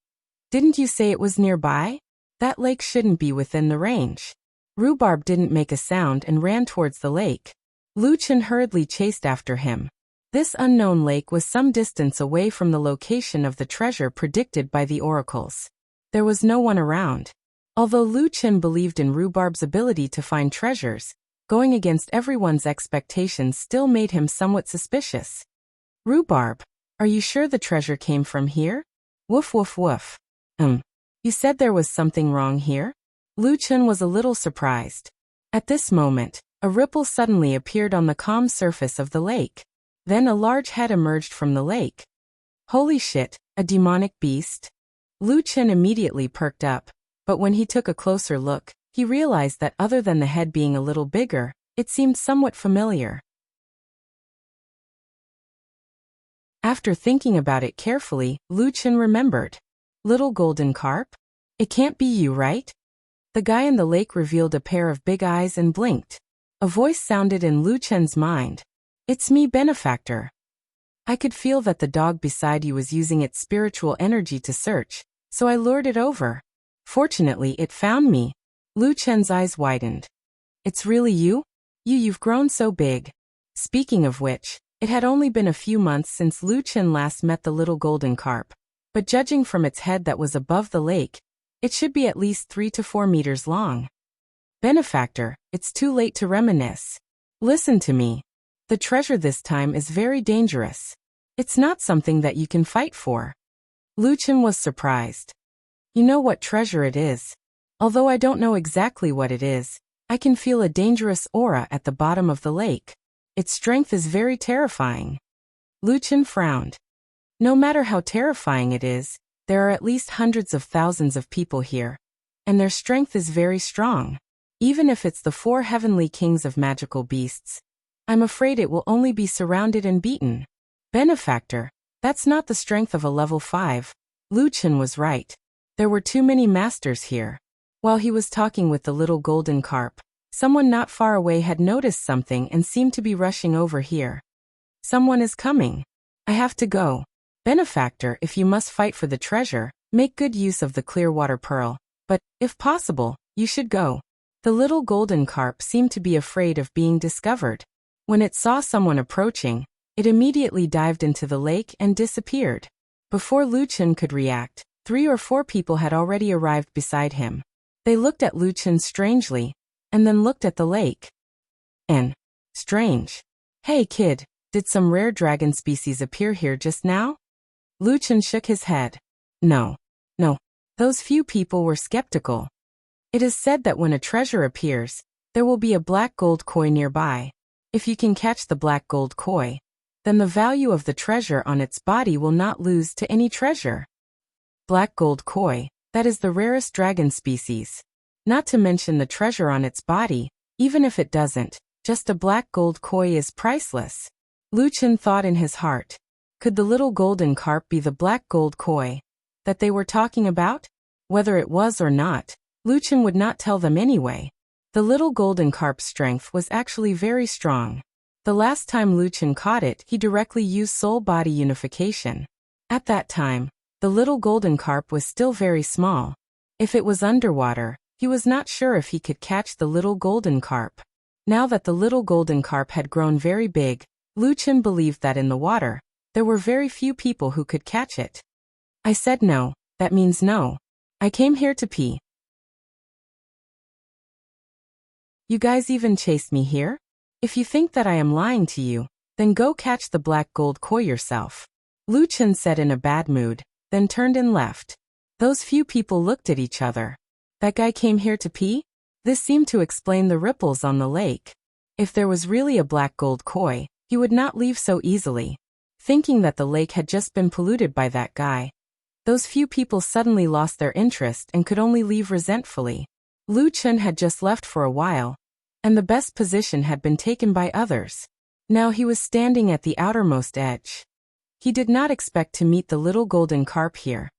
Didn't you say it was nearby? That lake shouldn't be within the range. Rhubarb didn't make a sound and ran towards the lake. Lu Qin hurriedly chased after him. This unknown lake was some distance away from the location of the treasure predicted by the oracles. There was no one around. Although Lu Qin believed in Rhubarb's ability to find treasures, going against everyone's expectations still made him somewhat suspicious. Rhubarb, are you sure the treasure came from here? Woof woof woof. You said there was something wrong here? Lu Qin was a little surprised. At this moment, a ripple suddenly appeared on the calm surface of the lake. Then a large head emerged from the lake. Holy shit, a demonic beast? Lu Qin immediately perked up, but when he took a closer look, he realized that other than the head being a little bigger, it seemed somewhat familiar. After thinking about it carefully, Lu Qin remembered. Little golden carp? It can't be you, right? The guy in the lake revealed a pair of big eyes and blinked. A voice sounded in Lu Qin's mind. It's me, Benefactor. I could feel that the dog beside you was using its spiritual energy to search, so I lured it over. Fortunately, it found me. Lu Qin's eyes widened. It's really you? You've grown so big. Speaking of which, it had only been a few months since Lu Qin last met the little golden carp, but judging from its head that was above the lake, it should be at least 3 to 4 meters long. Benefactor, it's too late to reminisce. Listen to me. The treasure this time is very dangerous. It's not something that you can fight for. Lu Qin was surprised. You know what treasure it is. Although I don't know exactly what it is, I can feel a dangerous aura at the bottom of the lake. Its strength is very terrifying. Lu Qin frowned. No matter how terrifying it is, there are at least hundreds of thousands of people here, and their strength is very strong. Even if it's the 4 heavenly kings of magical beasts, I'm afraid it will only be surrounded and beaten. Benefactor, that's not the strength of a level 5. Lu Qin was right. There were too many masters here. While he was talking with the little golden carp, someone not far away had noticed something and seemed to be rushing over here. Someone is coming. I have to go. Benefactor, if you must fight for the treasure, make good use of the clear water pearl, but, if possible, you should go. The little golden carp seemed to be afraid of being discovered. When it saw someone approaching, it immediately dived into the lake and disappeared. Before Lu Qin could react, 3 or 4 people had already arrived beside him. They looked at Lu Qin strangely, and then looked at the lake. Strange. Hey kid, did some rare dragon species appear here just now? Lu Qin shook his head. No. Those few people were skeptical. It is said that when a treasure appears, there will be a black gold koi nearby. If you can catch the black gold koi, then the value of the treasure on its body will not lose to any treasure. Black gold koi, that is the rarest dragon species. Not to mention the treasure on its body, even if it doesn't, just a black gold koi is priceless. Lu Qin thought in his heart. Could the little golden carp be the black gold koi that they were talking about? Whether it was or not, Lu Qin would not tell them anyway. The little golden carp's strength was actually very strong. The last time Lu Qin caught it, he directly used soul-body unification. At that time, the little golden carp was still very small. If it was underwater, he was not sure if he could catch the little golden carp. Now that the little golden carp had grown very big, Lu Qin believed that in the water, there were very few people who could catch it. I said no, that means no. I came here to pee. You guys even chased me here? If you think that I am lying to you, then go catch the black gold koi yourself. Lu Qin said in a bad mood, then turned and left. Those few people looked at each other. That guy came here to pee? This seemed to explain the ripples on the lake. If there was really a black gold koi, he would not leave so easily. Thinking that the lake had just been polluted by that guy, those few people suddenly lost their interest and could only leave resentfully. Lu Qin had just left for a while, and the best position had been taken by others. Now he was standing at the outermost edge. He did not expect to meet the little golden carp here.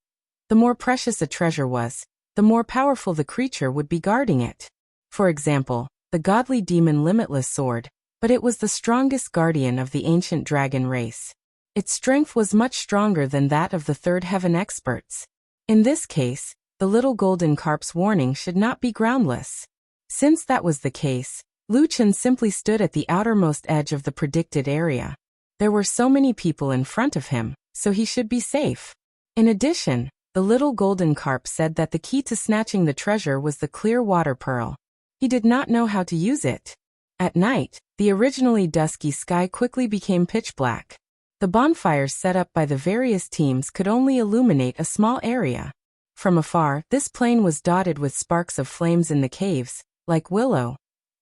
The more precious a treasure was, the more powerful the creature would be guarding it. For example, the godly demon Limitless Sword, but it was the strongest guardian of the ancient dragon race. Its strength was much stronger than that of the third heaven experts. In this case, the little golden carp's warning should not be groundless. Since that was the case, Lu Qin simply stood at the outermost edge of the predicted area. There were so many people in front of him, so he should be safe. In addition, the little golden carp said that the key to snatching the treasure was the clear water pearl. He did not know how to use it. At night, the originally dusky sky quickly became pitch black. The bonfires set up by the various teams could only illuminate a small area. From afar, this plain was dotted with sparks of flames in the caves, like willow.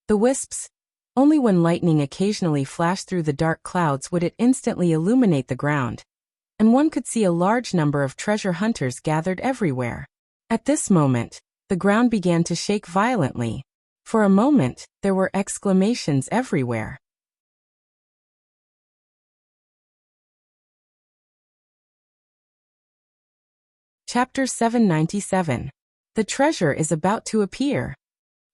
The wisps. Only when lightning occasionally flashed through the dark clouds would it instantly illuminate the ground. And one could see a large number of treasure hunters gathered everywhere. At this moment, the ground began to shake violently. For a moment, there were exclamations everywhere. Chapter 797. The treasure is about to appear.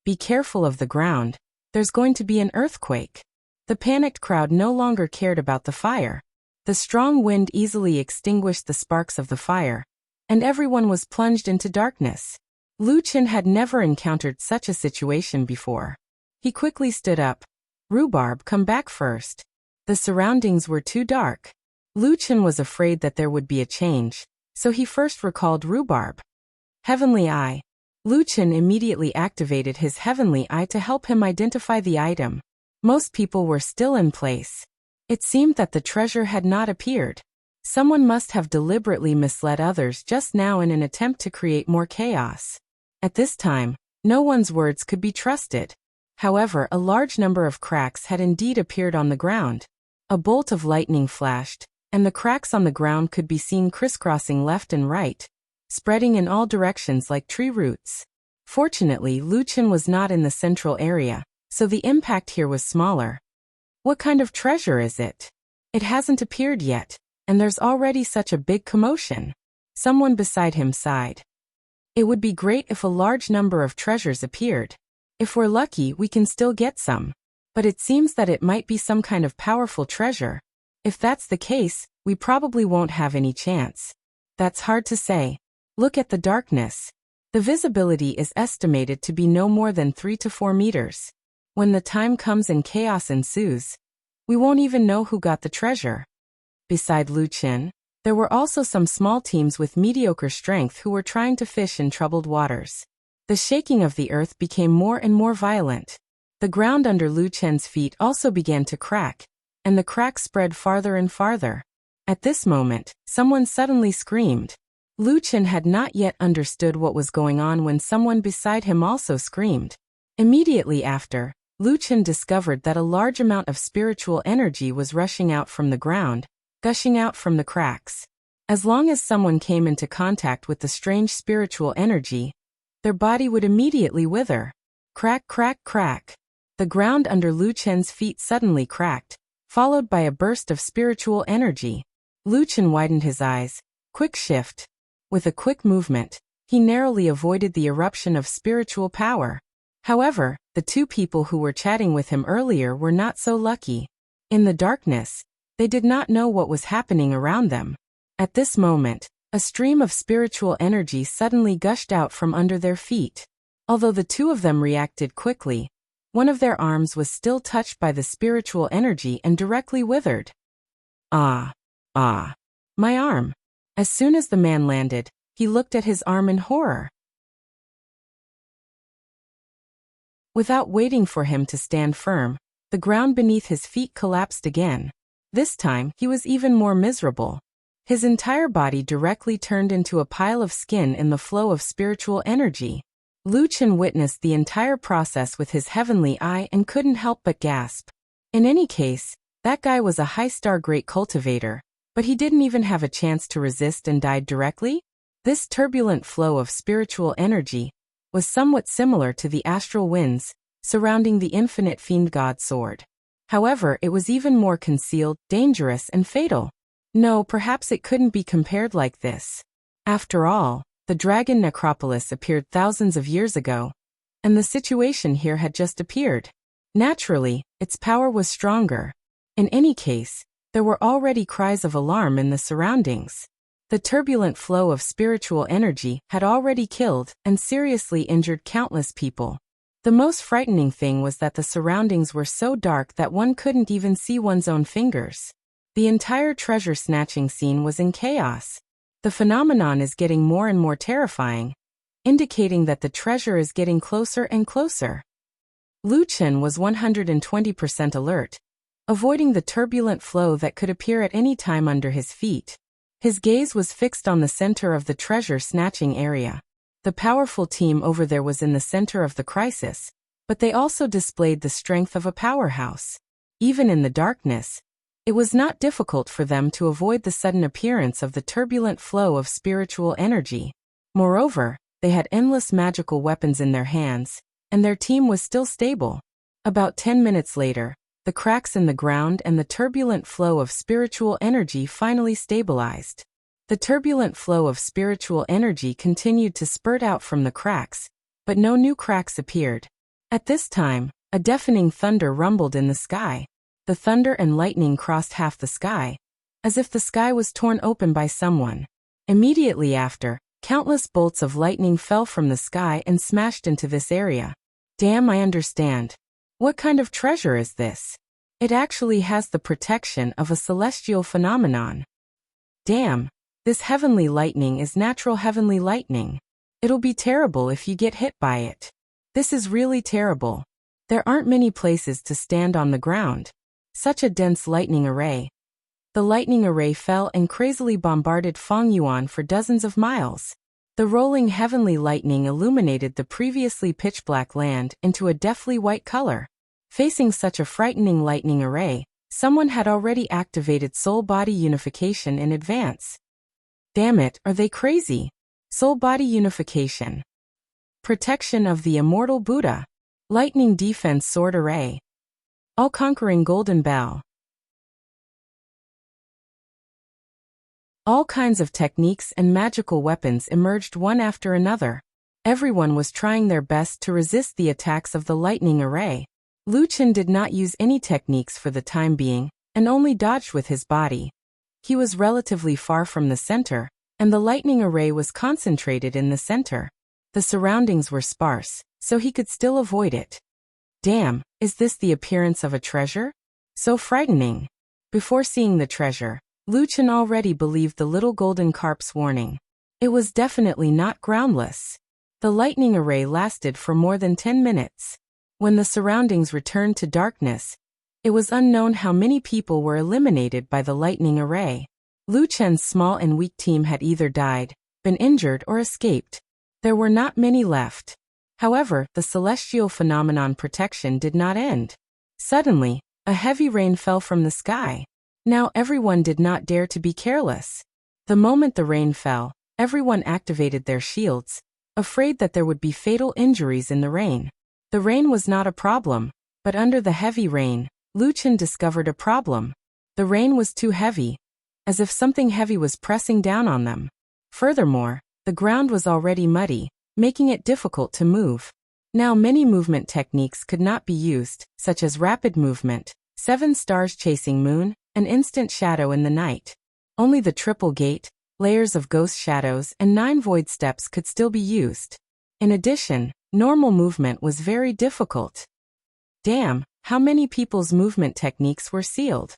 Be careful of the ground. There's going to be an earthquake. The panicked crowd no longer cared about the fire. The strong wind easily extinguished the sparks of the fire, and everyone was plunged into darkness. Lu Qin had never encountered such a situation before. He quickly stood up. Rhubarb, come back first. The surroundings were too dark. Lu Qin was afraid that there would be a change, so he first recalled Rhubarb. Heavenly Eye. Lu Qin immediately activated his Heavenly Eye to help him identify the item. Most people were still in place. It seemed that the treasure had not appeared. Someone must have deliberately misled others just now in an attempt to create more chaos. At this time, no one's words could be trusted. However, a large number of cracks had indeed appeared on the ground. A bolt of lightning flashed, and the cracks on the ground could be seen crisscrossing left and right, spreading in all directions like tree roots. Fortunately, Lu Qin was not in the central area, so the impact here was smaller. What kind of treasure is it? It hasn't appeared yet, and there's already such a big commotion. Someone beside him sighed. It would be great if a large number of treasures appeared. If we're lucky, we can still get some. But it seems that it might be some kind of powerful treasure. If that's the case, we probably won't have any chance. That's hard to say. Look at the darkness. The visibility is estimated to be no more than 3 to 4 meters. When the time comes and chaos ensues, we won't even know who got the treasure. Beside Lu Qin, there were also some small teams with mediocre strength who were trying to fish in troubled waters. The shaking of the earth became more and more violent. The ground under Lu Qin's feet also began to crack, and the cracks spread farther and farther. At this moment, someone suddenly screamed. Lu Qin had not yet understood what was going on when someone beside him also screamed. Immediately after, Lu Qin discovered that a large amount of spiritual energy was rushing out from the ground, gushing out from the cracks. As long as someone came into contact with the strange spiritual energy, their body would immediately wither. Crack, crack, crack. The ground under Lu Qin's feet suddenly cracked, followed by a burst of spiritual energy. Lu Qin widened his eyes. Quick shift. With a quick movement, he narrowly avoided the eruption of spiritual power. However, the two people who were chatting with him earlier were not so lucky. In the darkness, they did not know what was happening around them. At this moment, a stream of spiritual energy suddenly gushed out from under their feet. Although the two of them reacted quickly, one of their arms was still touched by the spiritual energy and directly withered. Ah, my arm. As soon as the man landed, he looked at his arm in horror. Without waiting for him to stand firm, the ground beneath his feet collapsed again. This time, he was even more miserable. His entire body directly turned into a pile of skin in the flow of spiritual energy. Lu Qin witnessed the entire process with his heavenly eye and couldn't help but gasp. In any case, that guy was a high-star great cultivator, but he didn't even have a chance to resist and died directly? This turbulent flow of spiritual energy was somewhat similar to the astral winds surrounding the infinite fiend god sword. However, it was even more concealed, dangerous, and fatal. No, perhaps it couldn't be compared like this. After all, the dragon necropolis appeared thousands of years ago, and the situation here had just appeared. Naturally, its power was stronger. In any case, there were already cries of alarm in the surroundings. The turbulent flow of spiritual energy had already killed and seriously injured countless people. The most frightening thing was that the surroundings were so dark that one couldn't even see one's own fingers. The entire treasure-snatching scene was in chaos. The phenomenon is getting more and more terrifying, indicating that the treasure is getting closer and closer. Lu Chen was 120% alert, avoiding the turbulent flow that could appear at any time under his feet. His gaze was fixed on the center of the treasure-snatching area. The powerful team over there was in the center of the crisis, but they also displayed the strength of a powerhouse. Even in the darkness, it was not difficult for them to avoid the sudden appearance of the turbulent flow of spiritual energy. Moreover, they had endless magical weapons in their hands, and their team was still stable. About 10 minutes later, the cracks in the ground and the turbulent flow of spiritual energy finally stabilized. The turbulent flow of spiritual energy continued to spurt out from the cracks, but no new cracks appeared. At this time, a deafening thunder rumbled in the sky. The thunder and lightning crossed half the sky, as if the sky was torn open by someone. Immediately after, countless bolts of lightning fell from the sky and smashed into this area. Damn, I understand. What kind of treasure is this? It actually has the protection of a celestial phenomenon. Damn, this heavenly lightning is natural heavenly lightning. It'll be terrible if you get hit by it. This is really terrible. There aren't many places to stand on the ground. Such a dense lightning array. The lightning array fell and crazily bombarded Fengyuan for dozens of miles. The rolling heavenly lightning illuminated the previously pitch-black land into a deathly white color. Facing such a frightening lightning array, someone had already activated soul-body unification in advance. Damn it, are they crazy? Soul-body unification. Protection of the immortal Buddha. Lightning defense sword array. All-conquering golden bell. All kinds of techniques and magical weapons emerged one after another. Everyone was trying their best to resist the attacks of the lightning array. Lu Chen did not use any techniques for the time being, and only dodged with his body. He was relatively far from the center, and the lightning array was concentrated in the center. The surroundings were sparse, so he could still avoid it. Damn, is this the appearance of a treasure? So frightening. Before seeing the treasure, Lu Chen already believed the little golden carp's warning. It was definitely not groundless. The lightning array lasted for more than 10 minutes. When the surroundings returned to darkness, it was unknown how many people were eliminated by the lightning array. Lu Chen's small and weak team had either died, been injured or escaped. There were not many left. However, the celestial phenomenon protection did not end. Suddenly, a heavy rain fell from the sky. Now everyone did not dare to be careless. The moment the rain fell, everyone activated their shields, afraid that there would be fatal injuries in the rain. The rain was not a problem, but under the heavy rain, Lu Chen discovered a problem. The rain was too heavy, as if something heavy was pressing down on them. Furthermore, the ground was already muddy, making it difficult to move. Now many movement techniques could not be used, such as rapid movement, 7 stars chasing moon, an instant shadow in the night. Only the triple gate, layers of ghost shadows and 9 void steps could still be used. In addition, normal movement was very difficult. Damn, how many people's movement techniques were sealed?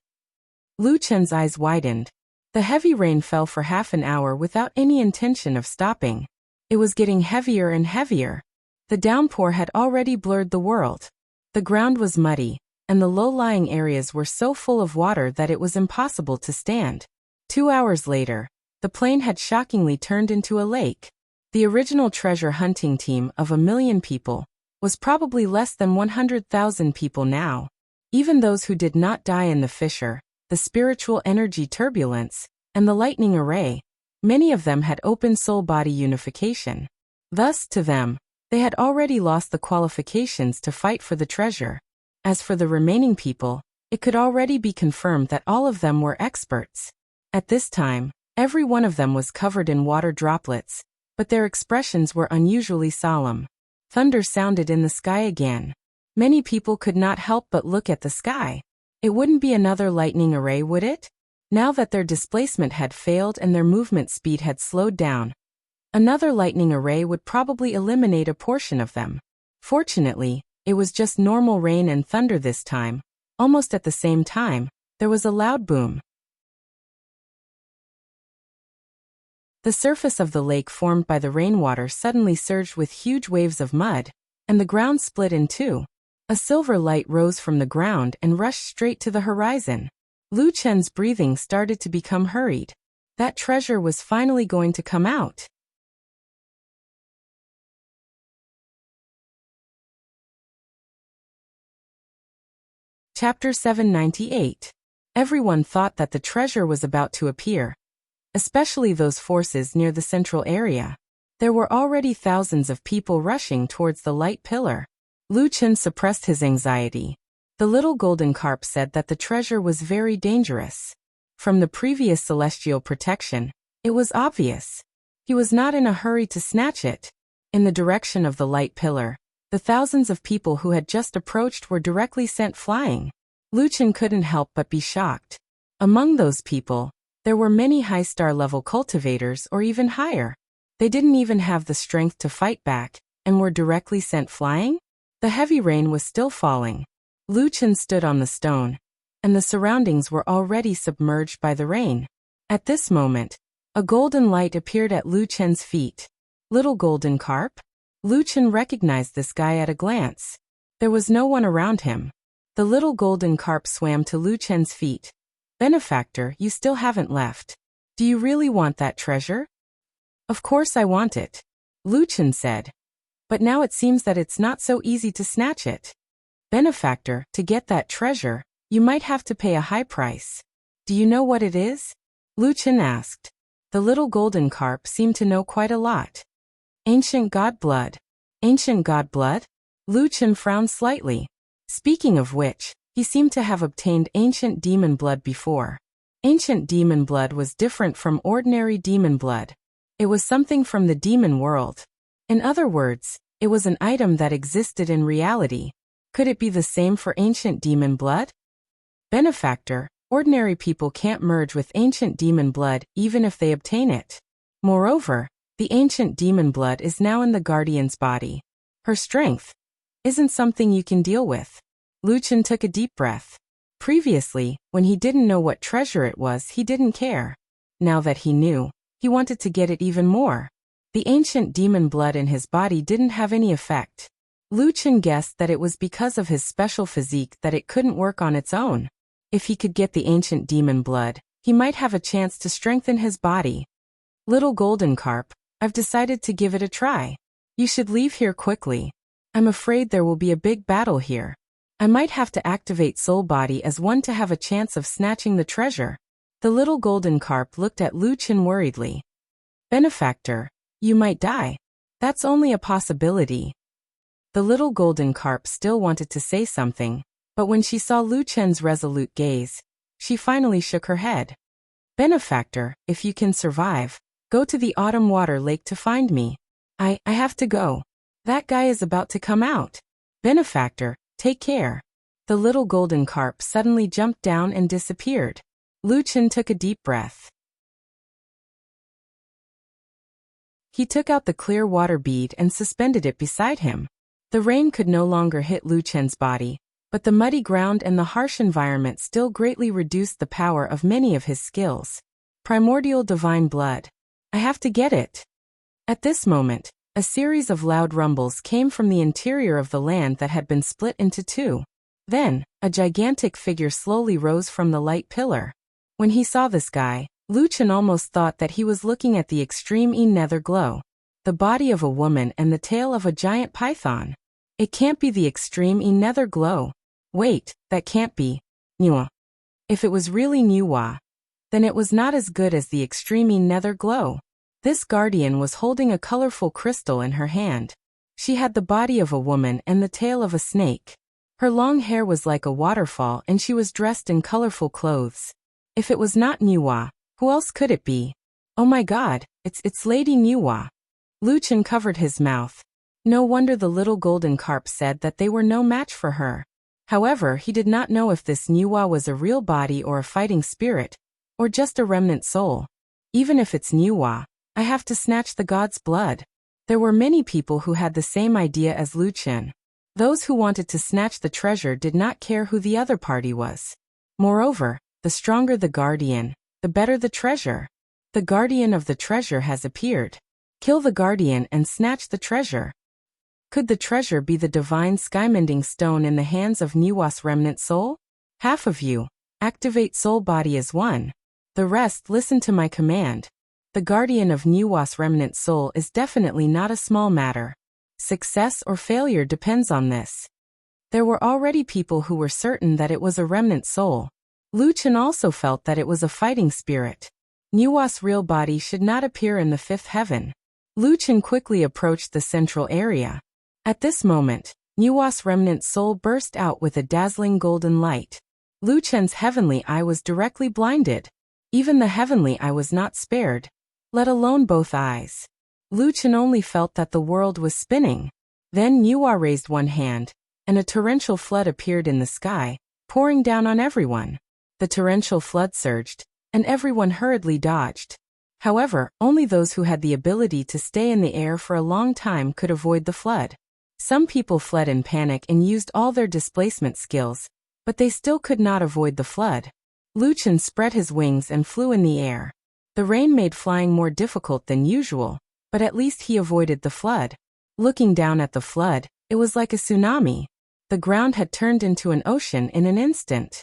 Lu Chen's eyes widened. The heavy rain fell for half an hour without any intention of stopping. It was getting heavier and heavier. The downpour had already blurred the world. The ground was muddy, and the low-lying areas were so full of water that it was impossible to stand. 2 hours later, the plain had shockingly turned into a lake. The original treasure hunting team of 1 million people was probably less than 100,000 people now. Even those who did not die in the fissure, the spiritual energy turbulence, and the lightning array, many of them had open soul-body unification. Thus, to them, they had already lost the qualifications to fight for the treasure. As for the remaining people, it could already be confirmed that all of them were experts. At this time, every one of them was covered in water droplets, but their expressions were unusually solemn. Thunder sounded in the sky again. Many people could not help but look at the sky. It wouldn't be another lightning array, would it? Now that their displacement had failed and their movement speed had slowed down, another lightning array would probably eliminate a portion of them. Fortunately, it was just normal rain and thunder this time. Almost at the same time, there was a loud boom. The surface of the lake formed by the rainwater suddenly surged with huge waves of mud, and the ground split in two. A silver light rose from the ground and rushed straight to the horizon. Lu Chen's breathing started to become hurried. That treasure was finally going to come out. Chapter 798. Everyone thought that the treasure was about to appear, especially those forces near the central area. There were already thousands of people rushing towards the light pillar. Lu Chen suppressed his anxiety. The little golden carp said that the treasure was very dangerous. From the previous celestial protection, it was obvious. He was not in a hurry to snatch it. In the direction of the light pillar, the thousands of people who had just approached were directly sent flying. Lu Chen couldn't help but be shocked. Among those people, there were many high-star level cultivators or even higher. They didn't even have the strength to fight back, and were directly sent flying? The heavy rain was still falling. Lu Chen stood on the stone, and the surroundings were already submerged by the rain. At this moment, a golden light appeared at Lu Chen's feet. Little golden carp? Lu Chen recognized this guy at a glance. There was no one around him. The little golden carp swam to Lu Chen's feet. Benefactor, you still haven't left. Do you really want that treasure? Of course I want it, Lu Chen said. But now it seems that it's not so easy to snatch it. Benefactor, to get that treasure, you might have to pay a high price. Do you know what it is? Lu Chen asked. The little golden carp seemed to know quite a lot. Ancient god blood. Ancient god blood? Lu Chen frowned slightly. Speaking of which, he seemed to have obtained ancient demon blood before. Ancient demon blood was different from ordinary demon blood. It was something from the demon world. In other words, it was an item that existed in reality. Could it be the same for ancient demon blood? Benefactor, ordinary people can't merge with ancient demon blood even if they obtain it. Moreover, the ancient demon blood is now in the guardian's body. Her strength isn't something you can deal with. Lu Chen took a deep breath. Previously, when he didn't know what treasure it was, he didn't care. Now that he knew, he wanted to get it even more. The ancient demon blood in his body didn't have any effect. Lu Chen guessed that it was because of his special physique that it couldn't work on its own. If he could get the ancient demon blood, he might have a chance to strengthen his body. Little golden carp, I've decided to give it a try. You should leave here quickly. I'm afraid there will be a big battle here. I might have to activate soul body as one to have a chance of snatching the treasure. The little golden carp looked at Lu Chen worriedly. Benefactor, you might die. That's only a possibility. The little golden carp still wanted to say something, but when she saw Lu Chen's resolute gaze, she finally shook her head. Benefactor, if you can survive, go to the autumn water lake to find me. I have to go. That guy is about to come out. Benefactor, take care. The little golden carp suddenly jumped down and disappeared. Lu Chen took a deep breath. He took out the clear water bead and suspended it beside him. The rain could no longer hit Lu Chen's body, but the muddy ground and the harsh environment still greatly reduced the power of many of his skills. Primordial divine blood. I have to get it. At this moment, a series of loud rumbles came from the interior of the land that had been split into two. Then, a gigantic figure slowly rose from the light pillar. When he saw this guy, Lu Chen almost thought that he was looking at the extreme nether glow. The body of a woman and the tail of a giant python. It can't be the extreme nether glow. Wait, that can't be. Nuwa. If it was really Nuwa, then it was not as good as the extreme nether glow. This guardian was holding a colorful crystal in her hand. She had the body of a woman and the tail of a snake. Her long hair was like a waterfall and she was dressed in colorful clothes. If it was not Nuwa, who else could it be? Oh my god, it's Lady Nuwa. Lu Chen covered his mouth. No wonder the little golden carp said that they were no match for her. However, he did not know if this Nuwa was a real body or a fighting spirit, or just a remnant soul. Even if it's Nuwa, I have to snatch the god's blood. There were many people who had the same idea as Lu Chen. Those who wanted to snatch the treasure did not care who the other party was. Moreover, the stronger the guardian, the better the treasure. The guardian of the treasure has appeared. Kill the guardian and snatch the treasure. Could the treasure be the divine skymending stone in the hands of Nuwa's remnant soul? Half of you, activate soul body as one. The rest listen to my command. The guardian of Nuwa's remnant soul is definitely not a small matter. Success or failure depends on this. There were already people who were certain that it was a remnant soul. Lu Chen also felt that it was a fighting spirit. Nuwa's real body should not appear in the fifth heaven. Lu Chen quickly approached the central area. At this moment, Nuwa's remnant soul burst out with a dazzling golden light. Lu Chen's heavenly eye was directly blinded. Even the heavenly eye was not spared, let alone both eyes. Lu Chen only felt that the world was spinning. Then Nuwa raised one hand, and a torrential flood appeared in the sky, pouring down on everyone. The torrential flood surged, and everyone hurriedly dodged. However, only those who had the ability to stay in the air for a long time could avoid the flood. Some people fled in panic and used all their displacement skills, but they still could not avoid the flood. Lu Chen spread his wings and flew in the air. The rain made flying more difficult than usual, but at least he avoided the flood. Looking down at the flood, it was like a tsunami. The ground had turned into an ocean in an instant.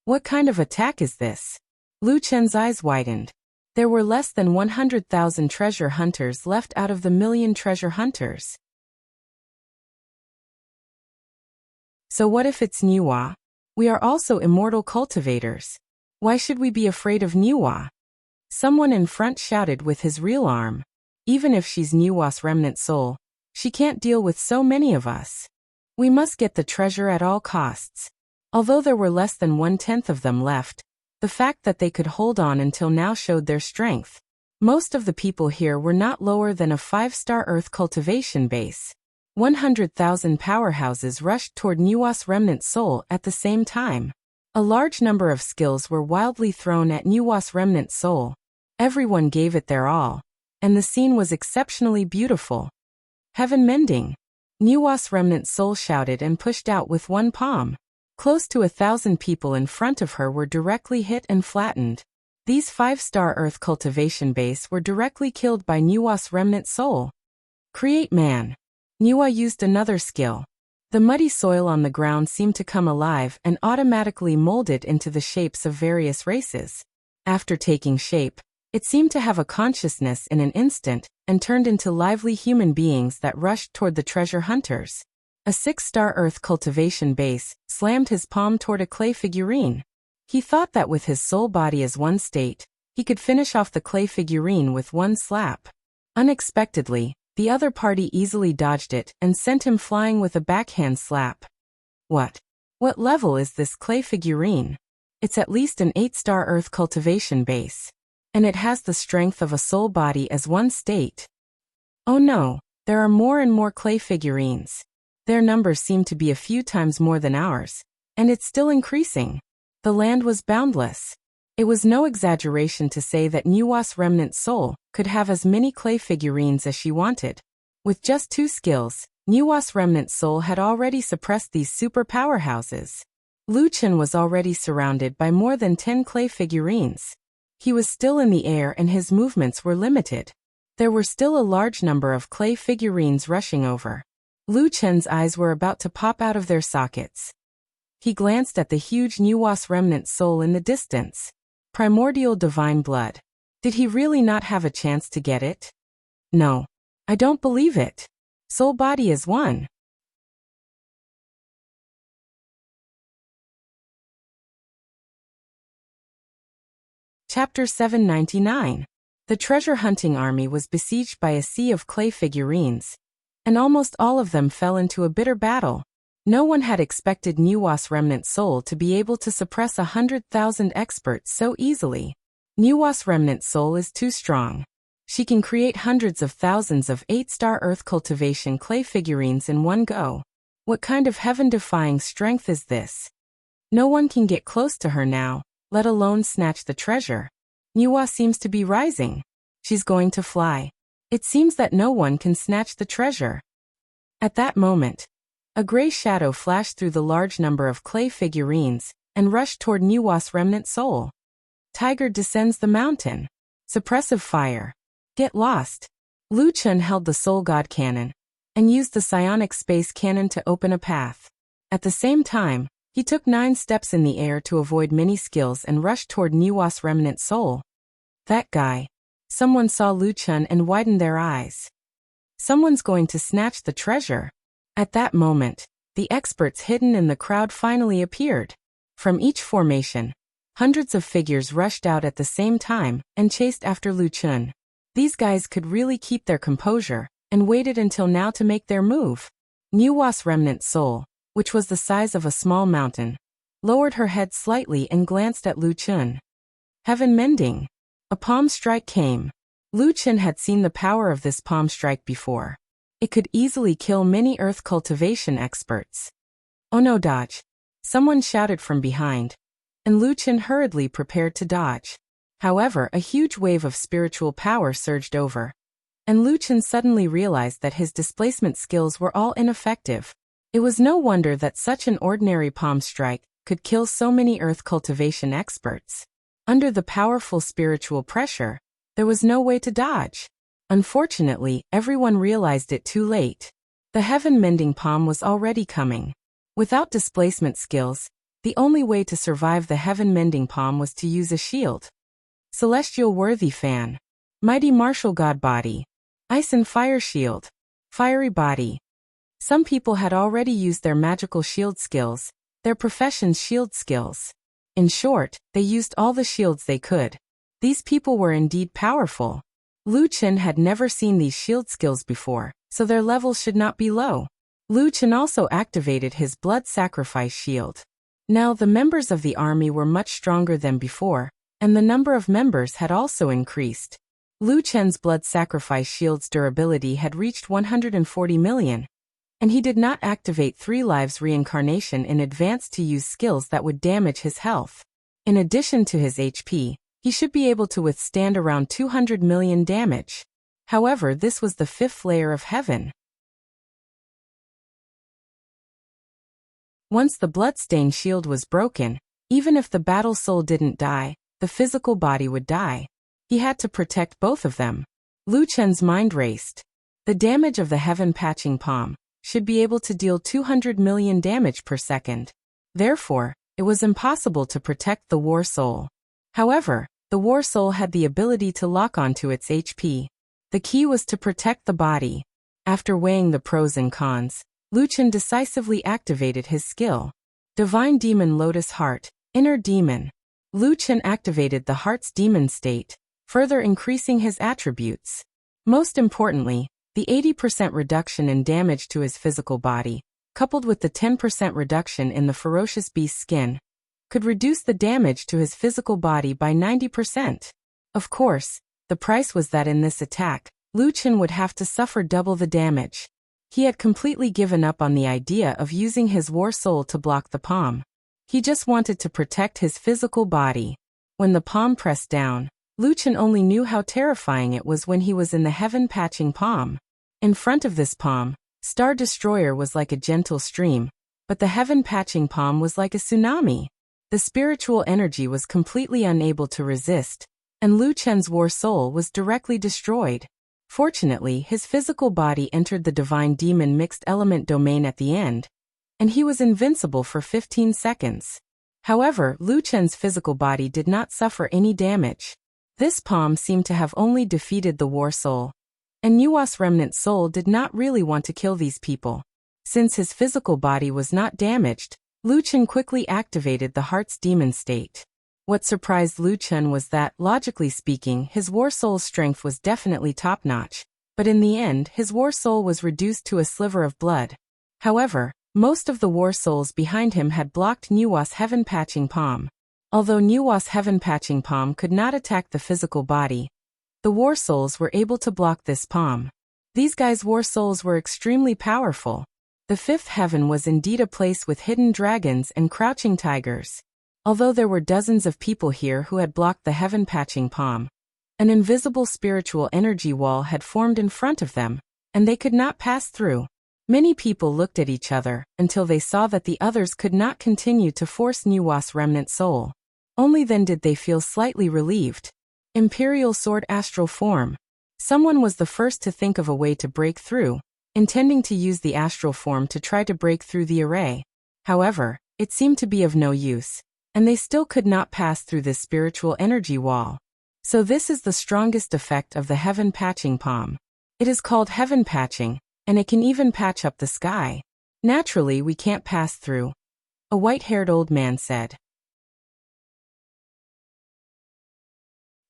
What kind of attack is this? Lu Chen's eyes widened. There were less than 100,000 treasure hunters left out of the million treasure hunters. So what if it's Nuwa? We are also immortal cultivators. Why should we be afraid of Nuwa? Someone in front shouted with his real arm. Even if she's Nuwa's remnant soul, she can't deal with so many of us. We must get the treasure at all costs. Although there were less than 1/10 of them left, the fact that they could hold on until now showed their strength. Most of the people here were not lower than a 5-star earth cultivation base. 100,000 powerhouses rushed toward Nuwa's remnant soul at the same time. A large number of skills were wildly thrown at Nuwa's remnant soul. Everyone gave it their all, and the scene was exceptionally beautiful. Heaven mending. Nuwa's remnant soul shouted and pushed out with one palm. Close to 1,000 people in front of her were directly hit and flattened. These 5-star earth cultivation base were directly killed by Nuwa's remnant soul. Create man. Nuwa used another skill. The muddy soil on the ground seemed to come alive and automatically molded into the shapes of various races. After taking shape, it seemed to have a consciousness in an instant and turned into lively human beings that rushed toward the treasure hunters. A 6-star earth cultivation base slammed his palm toward a clay figurine. He thought that with his soul body as one state, he could finish off the clay figurine with one slap. Unexpectedly, the other party easily dodged it and sent him flying with a backhand slap. What level is this clay figurine? It's at least an 8-star earth cultivation base. And it has the strength of a soul body as one state. Oh no, there are more and more clay figurines. Their numbers seem to be a few times more than ours, and it's still increasing. The land was boundless. It was no exaggeration to say that Nuwa's remnant soul could have as many clay figurines as she wanted. With just 2 skills, Nuwa's remnant soul had already suppressed these super powerhouses. Lu Chen was already surrounded by more than 10 clay figurines. He was still in the air and his movements were limited. There were still a large number of clay figurines rushing over. Lu Chen's eyes were about to pop out of their sockets. He glanced at the huge Nuwa's remnant soul in the distance. Primordial divine blood. Did he really not have a chance to get it? No. I don't believe it. Soul body is one. Chapter 799. The treasure hunting army was besieged by a sea of clay figurines, and almost all of them fell into a bitter battle. No one had expected Nuwa's remnant soul to be able to suppress 100,000 experts so easily. Nuwa's remnant soul is too strong. She can create hundreds of thousands of 8-star earth cultivation clay figurines in one go. What kind of heaven-defying strength is this? No one can get close to her now, let alone snatch the treasure. Nuwa seems to be rising. She's going to fly. It seems that no one can snatch the treasure. At that moment, a gray shadow flashed through the large number of clay figurines and rushed toward Nuwa's remnant soul. Tiger descends the mountain. Suppressive fire. Get lost. Lu Chun held the Soul God Cannon and used the psionic space cannon to open a path. At the same time, he took 9 steps in the air to avoid many skills and rushed toward Nuwa's remnant soul. That guy. Someone saw Lu Chun and widened their eyes. Someone's going to snatch the treasure. At that moment, the experts hidden in the crowd finally appeared. From each formation, hundreds of figures rushed out at the same time and chased after Lu Chun. These guys could really keep their composure and waited until now to make their move. Nuwa's remnant soul, which was the size of a small mountain, lowered her head slightly and glanced at Lu Chun. Heaven mending. A palm strike came. Lu Chun had seen the power of this palm strike before. It could easily kill many earth cultivation experts. Oh no, dodge. Someone shouted from behind, and Lu Chun hurriedly prepared to dodge. However, a huge wave of spiritual power surged over, and Lu Chun suddenly realized that his displacement skills were all ineffective. It was no wonder that such an ordinary palm strike could kill so many earth cultivation experts. Under the powerful spiritual pressure, there was no way to dodge. Unfortunately, everyone realized it too late. The heaven-mending palm was already coming. Without displacement skills, the only way to survive the heaven-mending palm was to use a shield. Celestial Worthy Fan. Mighty Martial God Body. Ice and Fire Shield. Fiery Body. Some people had already used their magical shield skills, their profession's shield skills. In short, they used all the shields they could. These people were indeed powerful. Lu Chun had never seen these shield skills before, so their levels should not be low. Lu Chun also activated his blood sacrifice shield. Now the members of the army were much stronger than before, and the number of members had also increased. Lu Chun's blood sacrifice shield's durability had reached 140 million, and he did not activate 3 lives reincarnation in advance to use skills that would damage his health. In addition to his HP, he should be able to withstand around 200 million damage. However, this was the 5th layer of heaven. Once the bloodstained shield was broken, even if the battle soul didn't die, the physical body would die. He had to protect both of them. Lu Chun's mind raced. The damage of the heaven-patching palm should be able to deal 200 million damage per second. Therefore, it was impossible to protect the war soul. However, the war soul had the ability to lock onto its HP. The key was to protect the body. After weighing the pros and cons, Lu Chun decisively activated his skill. Divine Demon Lotus Heart, Inner Demon. Lu Chun activated the heart's demon state, further increasing his attributes. Most importantly, the 80% reduction in damage to his physical body, coupled with the 10% reduction in the ferocious beast's skin, could reduce the damage to his physical body by 90%. Of course, the price was that in this attack, Lu Chun would have to suffer double the damage. He had completely given up on the idea of using his war soul to block the palm. He just wanted to protect his physical body. When the palm pressed down, Lu Chun only knew how terrifying it was when he was in the heaven-patching palm. In front of this palm, Star Destroyer was like a gentle stream, but the heaven-patching palm was like a tsunami. The spiritual energy was completely unable to resist, and Lu Chun's war soul was directly destroyed. Fortunately, his physical body entered the divine demon mixed element domain at the end, and he was invincible for 15 seconds. However, Lu Chun's physical body did not suffer any damage. This palm seemed to have only defeated the war soul, and Nuwa's remnant soul did not really want to kill these people. Since his physical body was not damaged, Lu Chun quickly activated the heart's demon state. What surprised Lu Chun was that, logically speaking, his war soul's strength was definitely top-notch, but in the end, his war soul was reduced to a sliver of blood. However, most of the war souls behind him had blocked Nuwa's heaven-patching palm. Although Nuwa's heaven-patching palm could not attack the physical body, the war souls were able to block this palm. These guys' war souls were extremely powerful. The 5th heaven was indeed a place with hidden dragons and crouching tigers. Although there were dozens of people here who had blocked the heaven-patching palm, an invisible spiritual energy wall had formed in front of them, and they could not pass through. Many people looked at each other until they saw that the others could not continue to force Nuwa's remnant soul. Only then did they feel slightly relieved. Imperial Sword Astral Form. Someone was the first to think of a way to break through, intending to use the astral form to try to break through the array. However, it seemed to be of no use, and they still could not pass through this spiritual energy wall. So this is the strongest effect of the heaven patching palm. It is called heaven patching, and it can even patch up the sky. Naturally, we can't pass through, a white-haired old man said.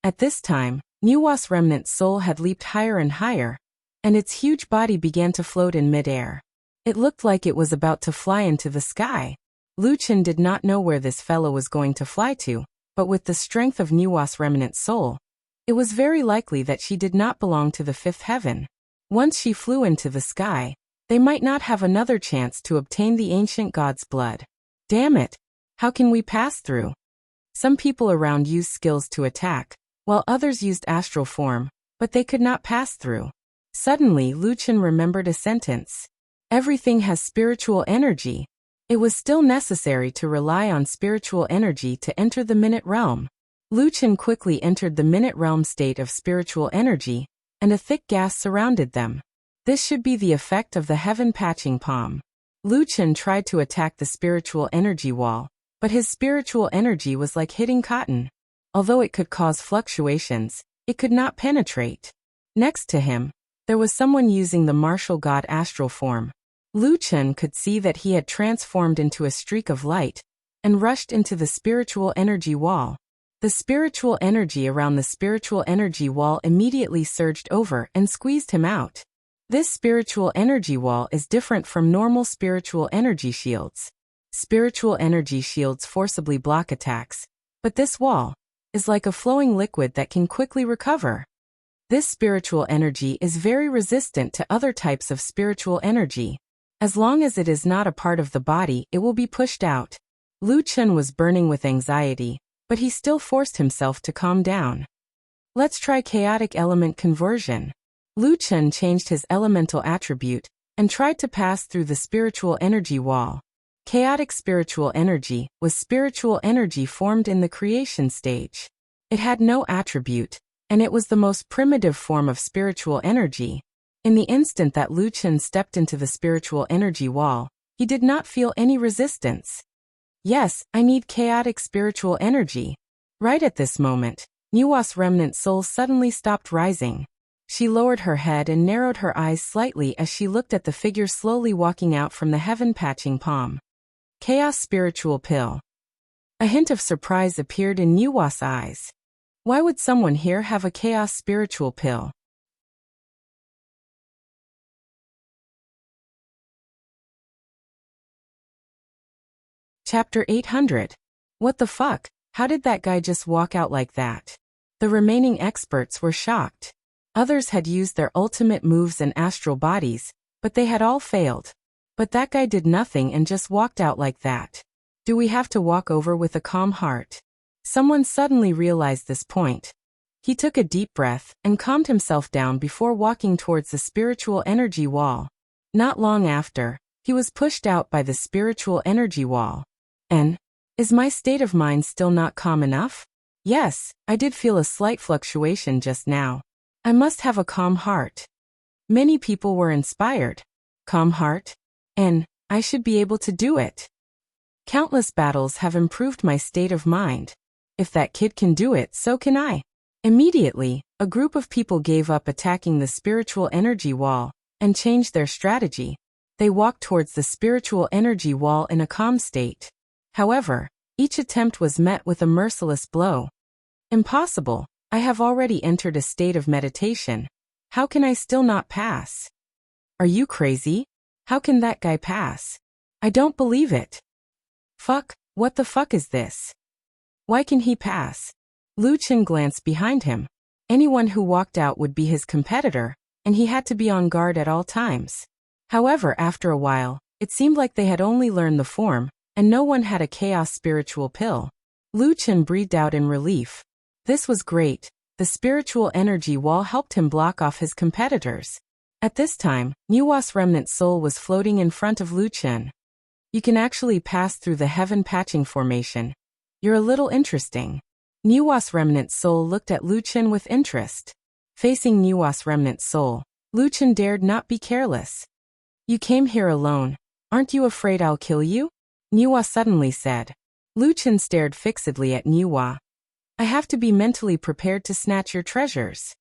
At this time, Nuwa's remnant soul had leaped higher and higher, and its huge body began to float in mid-air. It looked like it was about to fly into the sky. Lucian did not know where this fellow was going to fly to, but with the strength of Nuwa's remnant soul, it was very likely that she did not belong to the fifth heaven. Once she flew into the sky, they might not have another chance to obtain the ancient god's blood. Damn it! How can we pass through? Some people around used skills to attack, while others used astral form, but they could not pass through. Suddenly, Lucian remembered a sentence. Everything has spiritual energy. It was still necessary to rely on spiritual energy to enter the minute realm. Lucian quickly entered the minute realm state of spiritual energy, and a thick gas surrounded them. This should be the effect of the heaven patching palm. Lucian tried to attack the spiritual energy wall, but his spiritual energy was like hitting cotton. Although it could cause fluctuations, it could not penetrate. Next to him, there was someone using the martial god astral form. Lucian could see that he had transformed into a streak of light and rushed into the spiritual energy wall. The spiritual energy around the spiritual energy wall immediately surged over and squeezed him out. This spiritual energy wall is different from normal spiritual energy shields. Spiritual energy shields forcibly block attacks, but this wall is like a flowing liquid that can quickly recover. This spiritual energy is very resistant to other types of spiritual energy. As long as it is not a part of the body, it will be pushed out. Lucian was burning with anxiety, but he still forced himself to calm down. Let's try chaotic element conversion. Lucian changed his elemental attribute and tried to pass through the spiritual energy wall. Chaotic spiritual energy was spiritual energy formed in the creation stage. It had no attribute, and it was the most primitive form of spiritual energy. In the instant that Lucian stepped into the spiritual energy wall, he did not feel any resistance. Yes, I need chaotic spiritual energy. Right at this moment, Nuwa's remnant soul suddenly stopped rising. She lowered her head and narrowed her eyes slightly as she looked at the figure slowly walking out from the heaven patching palm. Chaos spiritual pill. A hint of surprise appeared in Nuwa's eyes. Why would someone here have a chaos spiritual pill? Chapter 800. What the fuck? How did that guy just walk out like that? The remaining experts were shocked. Others had used their ultimate moves and astral bodies, but they had all failed. But that guy did nothing and just walked out like that. Do we have to walk over with a calm heart? Someone suddenly realized this point. He took a deep breath and calmed himself down before walking towards the spiritual energy wall. Not long after, he was pushed out by the spiritual energy wall. And, is my state of mind still not calm enough? Yes, I did feel a slight fluctuation just now. I must have a calm heart. Many people were inspired. Calm heart? And, I should be able to do it. Countless battles have improved my state of mind. If that kid can do it, so can I. Immediately, a group of people gave up attacking the spiritual energy wall and changed their strategy. They walked towards the spiritual energy wall in a calm state. However, each attempt was met with a merciless blow. Impossible. I have already entered a state of meditation. How can I still not pass? Are you crazy? How can that guy pass? I don't believe it. Fuck, what the fuck is this? Why can he pass? Lucian glanced behind him. Anyone who walked out would be his competitor, and he had to be on guard at all times. However, after a while, it seemed like they had only learned the form, and no one had a chaos spiritual pill. Lucian breathed out in relief. This was great. The spiritual energy wall helped him block off his competitors. At this time, Nuwa's remnant soul was floating in front of Lucian. You can actually pass through the heaven patching formation. You're a little interesting. Nuwa's remnant soul looked at Lu Chen with interest. Facing Nuwa's remnant soul, Lu Chen dared not be careless. You came here alone. Aren't you afraid I'll kill you? Nuwa suddenly said. Lu Chen stared fixedly at Nuwa. I have to be mentally prepared to snatch your treasures.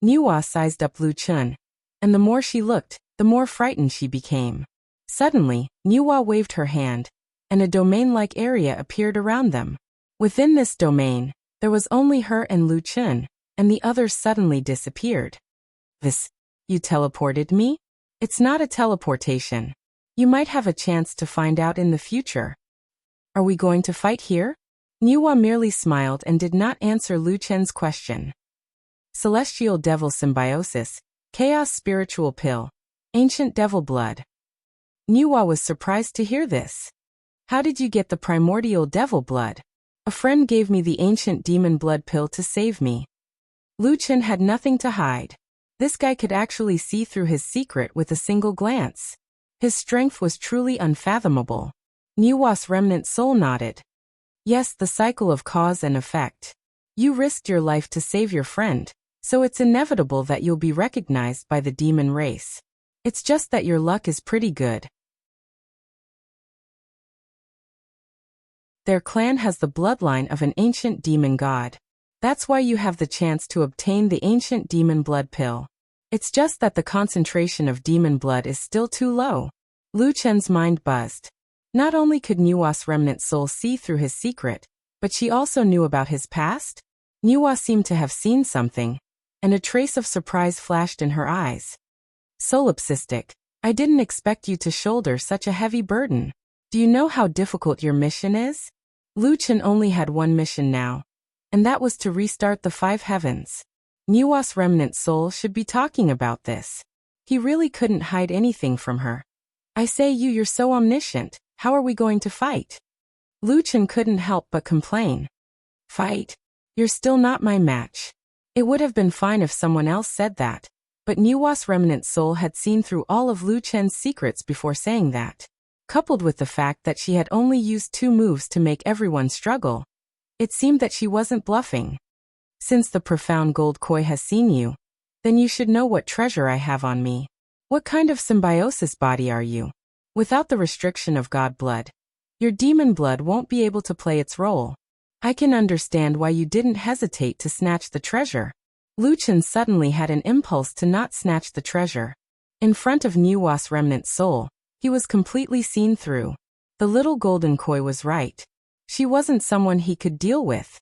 Nuwa sized up Lu Chen, and the more she looked, the more frightened she became. Suddenly, Nuwa waved her hand, and a domain-like area appeared around them. Within this domain, there was only her and Lu Chen, and the others suddenly disappeared. You teleported me? It's not a teleportation. You might have a chance to find out in the future. Are we going to fight here? Nuwa merely smiled and did not answer Lu Chen's question. Celestial Devil Symbiosis, Chaos Spiritual Pill, Ancient Devil Blood. Nuwa was surprised to hear this. How did you get the primordial devil blood? A friend gave me the ancient demon blood pill to save me. Lu Chen had nothing to hide. This guy could actually see through his secret with a single glance. His strength was truly unfathomable. Nuwa's remnant soul nodded. Yes, the cycle of cause and effect. You risked your life to save your friend, so it's inevitable that you'll be recognized by the demon race. It's just that your luck is pretty good. Their clan has the bloodline of an ancient demon god. That's why you have the chance to obtain the ancient demon blood pill. It's just that the concentration of demon blood is still too low. Lu Chen's mind buzzed. Not only could Nuwa's remnant soul see through his secret, but she also knew about his past. Nuwa seemed to have seen something, and a trace of surprise flashed in her eyes. Solipsistic, I didn't expect you to shoulder such a heavy burden. Do you know how difficult your mission is? Lu Chen only had one mission now, and that was to restart the five heavens. Nuwa's remnant soul should be talking about this. He really couldn't hide anything from her. I say you're so omniscient, how are we going to fight? Lu Chen couldn't help but complain. Fight? You're still not my match. It would have been fine if someone else said that, but Nuwa's remnant soul had seen through all of Lu Chen's secrets before saying that. Coupled with the fact that she had only used 2 moves to make everyone struggle, it seemed that she wasn't bluffing. Since the profound gold koi has seen you, then you should know what treasure I have on me. What kind of symbiosis body are you? Without the restriction of god blood, your demon blood won't be able to play its role. I can understand why you didn't hesitate to snatch the treasure. Lu Chen suddenly had an impulse to not snatch the treasure. In front of Nuwa's remnant soul, he was completely seen through. The little golden koi was right. She wasn't someone he could deal with.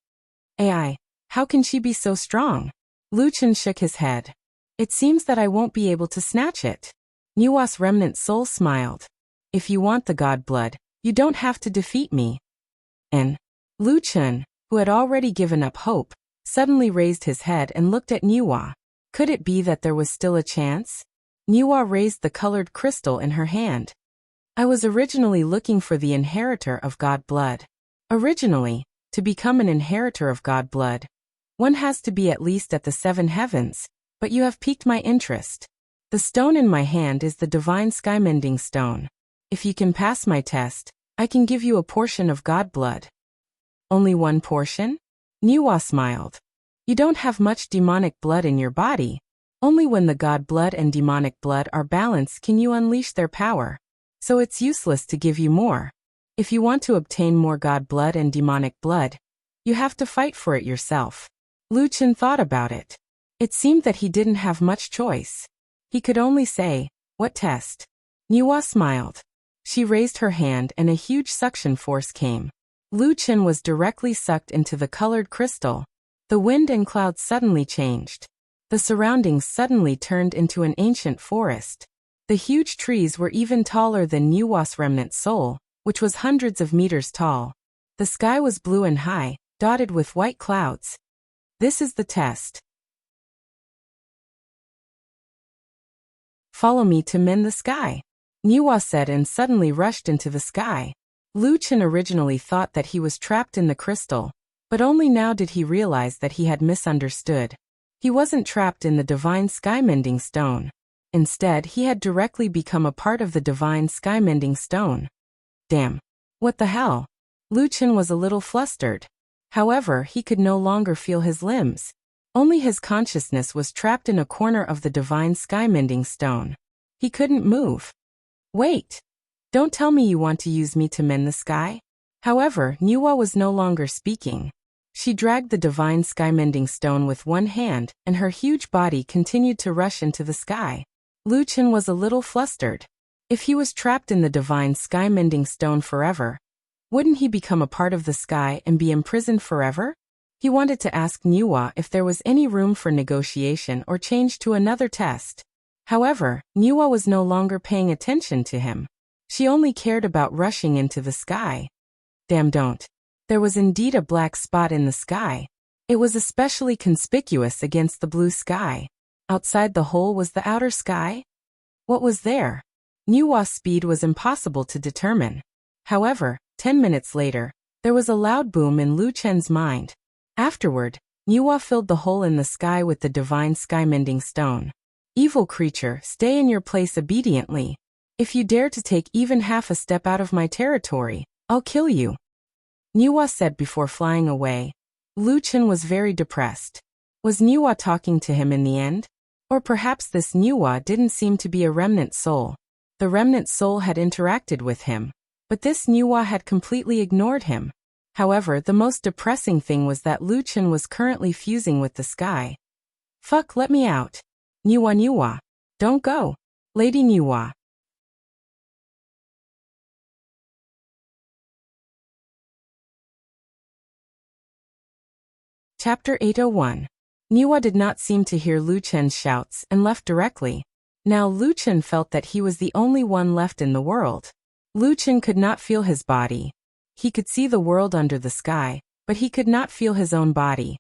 AI, how can she be so strong? Lu Chen shook his head. It seems that I won't be able to snatch it. Nuwa's remnant soul smiled. If you want the god blood, you don't have to defeat me. And Lu Chen, who had already given up hope, suddenly raised his head and looked at Nuwa. Could it be that there was still a chance? Nuwa raised the colored crystal in her hand. I was originally looking for the inheritor of god blood. Originally, to become an inheritor of god blood, one has to be at least at the 7 heavens, but you have piqued my interest. The stone in my hand is the divine skymending stone. If you can pass my test, I can give you a portion of god blood. Only one portion? Nuwa smiled. You don't have much demonic blood in your body. Only when the god blood and demonic blood are balanced can you unleash their power. So it's useless to give you more. If you want to obtain more god blood and demonic blood, you have to fight for it yourself. Lu Chen thought about it. It seemed that he didn't have much choice. He could only say, what test? Nuwa smiled. She raised her hand and a huge suction force came. Lu Chen was directly sucked into the colored crystal. The wind and clouds suddenly changed. The surroundings suddenly turned into an ancient forest. The huge trees were even taller than Nuwa's remnant soul, which was hundreds of meters tall. The sky was blue and high, dotted with white clouds. This is the test. Follow me to mend the sky, Nuwa said and suddenly rushed into the sky. Lu Chen originally thought that he was trapped in the crystal, but only now did he realize that he had misunderstood. He wasn't trapped in the divine skymending stone. Instead, he had directly become a part of the divine skymending stone. Damn. What the hell? Lu Chen was a little flustered. However, he could no longer feel his limbs. Only his consciousness was trapped in a corner of the divine sky-mending stone. He couldn't move. Wait! Don't tell me you want to use me to mend the sky? However, Nuwa was no longer speaking. She dragged the divine sky-mending stone with one hand, and her huge body continued to rush into the sky. Lu Chen was a little flustered. If he was trapped in the divine sky-mending stone forever, wouldn't he become a part of the sky and be imprisoned forever? He wanted to ask Nuwa if there was any room for negotiation or change to another test. However, Nuwa was no longer paying attention to him. She only cared about rushing into the sky. Damn, don't. There was indeed a black spot in the sky. It was especially conspicuous against the blue sky. Outside the hole was the outer sky? What was there? Nuwa's speed was impossible to determine. However, 10 minutes later, there was a loud boom in Lu Chen's mind. Afterward, Nuwa filled the hole in the sky with the divine sky-mending stone. Evil creature, stay in your place obediently. If you dare to take even half a step out of my territory, I'll kill you. Nuwa said before flying away. Lu Chen was very depressed. Was Nuwa talking to him in the end? Or perhaps this Nuwa didn't seem to be a remnant soul. The remnant soul had interacted with him, but this Nuwa had completely ignored him. However, the most depressing thing was that Lu Chen was currently fusing with the sky. Fuck, let me out. Nuwa. Don't go. Lady Nuwa. Chapter 801. Nuwa did not seem to hear Lu Chen's shouts and left directly. Now Lu Chen felt that he was the only one left in the world. Lu Chen could not feel his body. He could see the world under the sky, but he could not feel his own body.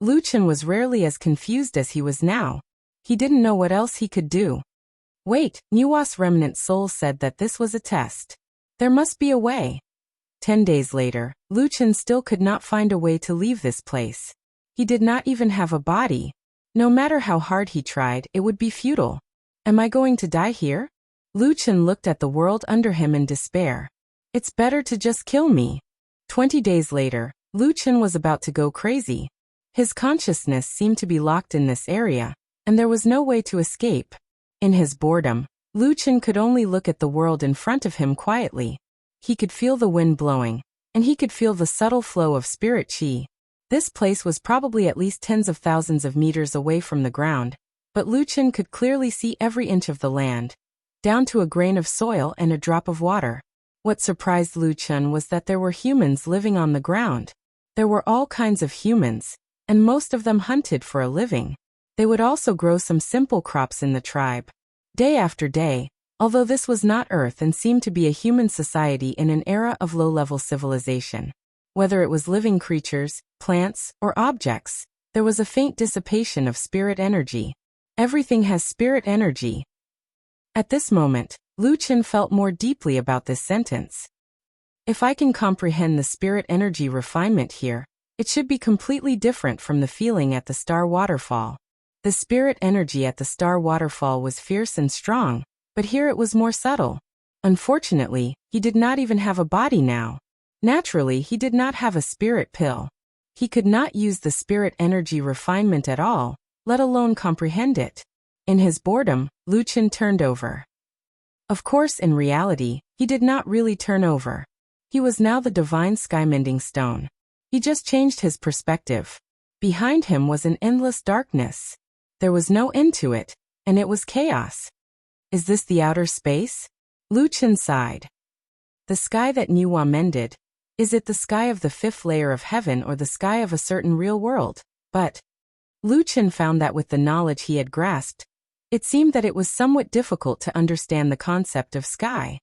Lu Chen was rarely as confused as he was now. He didn't know what else he could do. Wait, Nuwa's remnant soul said that this was a test. There must be a way. 10 days later, Lu Chen still could not find a way to leave this place. He did not even have a body. No matter how hard he tried, it would be futile. Am I going to die here? Lu Chen looked at the world under him in despair. It's better to just kill me. 20 days later, Lu Chen was about to go crazy. His consciousness seemed to be locked in this area, and there was no way to escape. In his boredom, Lu Chen could only look at the world in front of him quietly. He could feel the wind blowing, and he could feel the subtle flow of spirit qi. This place was probably at least tens of thousands of meters away from the ground, but Lu Chen could clearly see every inch of the land, down to a grain of soil and a drop of water. What surprised Lu Chen was that there were humans living on the ground. There were all kinds of humans, and most of them hunted for a living. They would also grow some simple crops in the tribe. Day after day, although this was not Earth and seemed to be a human society in an era of low-level civilization. Whether it was living creatures, plants, or objects, there was a faint dissipation of spirit energy. Everything has spirit energy. At this moment, Lu Chen felt more deeply about this sentence. If I can comprehend the spirit energy refinement here, it should be completely different from the feeling at the star waterfall. The spirit energy at the star waterfall was fierce and strong, but here it was more subtle. Unfortunately, he did not even have a body now. Naturally, he did not have a spirit pill. He could not use the spirit energy refinement at all, let alone comprehend it. In his boredom, Lu Chen turned over. Of course, in reality, he did not really turn over. He was now the divine sky-mending stone. He just changed his perspective. Behind him was an endless darkness. There was no end to it, and it was chaos. Is this the outer space? Lu Chen sighed. The sky that Nuwa mended. Is it the sky of the fifth layer of heaven or the sky of a certain real world? But Lu Chen found that with the knowledge he had grasped, it seemed that it was somewhat difficult to understand the concept of sky.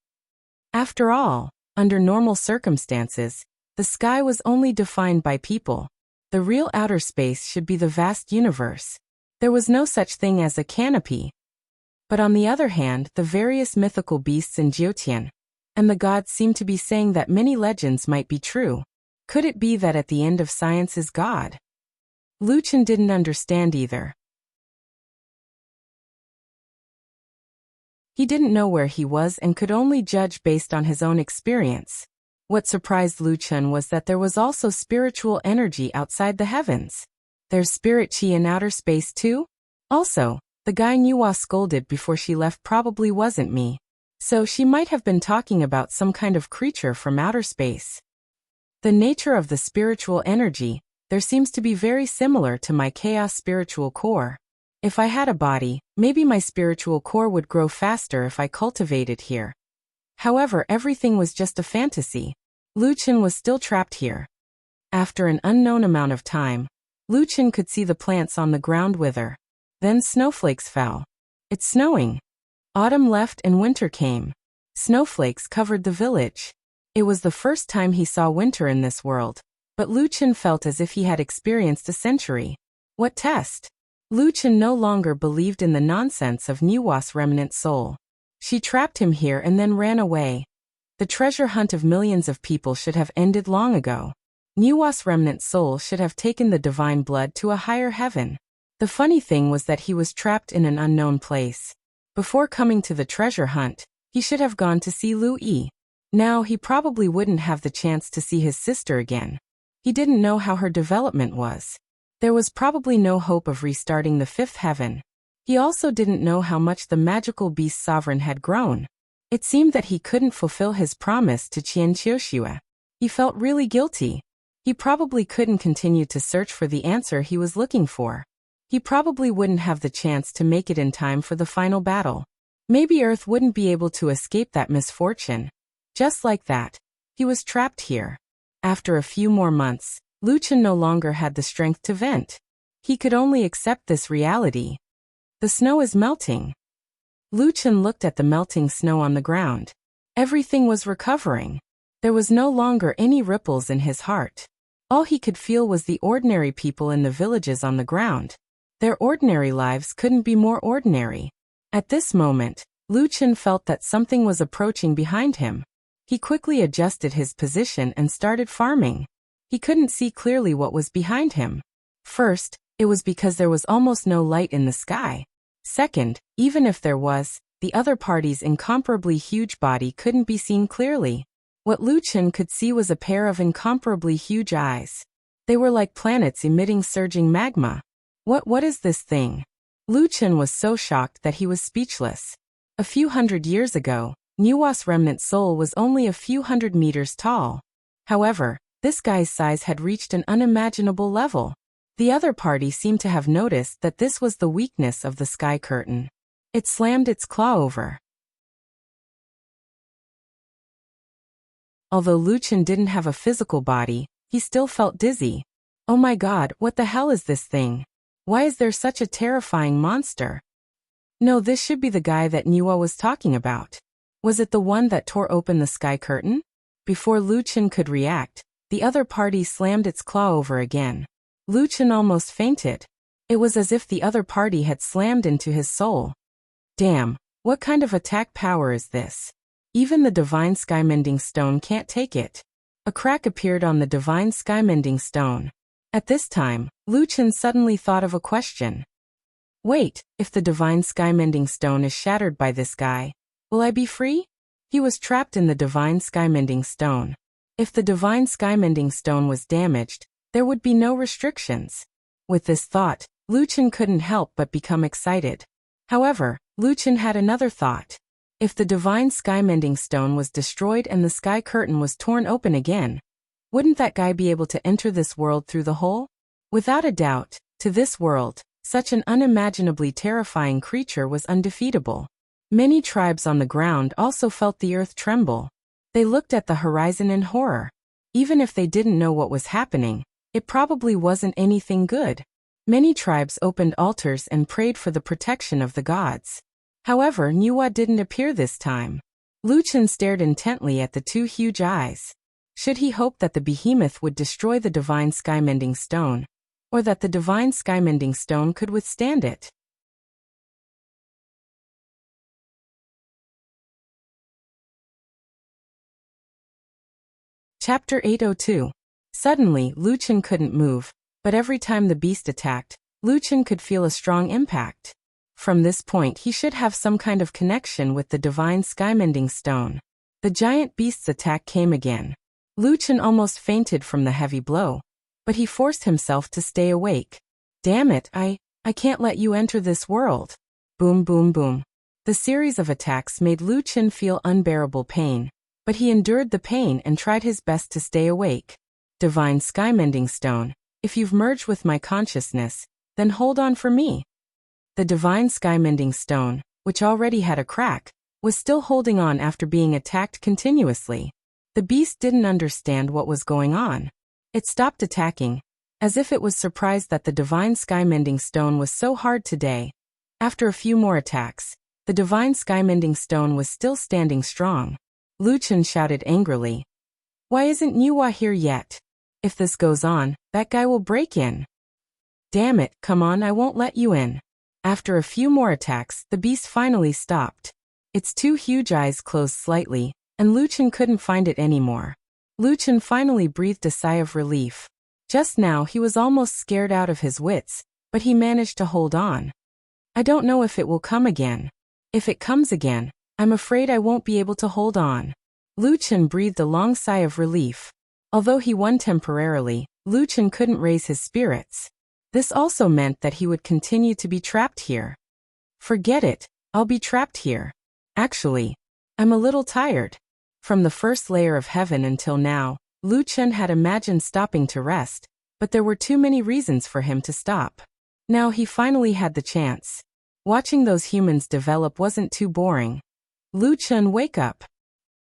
After all, under normal circumstances, the sky was only defined by people. The real outer space should be the vast universe. There was no such thing as a canopy. But on the other hand, the various mythical beasts in Jiutian and the gods seemed to be saying that many legends might be true. Could it be that at the end of science is God? Lu Chen didn't understand either. He didn't know where he was and could only judge based on his own experience. What surprised Lu Chen was that there was also spiritual energy outside the heavens. There's spirit chi in outer space too? Also, the guy Nuwa scolded before she left probably wasn't me. So she might have been talking about some kind of creature from outer space. The nature of the spiritual energy, there seems to be very similar to my chaos spiritual core. If I had a body, maybe my spiritual core would grow faster if I cultivated here. However, everything was just a fantasy. Lu Chen was still trapped here. After an unknown amount of time, Lu Chen could see the plants on the ground wither. Then snowflakes fell. It's snowing. Autumn left and winter came. Snowflakes covered the village. It was the first time he saw winter in this world, but Lu Chen felt as if he had experienced a century. What test? Lu Chen no longer believed in the nonsense of Nuwa's remnant soul. She trapped him here and then ran away. The treasure hunt of millions of people should have ended long ago. Nuwa's remnant soul should have taken the divine blood to a higher heaven. The funny thing was that he was trapped in an unknown place. Before coming to the treasure hunt, he should have gone to see Lu Yi. Now he probably wouldn't have the chance to see his sister again. He didn't know how her development was. There was probably no hope of restarting the fifth heaven. He also didn't know how much the magical beast sovereign had grown. It seemed that he couldn't fulfill his promise to Qian Qiuxue. He felt really guilty. He probably couldn't continue to search for the answer he was looking for. He probably wouldn't have the chance to make it in time for the final battle. Maybe Earth wouldn't be able to escape that misfortune. Just like that, he was trapped here. After a few more months, Lu Chen no longer had the strength to vent. He could only accept this reality. The snow is melting. Lu Chen looked at the melting snow on the ground. Everything was recovering. There was no longer any ripples in his heart. All he could feel was the ordinary people in the villages on the ground. Their ordinary lives couldn't be more ordinary. At this moment, Lu Chen felt that something was approaching behind him. He quickly adjusted his position and started farming. He couldn't see clearly what was behind him. First, it was because there was almost no light in the sky. Second, even if there was, the other party's incomparably huge body couldn't be seen clearly. What Lu Chen could see was a pair of incomparably huge eyes. They were like planets emitting surging magma. What is this thing? Lu Chen was so shocked that he was speechless. A few hundred years ago, Nuwa's remnant soul was only a few hundred meters tall. However, this guy's size had reached an unimaginable level. The other party seemed to have noticed that this was the weakness of the sky curtain. It slammed its claw over. Although Lu Chen didn't have a physical body, he still felt dizzy. Oh my god, what the hell is this thing? Why is there such a terrifying monster? No, this should be the guy that Nuwa was talking about. Was it the one that tore open the sky curtain? Before Lu Chen could react, the other party slammed its claw over again. Lu Chen almost fainted. It was as if the other party had slammed into his soul. Damn, what kind of attack power is this? Even the divine sky-mending stone can't take it. A crack appeared on the divine sky-mending stone. At this time, Lu Chen suddenly thought of a question. Wait, if the divine sky-mending stone is shattered by this guy, will I be free? He was trapped in the divine sky-mending stone. If the divine sky-mending stone was damaged, there would be no restrictions. With this thought, Lu Chen couldn't help but become excited. However, Lu Chen had another thought. If the divine sky-mending stone was destroyed and the sky curtain was torn open again, wouldn't that guy be able to enter this world through the hole? Without a doubt, to this world, such an unimaginably terrifying creature was undefeatable. Many tribes on the ground also felt the earth tremble. They looked at the horizon in horror. Even if they didn't know what was happening, it probably wasn't anything good. Many tribes opened altars and prayed for the protection of the gods. However, Nuwa didn't appear this time. Lu Chen stared intently at the two huge eyes. Should he hope that the behemoth would destroy the divine sky-mending stone, or that the divine sky-mending stone could withstand it? Chapter 802. Suddenly, Lu Chen couldn't move, but every time the beast attacked, Lu Chen could feel a strong impact. From this point he should have some kind of connection with the divine sky-mending stone. The giant beast's attack came again. Lu Chen almost fainted from the heavy blow, but he forced himself to stay awake. Damn it, I can't let you enter this world. Boom, boom, boom. The series of attacks made Lu Chen feel unbearable pain, but he endured the pain and tried his best to stay awake. Divine Skymending Stone, if you've merged with my consciousness, then hold on for me. The Divine Skymending Stone, which already had a crack, was still holding on after being attacked continuously. The beast didn't understand what was going on. It stopped attacking, as if it was surprised that the Divine Skymending Stone was so hard today. After a few more attacks, the Divine Skymending Stone was still standing strong. Lu Chen shouted angrily. Why isn't Niwa here yet? If this goes on, that guy will break in. Damn it, come on, I won't let you in. After a few more attacks, the beast finally stopped. Its two huge eyes closed slightly, and Lu Chen couldn't find it anymore. Lu Chen finally breathed a sigh of relief. Just now he was almost scared out of his wits, but he managed to hold on. I don't know if it will come again. If it comes again, I'm afraid I won't be able to hold on. Lu Chen breathed a long sigh of relief. Although he won temporarily, Lu Chen couldn't raise his spirits. This also meant that he would continue to be trapped here. Forget it, I'll be trapped here. Actually, I'm a little tired. From the first layer of heaven until now, Lu Chen had imagined stopping to rest, but there were too many reasons for him to stop. Now he finally had the chance. Watching those humans develop wasn't too boring. Lu Chen, wake up.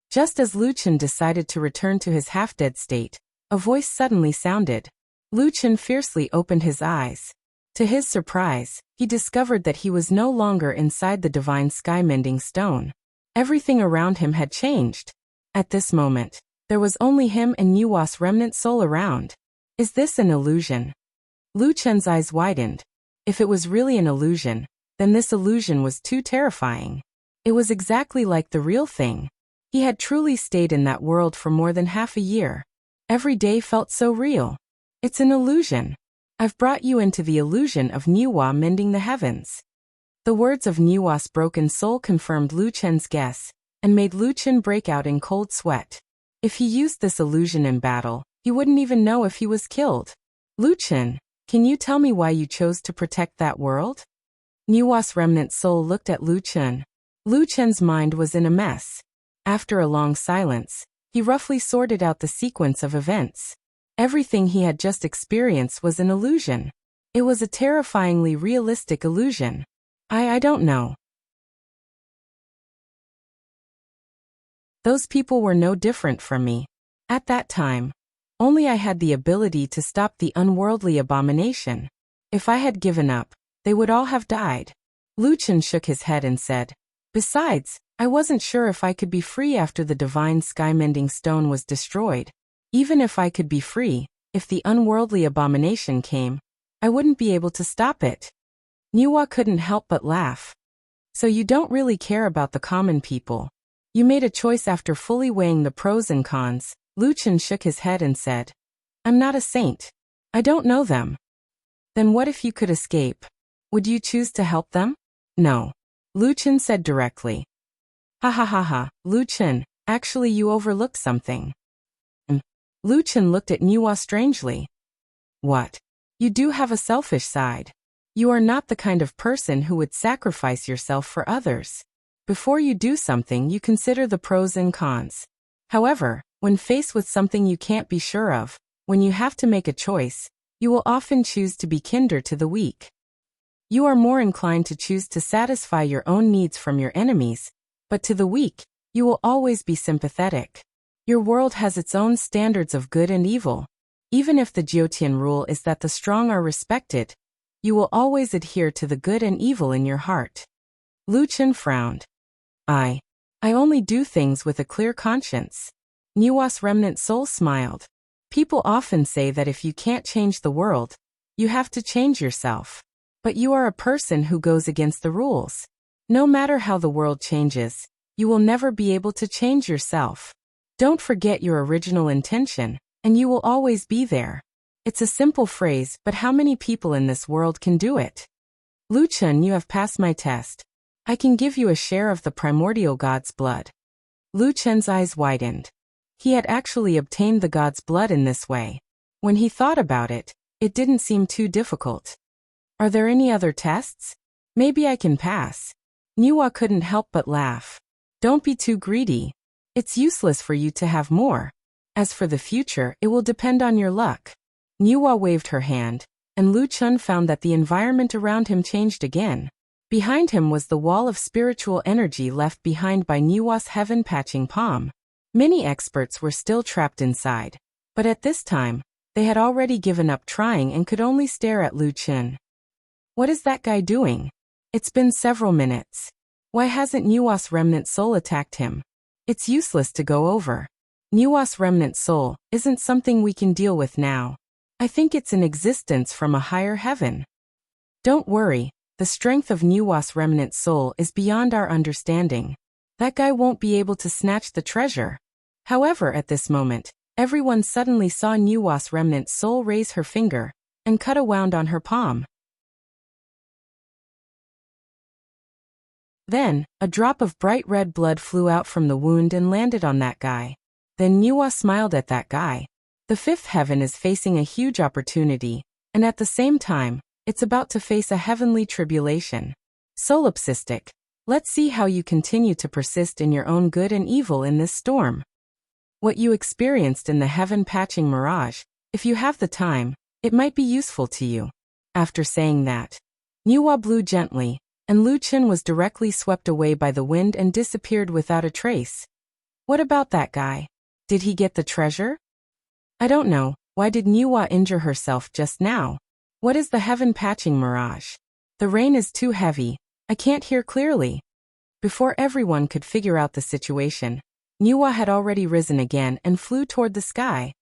Just as Lu Chen decided to return to his half-dead state, a voice suddenly sounded. Lu Chen fiercely opened his eyes. To his surprise, he discovered that he was no longer inside the Divine Skymending Stone. Everything around him had changed. At this moment, there was only him and Niwa's remnant soul around. Is this an illusion? Lu Chen's eyes widened. If it was really an illusion, then this illusion was too terrifying. It was exactly like the real thing. He had truly stayed in that world for more than half a year. Every day felt so real. It's an illusion. I've brought you into the illusion of Niwa mending the heavens. The words of Niwa's broken soul confirmed Lu Chen's guess, and made Lu Chen break out in cold sweat. If he used this illusion in battle, he wouldn't even know if he was killed. Lu Chen, can you tell me why you chose to protect that world? Niwa's remnant soul looked at Lu Chen. Lu Chen's mind was in a mess. After a long silence, he roughly sorted out the sequence of events. Everything he had just experienced was an illusion. It was a terrifyingly realistic illusion. I don't know. Those people were no different from me. At that time, only I had the ability to stop the unworldly abomination. If I had given up, they would all have died. Lu Chen shook his head and said, besides, I wasn't sure if I could be free after the Divine Skymending Stone was destroyed. Even if I could be free, if the unworldly abomination came, I wouldn't be able to stop it. Niwa couldn't help but laugh. So you don't really care about the common people. You made a choice after fully weighing the pros and cons. Lu Chen shook his head and said, I'm not a saint. I don't know them. Then what if you could escape? Would you choose to help them? No. Lu Chen said directly. Ha ha ha ha, Lu Chen, actually you overlooked something. Lu Chen looked at Niwa strangely. What? You do have a selfish side. You are not the kind of person who would sacrifice yourself for others. Before you do something, you consider the pros and cons. However, when faced with something you can't be sure of, when you have to make a choice, you will often choose to be kinder to the weak. You are more inclined to choose to satisfy your own needs from your enemies, but to the weak, you will always be sympathetic. Your world has its own standards of good and evil. Even if the Jiotian rule is that the strong are respected, you will always adhere to the good and evil in your heart. Lu Chen frowned. I only do things with a clear conscience. Niwa's remnant soul smiled. People often say that if you can't change the world, you have to change yourself. But you are a person who goes against the rules. No matter how the world changes, you will never be able to change yourself. Don't forget your original intention, and you will always be there. It's a simple phrase, but how many people in this world can do it? Lu Chen, you have passed my test. I can give you a share of the primordial god's blood. Lu Chen's eyes widened. He had actually obtained the god's blood in this way. When he thought about it, it didn't seem too difficult. Are there any other tests? Maybe I can pass. Niwa couldn't help but laugh. Don't be too greedy. It's useless for you to have more. As for the future, it will depend on your luck. Niwa waved her hand, and Lu Chun found that the environment around him changed again. Behind him was the wall of spiritual energy left behind by Niwa's heaven-patching palm. Many experts were still trapped inside, but at this time, they had already given up trying and could only stare at Lu Chun. What is that guy doing? It's been several minutes. Why hasn't Niwa's remnant soul attacked him? It's useless to go over. Niwa's remnant soul isn't something we can deal with now. I think it's an existence from a higher heaven. Don't worry, the strength of Niwa's remnant soul is beyond our understanding. That guy won't be able to snatch the treasure. However, at this moment, everyone suddenly saw Niwa's remnant soul raise her finger and cut a wound on her palm. Then, a drop of bright red blood flew out from the wound and landed on that guy. Then Niwa smiled at that guy. The fifth heaven is facing a huge opportunity, and at the same time, it's about to face a heavenly tribulation. Solipsistic. Let's see how you continue to persist in your own good and evil in this storm. What you experienced in the heaven-patching mirage, if you have the time, it might be useful to you. After saying that, Niwa blew gently, and Lu Chun was directly swept away by the wind and disappeared without a trace. What about that guy? Did he get the treasure? I don't know. Why did Niwa injure herself just now? What is the heaven-patching mirage? The rain is too heavy. I can't hear clearly. Before everyone could figure out the situation, Niwa had already risen again and flew toward the sky.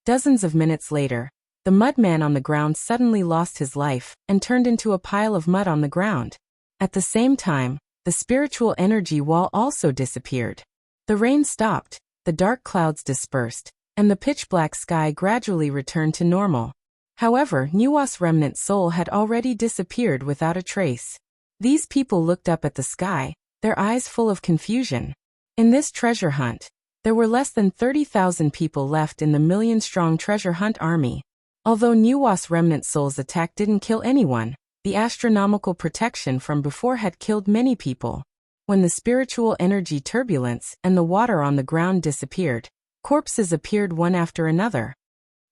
Dozens of minutes later, the mudman on the ground suddenly lost his life and turned into a pile of mud on the ground. At the same time, the spiritual energy wall also disappeared. The rain stopped, the dark clouds dispersed, and the pitch-black sky gradually returned to normal. However, Niwa's remnant soul had already disappeared without a trace. These people looked up at the sky, their eyes full of confusion. In this treasure hunt, there were less than 30,000 people left in the million-strong treasure hunt army. Although Niwa's remnant soul's attack didn't kill anyone, the astronomical protection from before had killed many people. When the spiritual energy turbulence and the water on the ground disappeared, corpses appeared one after another.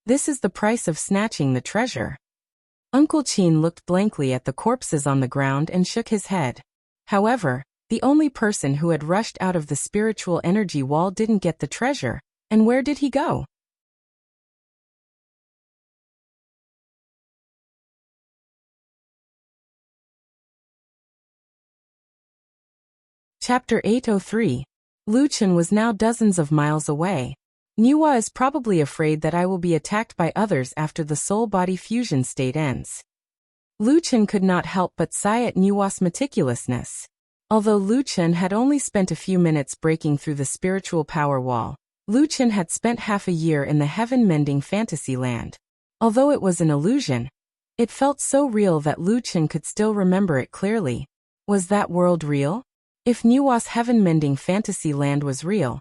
This is the price of snatching the treasure. Uncle Chin looked blankly at the corpses on the ground and shook his head. However, the only person who had rushed out of the spiritual energy wall didn't get the treasure, and where did he go? Chapter 803. Lu Chun was now dozens of miles away. Niwa is probably afraid that I will be attacked by others after the soul-body fusion state ends. Lu Chun could not help but sigh at Niwa's meticulousness. Although Lu Chun had only spent a few minutes breaking through the spiritual power wall, Lu Chun had spent half a year in the heaven-mending fantasy land. Although it was an illusion, it felt so real that Lu Chun could still remember it clearly. Was that world real? If Niwa's heaven-mending fantasy land was real,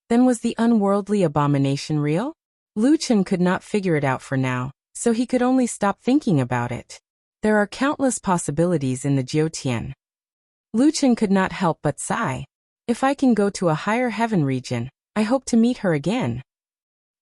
then was the unworldly abomination real? Lu Chun could not figure it out for now, so he could only stop thinking about it. There are countless possibilities in the Jiutian. Lu Chun could not help but sigh. If I can go to a higher heaven region, I hope to meet her again.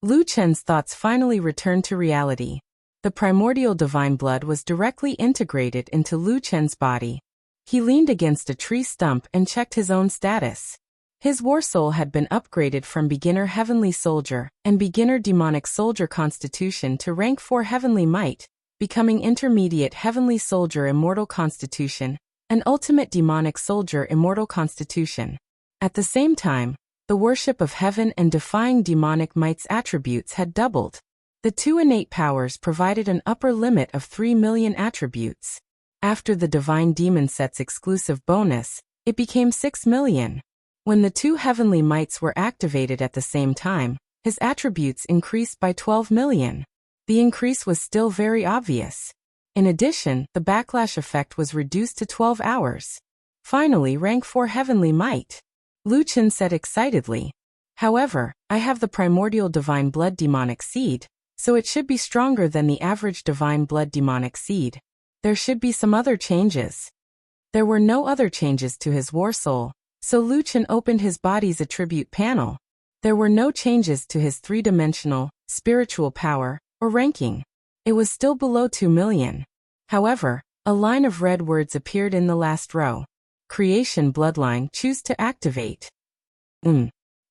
Lu Chun's thoughts finally returned to reality. The primordial divine blood was directly integrated into Lu Chun's body. He leaned against a tree stump and checked his own status. His war soul had been upgraded from beginner heavenly soldier and beginner demonic soldier constitution to rank 4 heavenly might, becoming intermediate heavenly soldier immortal constitution, and ultimate demonic soldier immortal constitution. At the same time, the worship of heaven and defying demonic might's attributes had doubled. The 2 innate powers provided an upper limit of 3 million attributes. After the divine demon set's exclusive bonus, it became 6 million. When the 2 heavenly mights were activated at the same time, his attributes increased by 12 million. The increase was still very obvious. In addition, the backlash effect was reduced to 12 hours. Finally, rank 4 heavenly might. Lu Chun said excitedly. However, I have the primordial divine blood demonic seed, so it should be stronger than the average divine blood demonic seed. There should be some other changes. There were no other changes to his war soul, so Lu Chen opened his body's attribute panel. There were no changes to his three-dimensional, spiritual power, or ranking. It was still below 2 million. However, a line of red words appeared in the last row. Creation bloodline, choose to activate.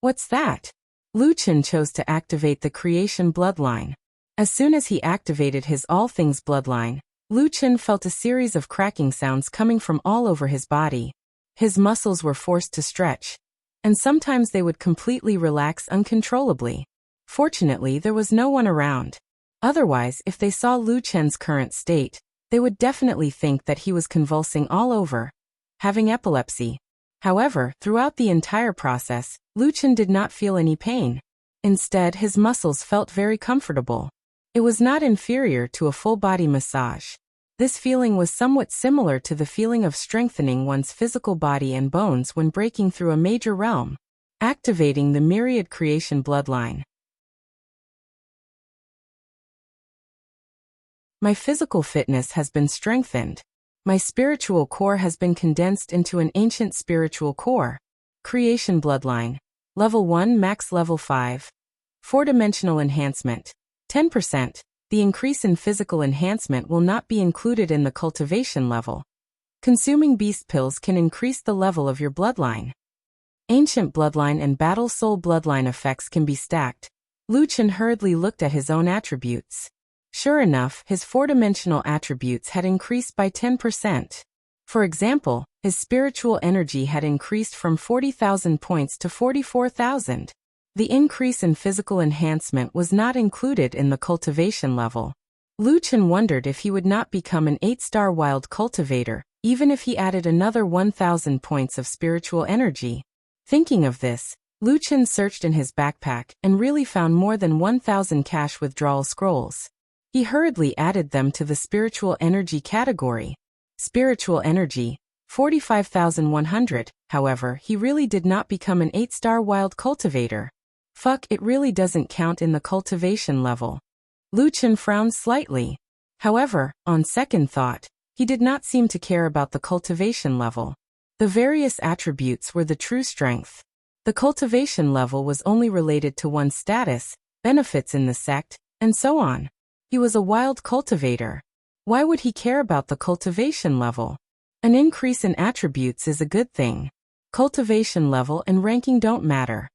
What's that? Lu Chen chose to activate the creation bloodline. As soon as he activated his all things bloodline, Lu Chen felt a series of cracking sounds coming from all over his body. His muscles were forced to stretch, and sometimes they would completely relax uncontrollably. Fortunately, there was no one around. Otherwise, if they saw Lu Chen's current state, they would definitely think that he was convulsing all over, having epilepsy. However, throughout the entire process, Lu Chen did not feel any pain. Instead, his muscles felt very comfortable. It was not inferior to a full-body massage. This feeling was somewhat similar to the feeling of strengthening one's physical body and bones when breaking through a major realm, activating the myriad creation bloodline. My physical fitness has been strengthened. My spiritual core has been condensed into an ancient spiritual core. Creation bloodline. Level 1 max level 5. 4-dimensional enhancement. 10%. The increase in physical enhancement will not be included in the cultivation level. Consuming beast pills can increase the level of your bloodline. Ancient bloodline and battle soul bloodline effects can be stacked. Lu Chen hurriedly looked at his own attributes. Sure enough, his 4-dimensional attributes had increased by 10%. For example, his spiritual energy had increased from 40,000 points to 44,000. The increase in physical enhancement was not included in the cultivation level. Lu Chen wondered if he would not become an 8-star wild cultivator, even if he added another 1,000 points of spiritual energy. Thinking of this, Lu Chen searched in his backpack and really found more than 1,000 cash withdrawal scrolls. He hurriedly added them to the spiritual energy category. Spiritual energy, 45,100. However, he really did not become an 8-star wild cultivator. Fuck, it really doesn't count in the cultivation level. Lu Chen frowned slightly. However, on second thought, he did not seem to care about the cultivation level. The various attributes were the true strength. The cultivation level was only related to one's status, benefits in the sect, and so on. He was a wild cultivator. Why would he care about the cultivation level? An increase in attributes is a good thing. Cultivation level and ranking don't matter.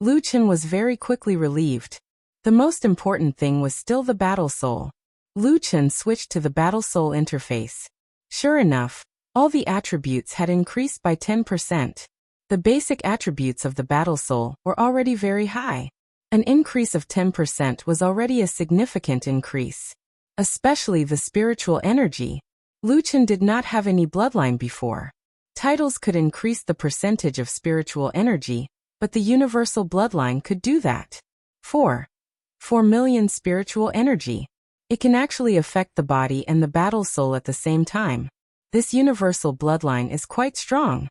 Lu Chen was very quickly relieved. The most important thing was still the battle soul. Lu Chen switched to the battle soul interface. Sure enough, all the attributes had increased by 10%. The basic attributes of the battle soul were already very high. An increase of 10% was already a significant increase. Especially the spiritual energy. Lu Chen did not have any bloodline before. Titles could increase the percentage of spiritual energy, but the universal bloodline could do that. 4 million spiritual energy. It can actually affect the body and the battle soul at the same time. This universal bloodline is quite strong.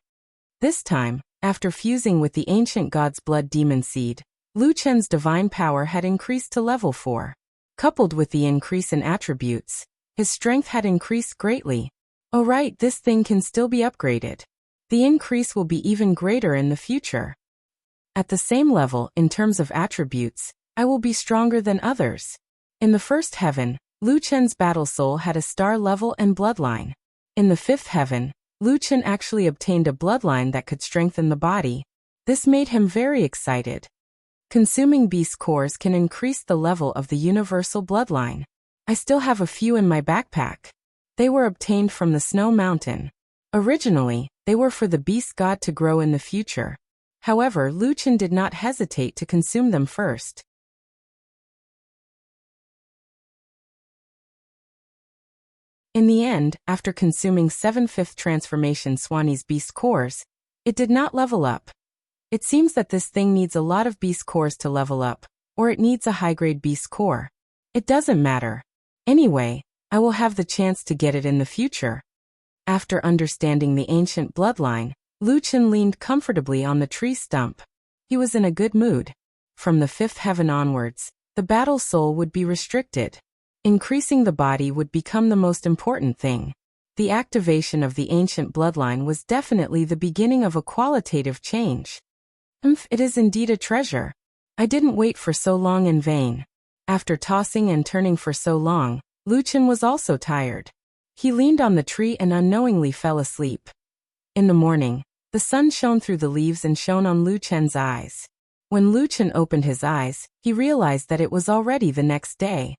This time, after fusing with the ancient god's blood demon seed, Lu Chen's divine power had increased to level 4. Coupled with the increase in attributes, his strength had increased greatly. Oh right, this thing can still be upgraded. The increase will be even greater in the future. At the same level, in terms of attributes, I will be stronger than others. In the first heaven, Lu Chen's battle soul had a star level and bloodline. In the fifth heaven, Lu Chen actually obtained a bloodline that could strengthen the body. This made him very excited. Consuming beast cores can increase the level of the universal bloodline. I still have a few in my backpack. They were obtained from the Snow Mountain. Originally, they were for the beast god to grow in the future. However, Lu Chen did not hesitate to consume them first. In the end, after consuming 7 5th transformation Swanee's beast cores, it did not level up. It seems that this thing needs a lot of beast cores to level up, or it needs a high-grade beast core. It doesn't matter. Anyway, I will have the chance to get it in the future. After understanding the ancient bloodline, Lu Chen leaned comfortably on the tree stump. He was in a good mood. From the fifth heaven onwards, the battle soul would be restricted. Increasing the body would become the most important thing. The activation of the ancient bloodline was definitely the beginning of a qualitative change. It is indeed a treasure. I didn't wait for so long in vain. After tossing and turning for so long, Lu Chen was also tired. He leaned on the tree and unknowingly fell asleep. In the morning, the sun shone through the leaves and shone on Lu Chen's eyes. When Lu Chen opened his eyes, he realized that it was already the next day.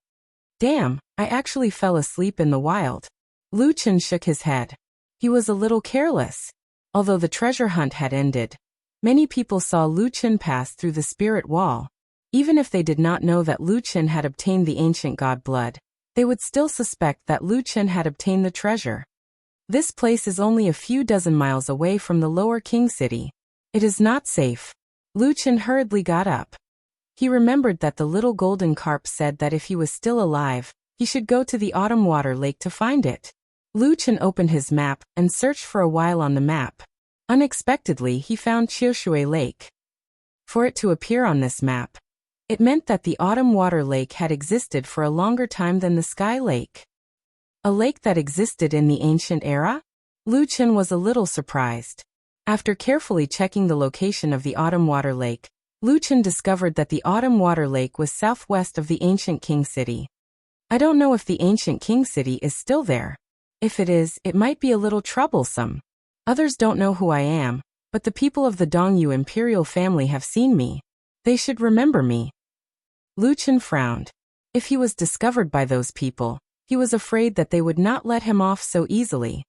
Damn, I actually fell asleep in the wild. Lu Chen shook his head. He was a little careless. Although the treasure hunt had ended, many people saw Lu Chen pass through the spirit wall. Even if they did not know that Lu Chen had obtained the ancient god blood, they would still suspect that Lu Chen had obtained the treasure. This place is only a few dozen miles away from the lower king city. It is not safe. Lu Chen hurriedly got up. He remembered that the little golden carp said that if he was still alive, he should go to the autumn water lake to find it. Lu Chen opened his map and searched for a while on the map. Unexpectedly, he found Qiushui Lake. For it to appear on this map, it meant that the autumn water lake had existed for a longer time than the sky lake. A lake that existed in the ancient era? Lu Chen was a little surprised. After carefully checking the location of the autumn water lake, Lu Chen discovered that the autumn water lake was southwest of the ancient king city. I don't know if the ancient king city is still there. If it is, it might be a little troublesome. Others don't know who I am, but the people of the Dongyu imperial family have seen me. They should remember me. Lu Chen frowned. If he was discovered by those people, he was afraid that they would not let him off so easily.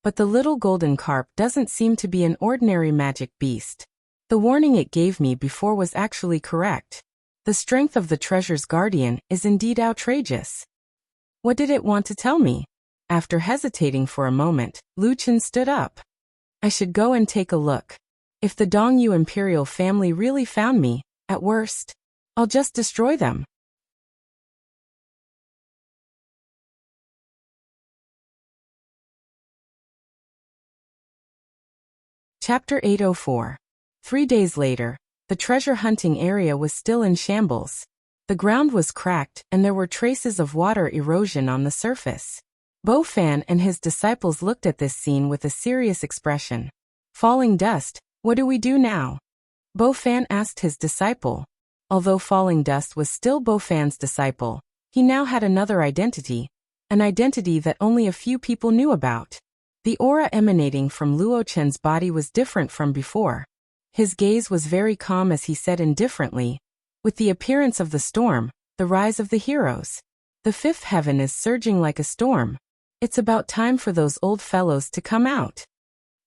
But the little golden carp doesn't seem to be an ordinary magic beast. The warning it gave me before was actually correct. The strength of the treasure's guardian is indeed outrageous. What did it want to tell me? After hesitating for a moment, Lu Chen stood up. I should go and take a look. If the Dongyu imperial family really found me, at worst, I'll just destroy them. Chapter 804. 3 days later, the treasure hunting area was still in shambles. The ground was cracked and there were traces of water erosion on the surface. Bo Fan and his disciples looked at this scene with a serious expression. Falling dust, what do we do now? Bo Fan asked his disciple. Although Falling Dust was still Bo Fan's disciple, he now had another identity, an identity that only a few people knew about. The aura emanating from Luo Chen's body was different from before. His gaze was very calm as he said indifferently, with the appearance of the storm, the rise of the heroes. The fifth heaven is surging like a storm. It's about time for those old fellows to come out.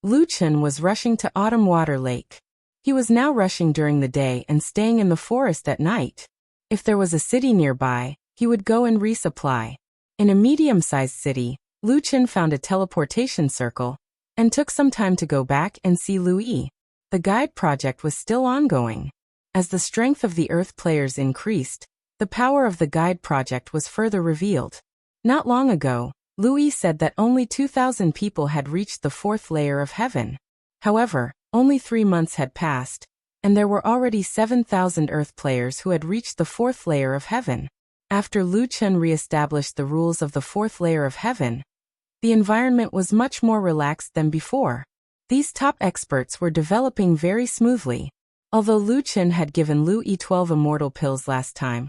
Lu Chen was rushing to Autumn Water Lake. He was now rushing during the day and staying in the forest at night. If there was a city nearby, he would go and resupply. In a medium-sized city, Lu Chen found a teleportation circle, and took some time to go back and see Lu Yi. The guide project was still ongoing. As the strength of the Earth players increased, the power of the guide project was further revealed. Not long ago, Lu Yi said that only 2,000 people had reached the fourth layer of heaven. However, only 3 months had passed, and there were already 7,000 Earth players who had reached the fourth layer of heaven. After Lu Chen re-established the rules of the fourth layer of heaven, the environment was much more relaxed than before. These top experts were developing very smoothly. Although Lu Chen had given Lu Yi 12 immortal pills last time,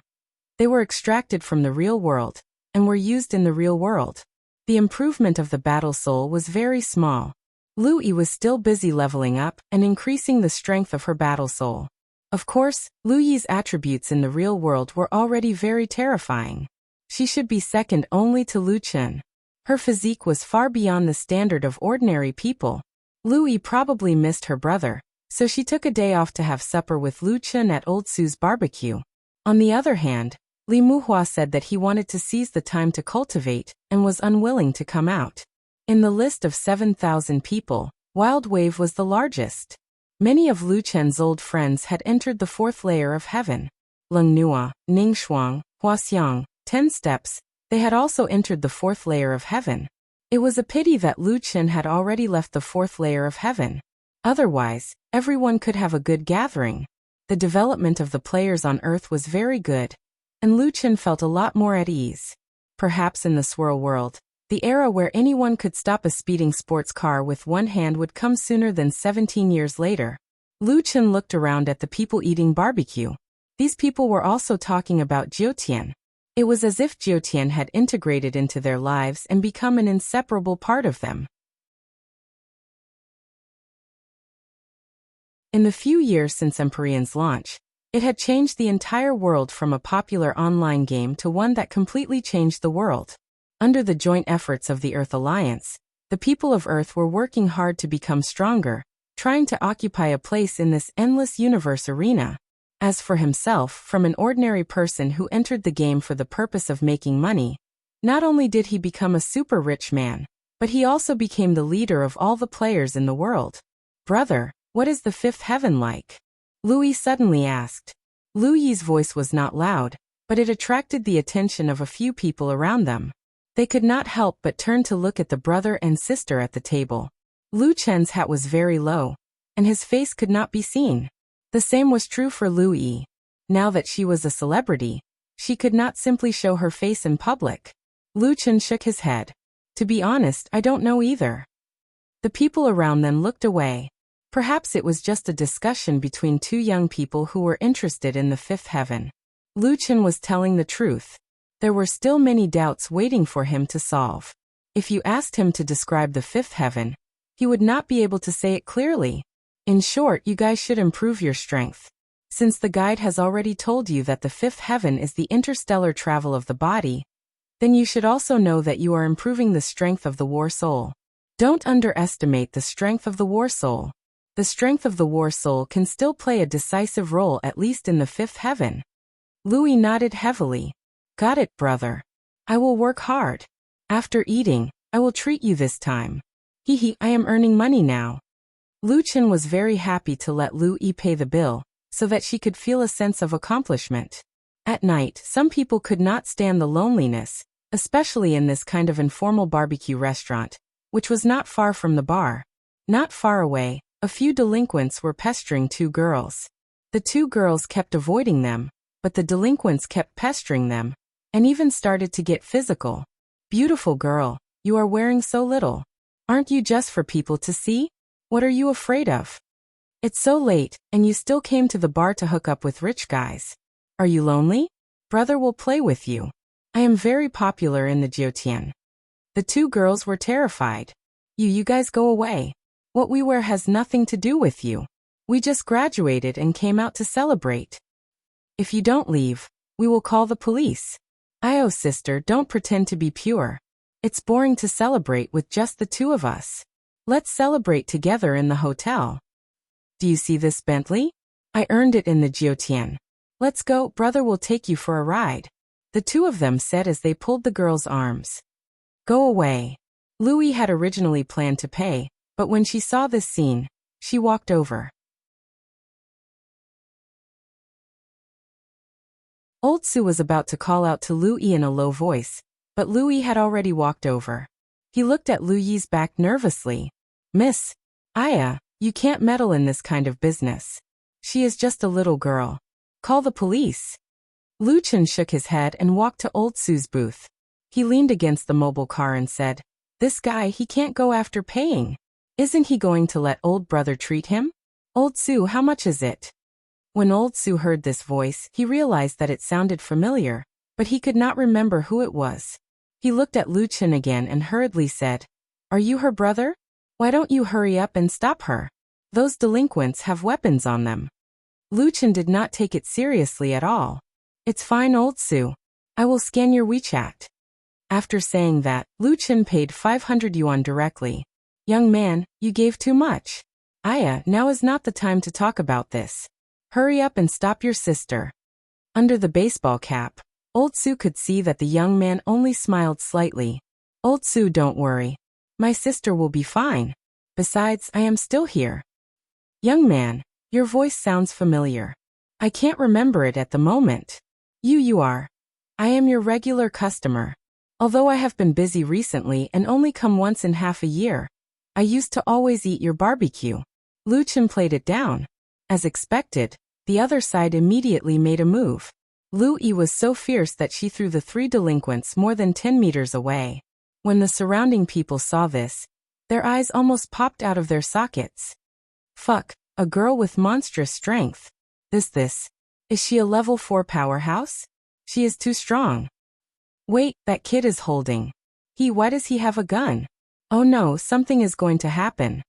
they were extracted from the real world, and were used in the real world. The improvement of the battle soul was very small. Lu Yi was still busy leveling up and increasing the strength of her battle soul. Of course, Lu Yi's attributes in the real world were already very terrifying. She should be second only to Lu Chen. Her physique was far beyond the standard of ordinary people. Lu Yi probably missed her brother, so she took a day off to have supper with Lu Chen at Old Su's barbecue. On the other hand, Li Muhua said that he wanted to seize the time to cultivate, and was unwilling to come out. In the list of 7,000 people, Wild Wave was the largest. Many of Lu Chen's old friends had entered the fourth layer of heaven. Leng Nua, Ning Shuang, Hua Xiang, 10 Steps, they had also entered the fourth layer of heaven. It was a pity that Lu Chen had already left the fourth layer of heaven. Otherwise, everyone could have a good gathering. The development of the players on Earth was very good, and Lu Chen felt a lot more at ease. Perhaps in the swirl world, the era where anyone could stop a speeding sports car with one hand would come sooner than 17 years later. Lu Chen looked around at the people eating barbecue. These people were also talking about Jiutian. It was as if Jiutian had integrated into their lives and become an inseparable part of them. In the few years since Empyrean's launch, it had changed the entire world from a popular online game to one that completely changed the world. Under the joint efforts of the Earth Alliance, the people of Earth were working hard to become stronger, trying to occupy a place in this endless universe arena. As for himself, from an ordinary person who entered the game for the purpose of making money, not only did he become a super rich man, but he also became the leader of all the players in the world. Brother, what is the fifth heaven like? Louis suddenly asked. Lu Yi's voice was not loud, but it attracted the attention of a few people around them. They could not help but turn to look at the brother and sister at the table. Lu Chen's hat was very low, and his face could not be seen. The same was true for Lu Yi. Now that she was a celebrity, she could not simply show her face in public. Lu Chen shook his head. To be honest, I don't know either. The people around them looked away. Perhaps it was just a discussion between two young people who were interested in the fifth heaven. Lu Chen was telling the truth. There were still many doubts waiting for him to solve. If you asked him to describe the fifth heaven, he would not be able to say it clearly. In short, you guys should improve your strength. Since the guide has already told you that the fifth heaven is the interstellar travel of the body, then you should also know that you are improving the strength of the war soul. Don't underestimate the strength of the war soul. The strength of the war soul can still play a decisive role, at least in the fifth heaven. Louis nodded heavily. Got it, brother. I will work hard. After eating, I will treat you this time. I am earning money now. Lu Chen was very happy to let Lu Yi pay the bill, so that she could feel a sense of accomplishment. At night, some people could not stand the loneliness, especially in this kind of informal barbecue restaurant, which was not far from the bar. Not far away, a few delinquents were pestering two girls. The two girls kept avoiding them, but the delinquents kept pestering them, and even started to get physical. Beautiful girl, you are wearing so little. Aren't you just for people to see? What are you afraid of? It's so late, and you still came to the bar to hook up with rich guys. Are you lonely? Brother will play with you. I am very popular in the Jiutian. The two girls were terrified. You guys go away. What we wear has nothing to do with you. We just graduated and came out to celebrate. If you don't leave, we will call the police. Sister, don't pretend to be pure. It's boring to celebrate with just the two of us. Let's celebrate together in the hotel. Do you see this Bentley? I earned it in the Jiutian. Let's go, brother will take you for a ride. The two of them said as they pulled the girl's arms. Go away. Louis had originally planned to pay, but when she saw this scene, she walked over. Old Su was about to call out to Lu Yi in a low voice, but Louis had already walked over. He looked at Lu Yi's back nervously. Miss, you can't meddle in this kind of business. She is just a little girl. Call the police. Lu Chen shook his head and walked to Old Su's booth. He leaned against the mobile car and said, This guy, he can't go after paying. Isn't he going to let old brother treat him? Old Su, how much is it? When Old Su heard this voice, he realized that it sounded familiar, but he could not remember who it was. He looked at Lu Chen again and hurriedly said, Are you her brother? Why don't you hurry up and stop her? Those delinquents have weapons on them. Lu Chen did not take it seriously at all. It's fine, Old Su. I will scan your WeChat. After saying that, Lu Chen paid 500 yuan directly. Young man, you gave too much. Now is not the time to talk about this. Hurry up and stop your sister. Under the baseball cap, Old Su could see that the young man only smiled slightly. Old Su, don't worry. My sister will be fine. Besides, I am still here. Young man, your voice sounds familiar. I can't remember it at the moment. You are. I am your regular customer. Although I have been busy recently and only come once in half a year, I used to always eat your barbecue. Lu Chen played it down. As expected, The other side immediately made a move. Lu Yi was so fierce that she threw the three delinquents more than 10 meters away. When the surrounding people saw this, their eyes almost popped out of their sockets. Fuck, a girl with monstrous strength. Is she a level 4 powerhouse? She is too strong. Wait, that kid is holding. Why does he have a gun? Oh no, something is going to happen.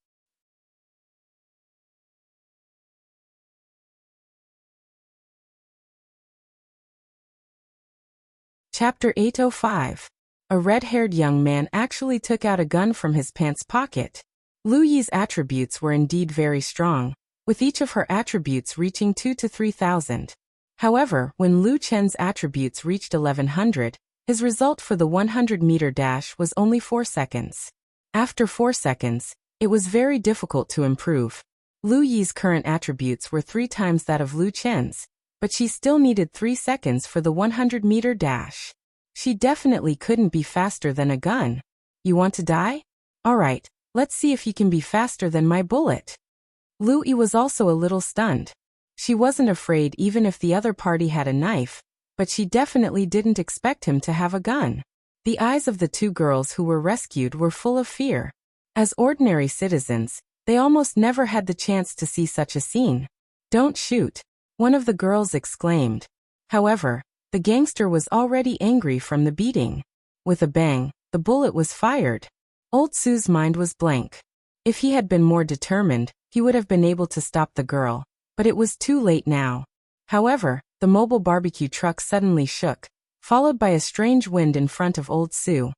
Chapter 805. A red-haired young man actually took out a gun from his pants pocket. Lu Yi's attributes were indeed very strong, with each of her attributes reaching 2 to 3,000. However, when Lu Chen's attributes reached 1100, his result for the 100-meter dash was only 4 seconds. After 4 seconds, it was very difficult to improve. Lu Yi's current attributes were 3 times that of Lu Chen's, but she still needed 3 seconds for the 100-meter dash. She definitely couldn't be faster than a gun. You want to die? Alright, let's see if you can be faster than my bullet. Lu Yi was also a little stunned. She wasn't afraid even if the other party had a knife, but she definitely didn't expect him to have a gun. The eyes of the 2 girls who were rescued were full of fear. As ordinary citizens, they almost never had the chance to see such a scene. Don't shoot, one of the girls exclaimed. However, the gangster was already angry from the beating. With a bang, the bullet was fired. Old Su's mind was blank. If he had been more determined, he would have been able to stop the girl, but it was too late now. However, the mobile barbecue truck suddenly shook, followed by a strange wind in front of Old Su,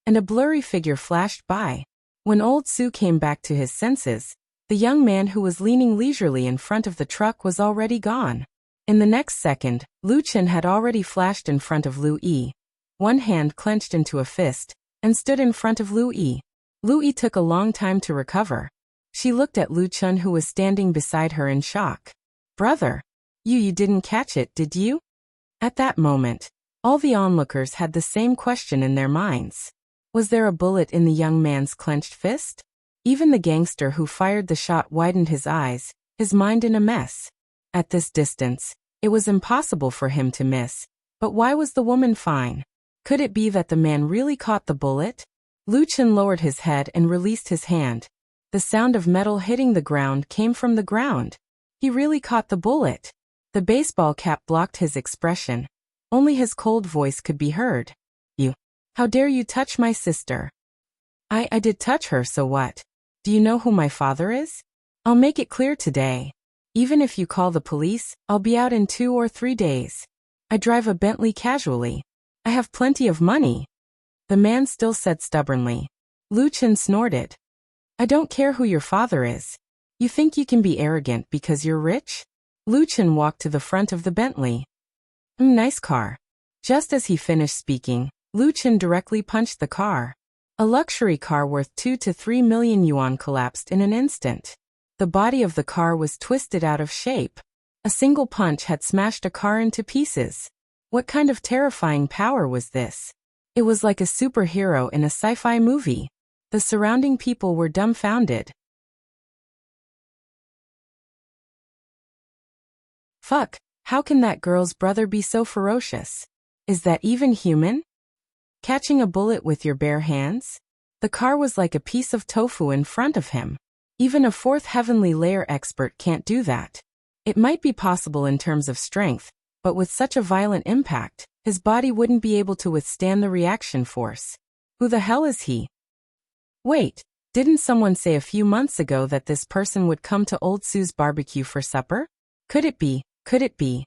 and a blurry figure flashed by. When Old Su came back to his senses, the young man who was leaning leisurely in front of the truck was already gone. In the next second, Lu Chen had already flashed in front of Lu Yi. One hand clenched into a fist, and stood in front of Lu Yi. Lu Yi took a long time to recover. She looked at Lu Chen who was standing beside her in shock. Brother, you didn't catch it, did you? At that moment, all the onlookers had the same question in their minds. Was there a bullet in the young man's clenched fist? Even the gangster who fired the shot widened his eyes, his mind in a mess. At this distance, it was impossible for him to miss. But why was the woman fine? Could it be that the man really caught the bullet? Lu Chen lowered his head and released his hand. The sound of metal hitting the ground came from the ground. He really caught the bullet. The baseball cap blocked his expression. Only his cold voice could be heard. You. How dare you touch my sister? I did touch her, so what? Do you know who my father is? I'll make it clear today. Even if you call the police, I'll be out in 2 or 3 days. I drive a Bentley casually. I have plenty of money. The man still said stubbornly. Lu Chen snorted. I don't care who your father is. You think you can be arrogant because you're rich? Lu Chen walked to the front of the Bentley. Nice car. Just as he finished speaking, Lu Chen directly punched the car. A luxury car worth 2 to 3 million yuan collapsed in an instant. The body of the car was twisted out of shape. A single punch had smashed a car into pieces. What kind of terrifying power was this? It was like a superhero in a sci-fi movie. The surrounding people were dumbfounded. Fuck, how can that girl's brother be so ferocious? Is that even human? Catching a bullet with your bare hands? The car was like a piece of tofu in front of him. Even a 4th heavenly layer expert can't do that. It might be possible in terms of strength, but with such a violent impact, his body wouldn't be able to withstand the reaction force. Who the hell is he? Wait, didn't someone say a few months ago that this person would come to Old Su's barbecue for supper? Could it be? Could it be?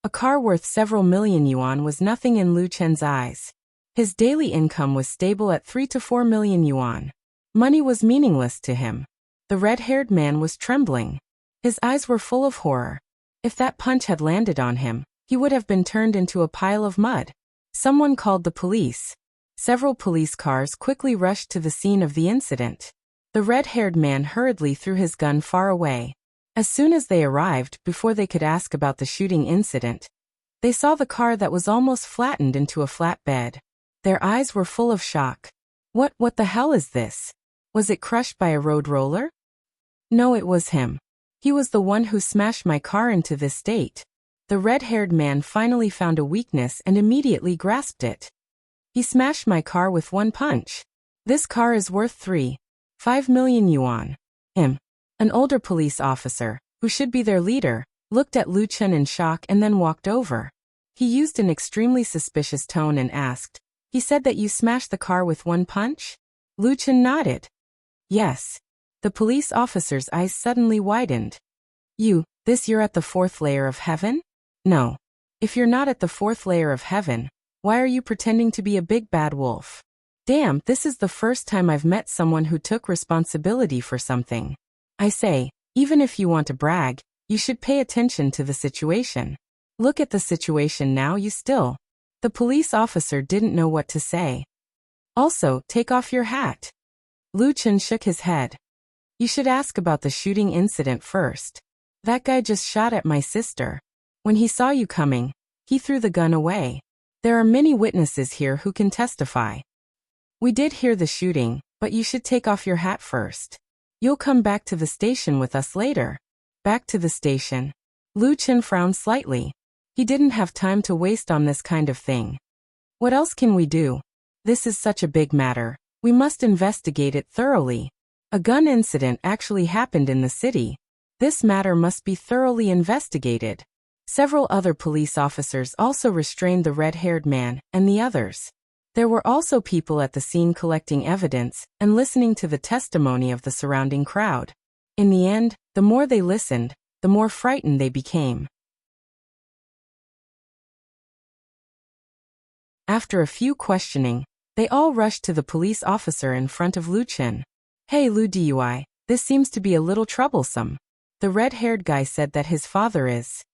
A car worth several million yuan was nothing in Lu Chen's eyes. His daily income was stable at 3 to 4 million yuan. Money was meaningless to him. The red-haired man was trembling. His eyes were full of horror. If that punch had landed on him, he would have been turned into a pile of mud. Someone called the police. Several police cars quickly rushed to the scene of the incident. The red-haired man hurriedly threw his gun far away. As soon as they arrived, before they could ask about the shooting incident, they saw the car that was almost flattened into a flatbed. Their eyes were full of shock. What the hell is this? Was it crushed by a road roller? No, it was him. He was the one who smashed my car into this state. The red-haired man finally found a weakness and immediately grasped it. He smashed my car with one punch. This car is worth 3.5 million yuan. An older police officer, who should be their leader, looked at Lu Chen in shock and then walked over. He used an extremely suspicious tone and asked, "He said that you smashed the car with one punch?" Lu Chen nodded. "Yes." The police officer's eyes suddenly widened. You're at the 4th layer of heaven? No. If you're not at the 4th layer of heaven, why are you pretending to be a big bad wolf? Damn, this is the first time I've met someone who took responsibility for something. I say, even if you want to brag, you should pay attention to the situation. Look at the situation now. The police officer didn't know what to say. Also, take off your hat. Lu Chen shook his head. You should ask about the shooting incident first. That guy just shot at my sister. When he saw you coming, he threw the gun away. There are many witnesses here who can testify. We did hear the shooting, but you should take off your hat first. You'll come back to the station with us later. Back to the station. Lu Chen frowned slightly. He didn't have time to waste on this kind of thing. What else can we do? This is such a big matter. We must investigate it thoroughly. A gun incident actually happened in the city. This matter must be thoroughly investigated. Several other police officers also restrained the red-haired man and the others. There were also people at the scene collecting evidence and listening to the testimony of the surrounding crowd. In the end, the more they listened, the more frightened they became. After a few questioning, they all rushed to the police officer in front of Lu Chen. Hey Lu Dui, this seems to be a little troublesome. The red-haired guy said that his father is.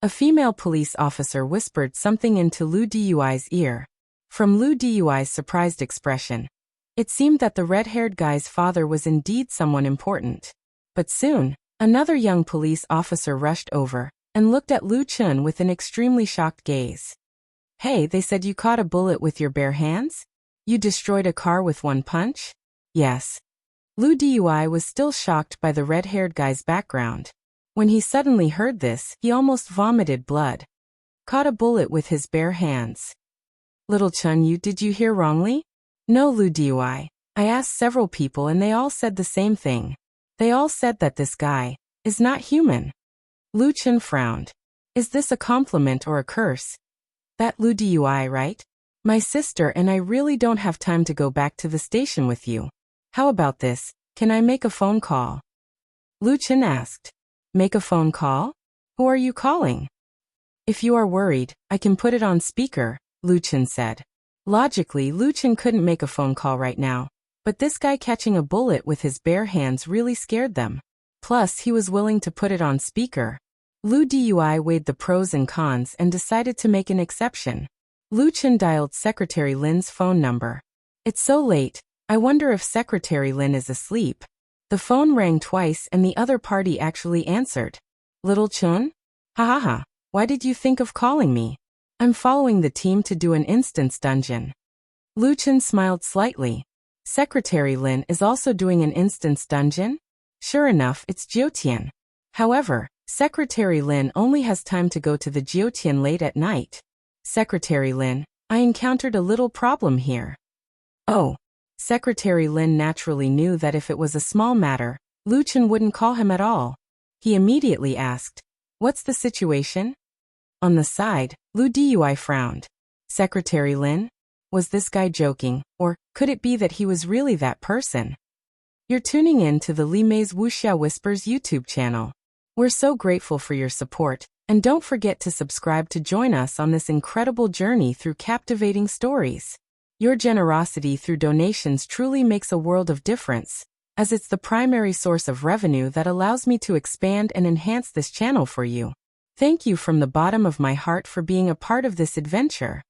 A female police officer whispered something into Lu Dui's ear. From Lu Dui's surprised expression, it seemed that the red-haired guy's father was indeed someone important. But soon, another young police officer rushed over and looked at Lu Chen with an extremely shocked gaze. Hey, they said you caught a bullet with your bare hands? You destroyed a car with one punch? Yes. Lu Dui was still shocked by the red-haired guy's background. When he suddenly heard this, he almost vomited blood. Caught a bullet with his bare hands. Little Chen, did you hear wrongly? No, Lu Dui. I asked several people and they all said the same thing. They all said that this guy is not human. Lu Chen frowned. Is this a compliment or a curse? That Lu Dui, right? My sister and I really don't have time to go back to the station with you. How about this? Can I make a phone call? Lu Chen asked. Make a phone call? Who are you calling? If you are worried, I can put it on speaker, Lu Chen said. Logically, Lu Chen couldn't make a phone call right now, but this guy catching a bullet with his bare hands really scared them. Plus, he was willing to put it on speaker. Lu Dui weighed the pros and cons and decided to make an exception. Lu Chen dialed Secretary Lin's phone number. It's so late, I wonder if Secretary Lin is asleep. The phone rang twice and the other party actually answered. Little Chen? Ha ha ha, why did you think of calling me? I'm following the team to do an instance dungeon. Lu Chen smiled slightly. Secretary Lin is also doing an instance dungeon? Sure enough, it's Jiutian. However, Secretary Lin only has time to go to the Jiutian late at night. Secretary Lin, I encountered a little problem here. Oh. Secretary Lin naturally knew that if it was a small matter, Lu Chen wouldn't call him at all. He immediately asked, What's the situation? On the side, Lu Dui frowned. Secretary Lin? Was this guy joking, or could it be that he was really that person? You're tuning in to the Li Mei's Wuxia Whispers YouTube channel. We're so grateful for your support, and don't forget to subscribe to join us on this incredible journey through captivating stories. Your generosity through donations truly makes a world of difference, as it's the primary source of revenue that allows me to expand and enhance this channel for you. Thank you from the bottom of my heart for being a part of this adventure.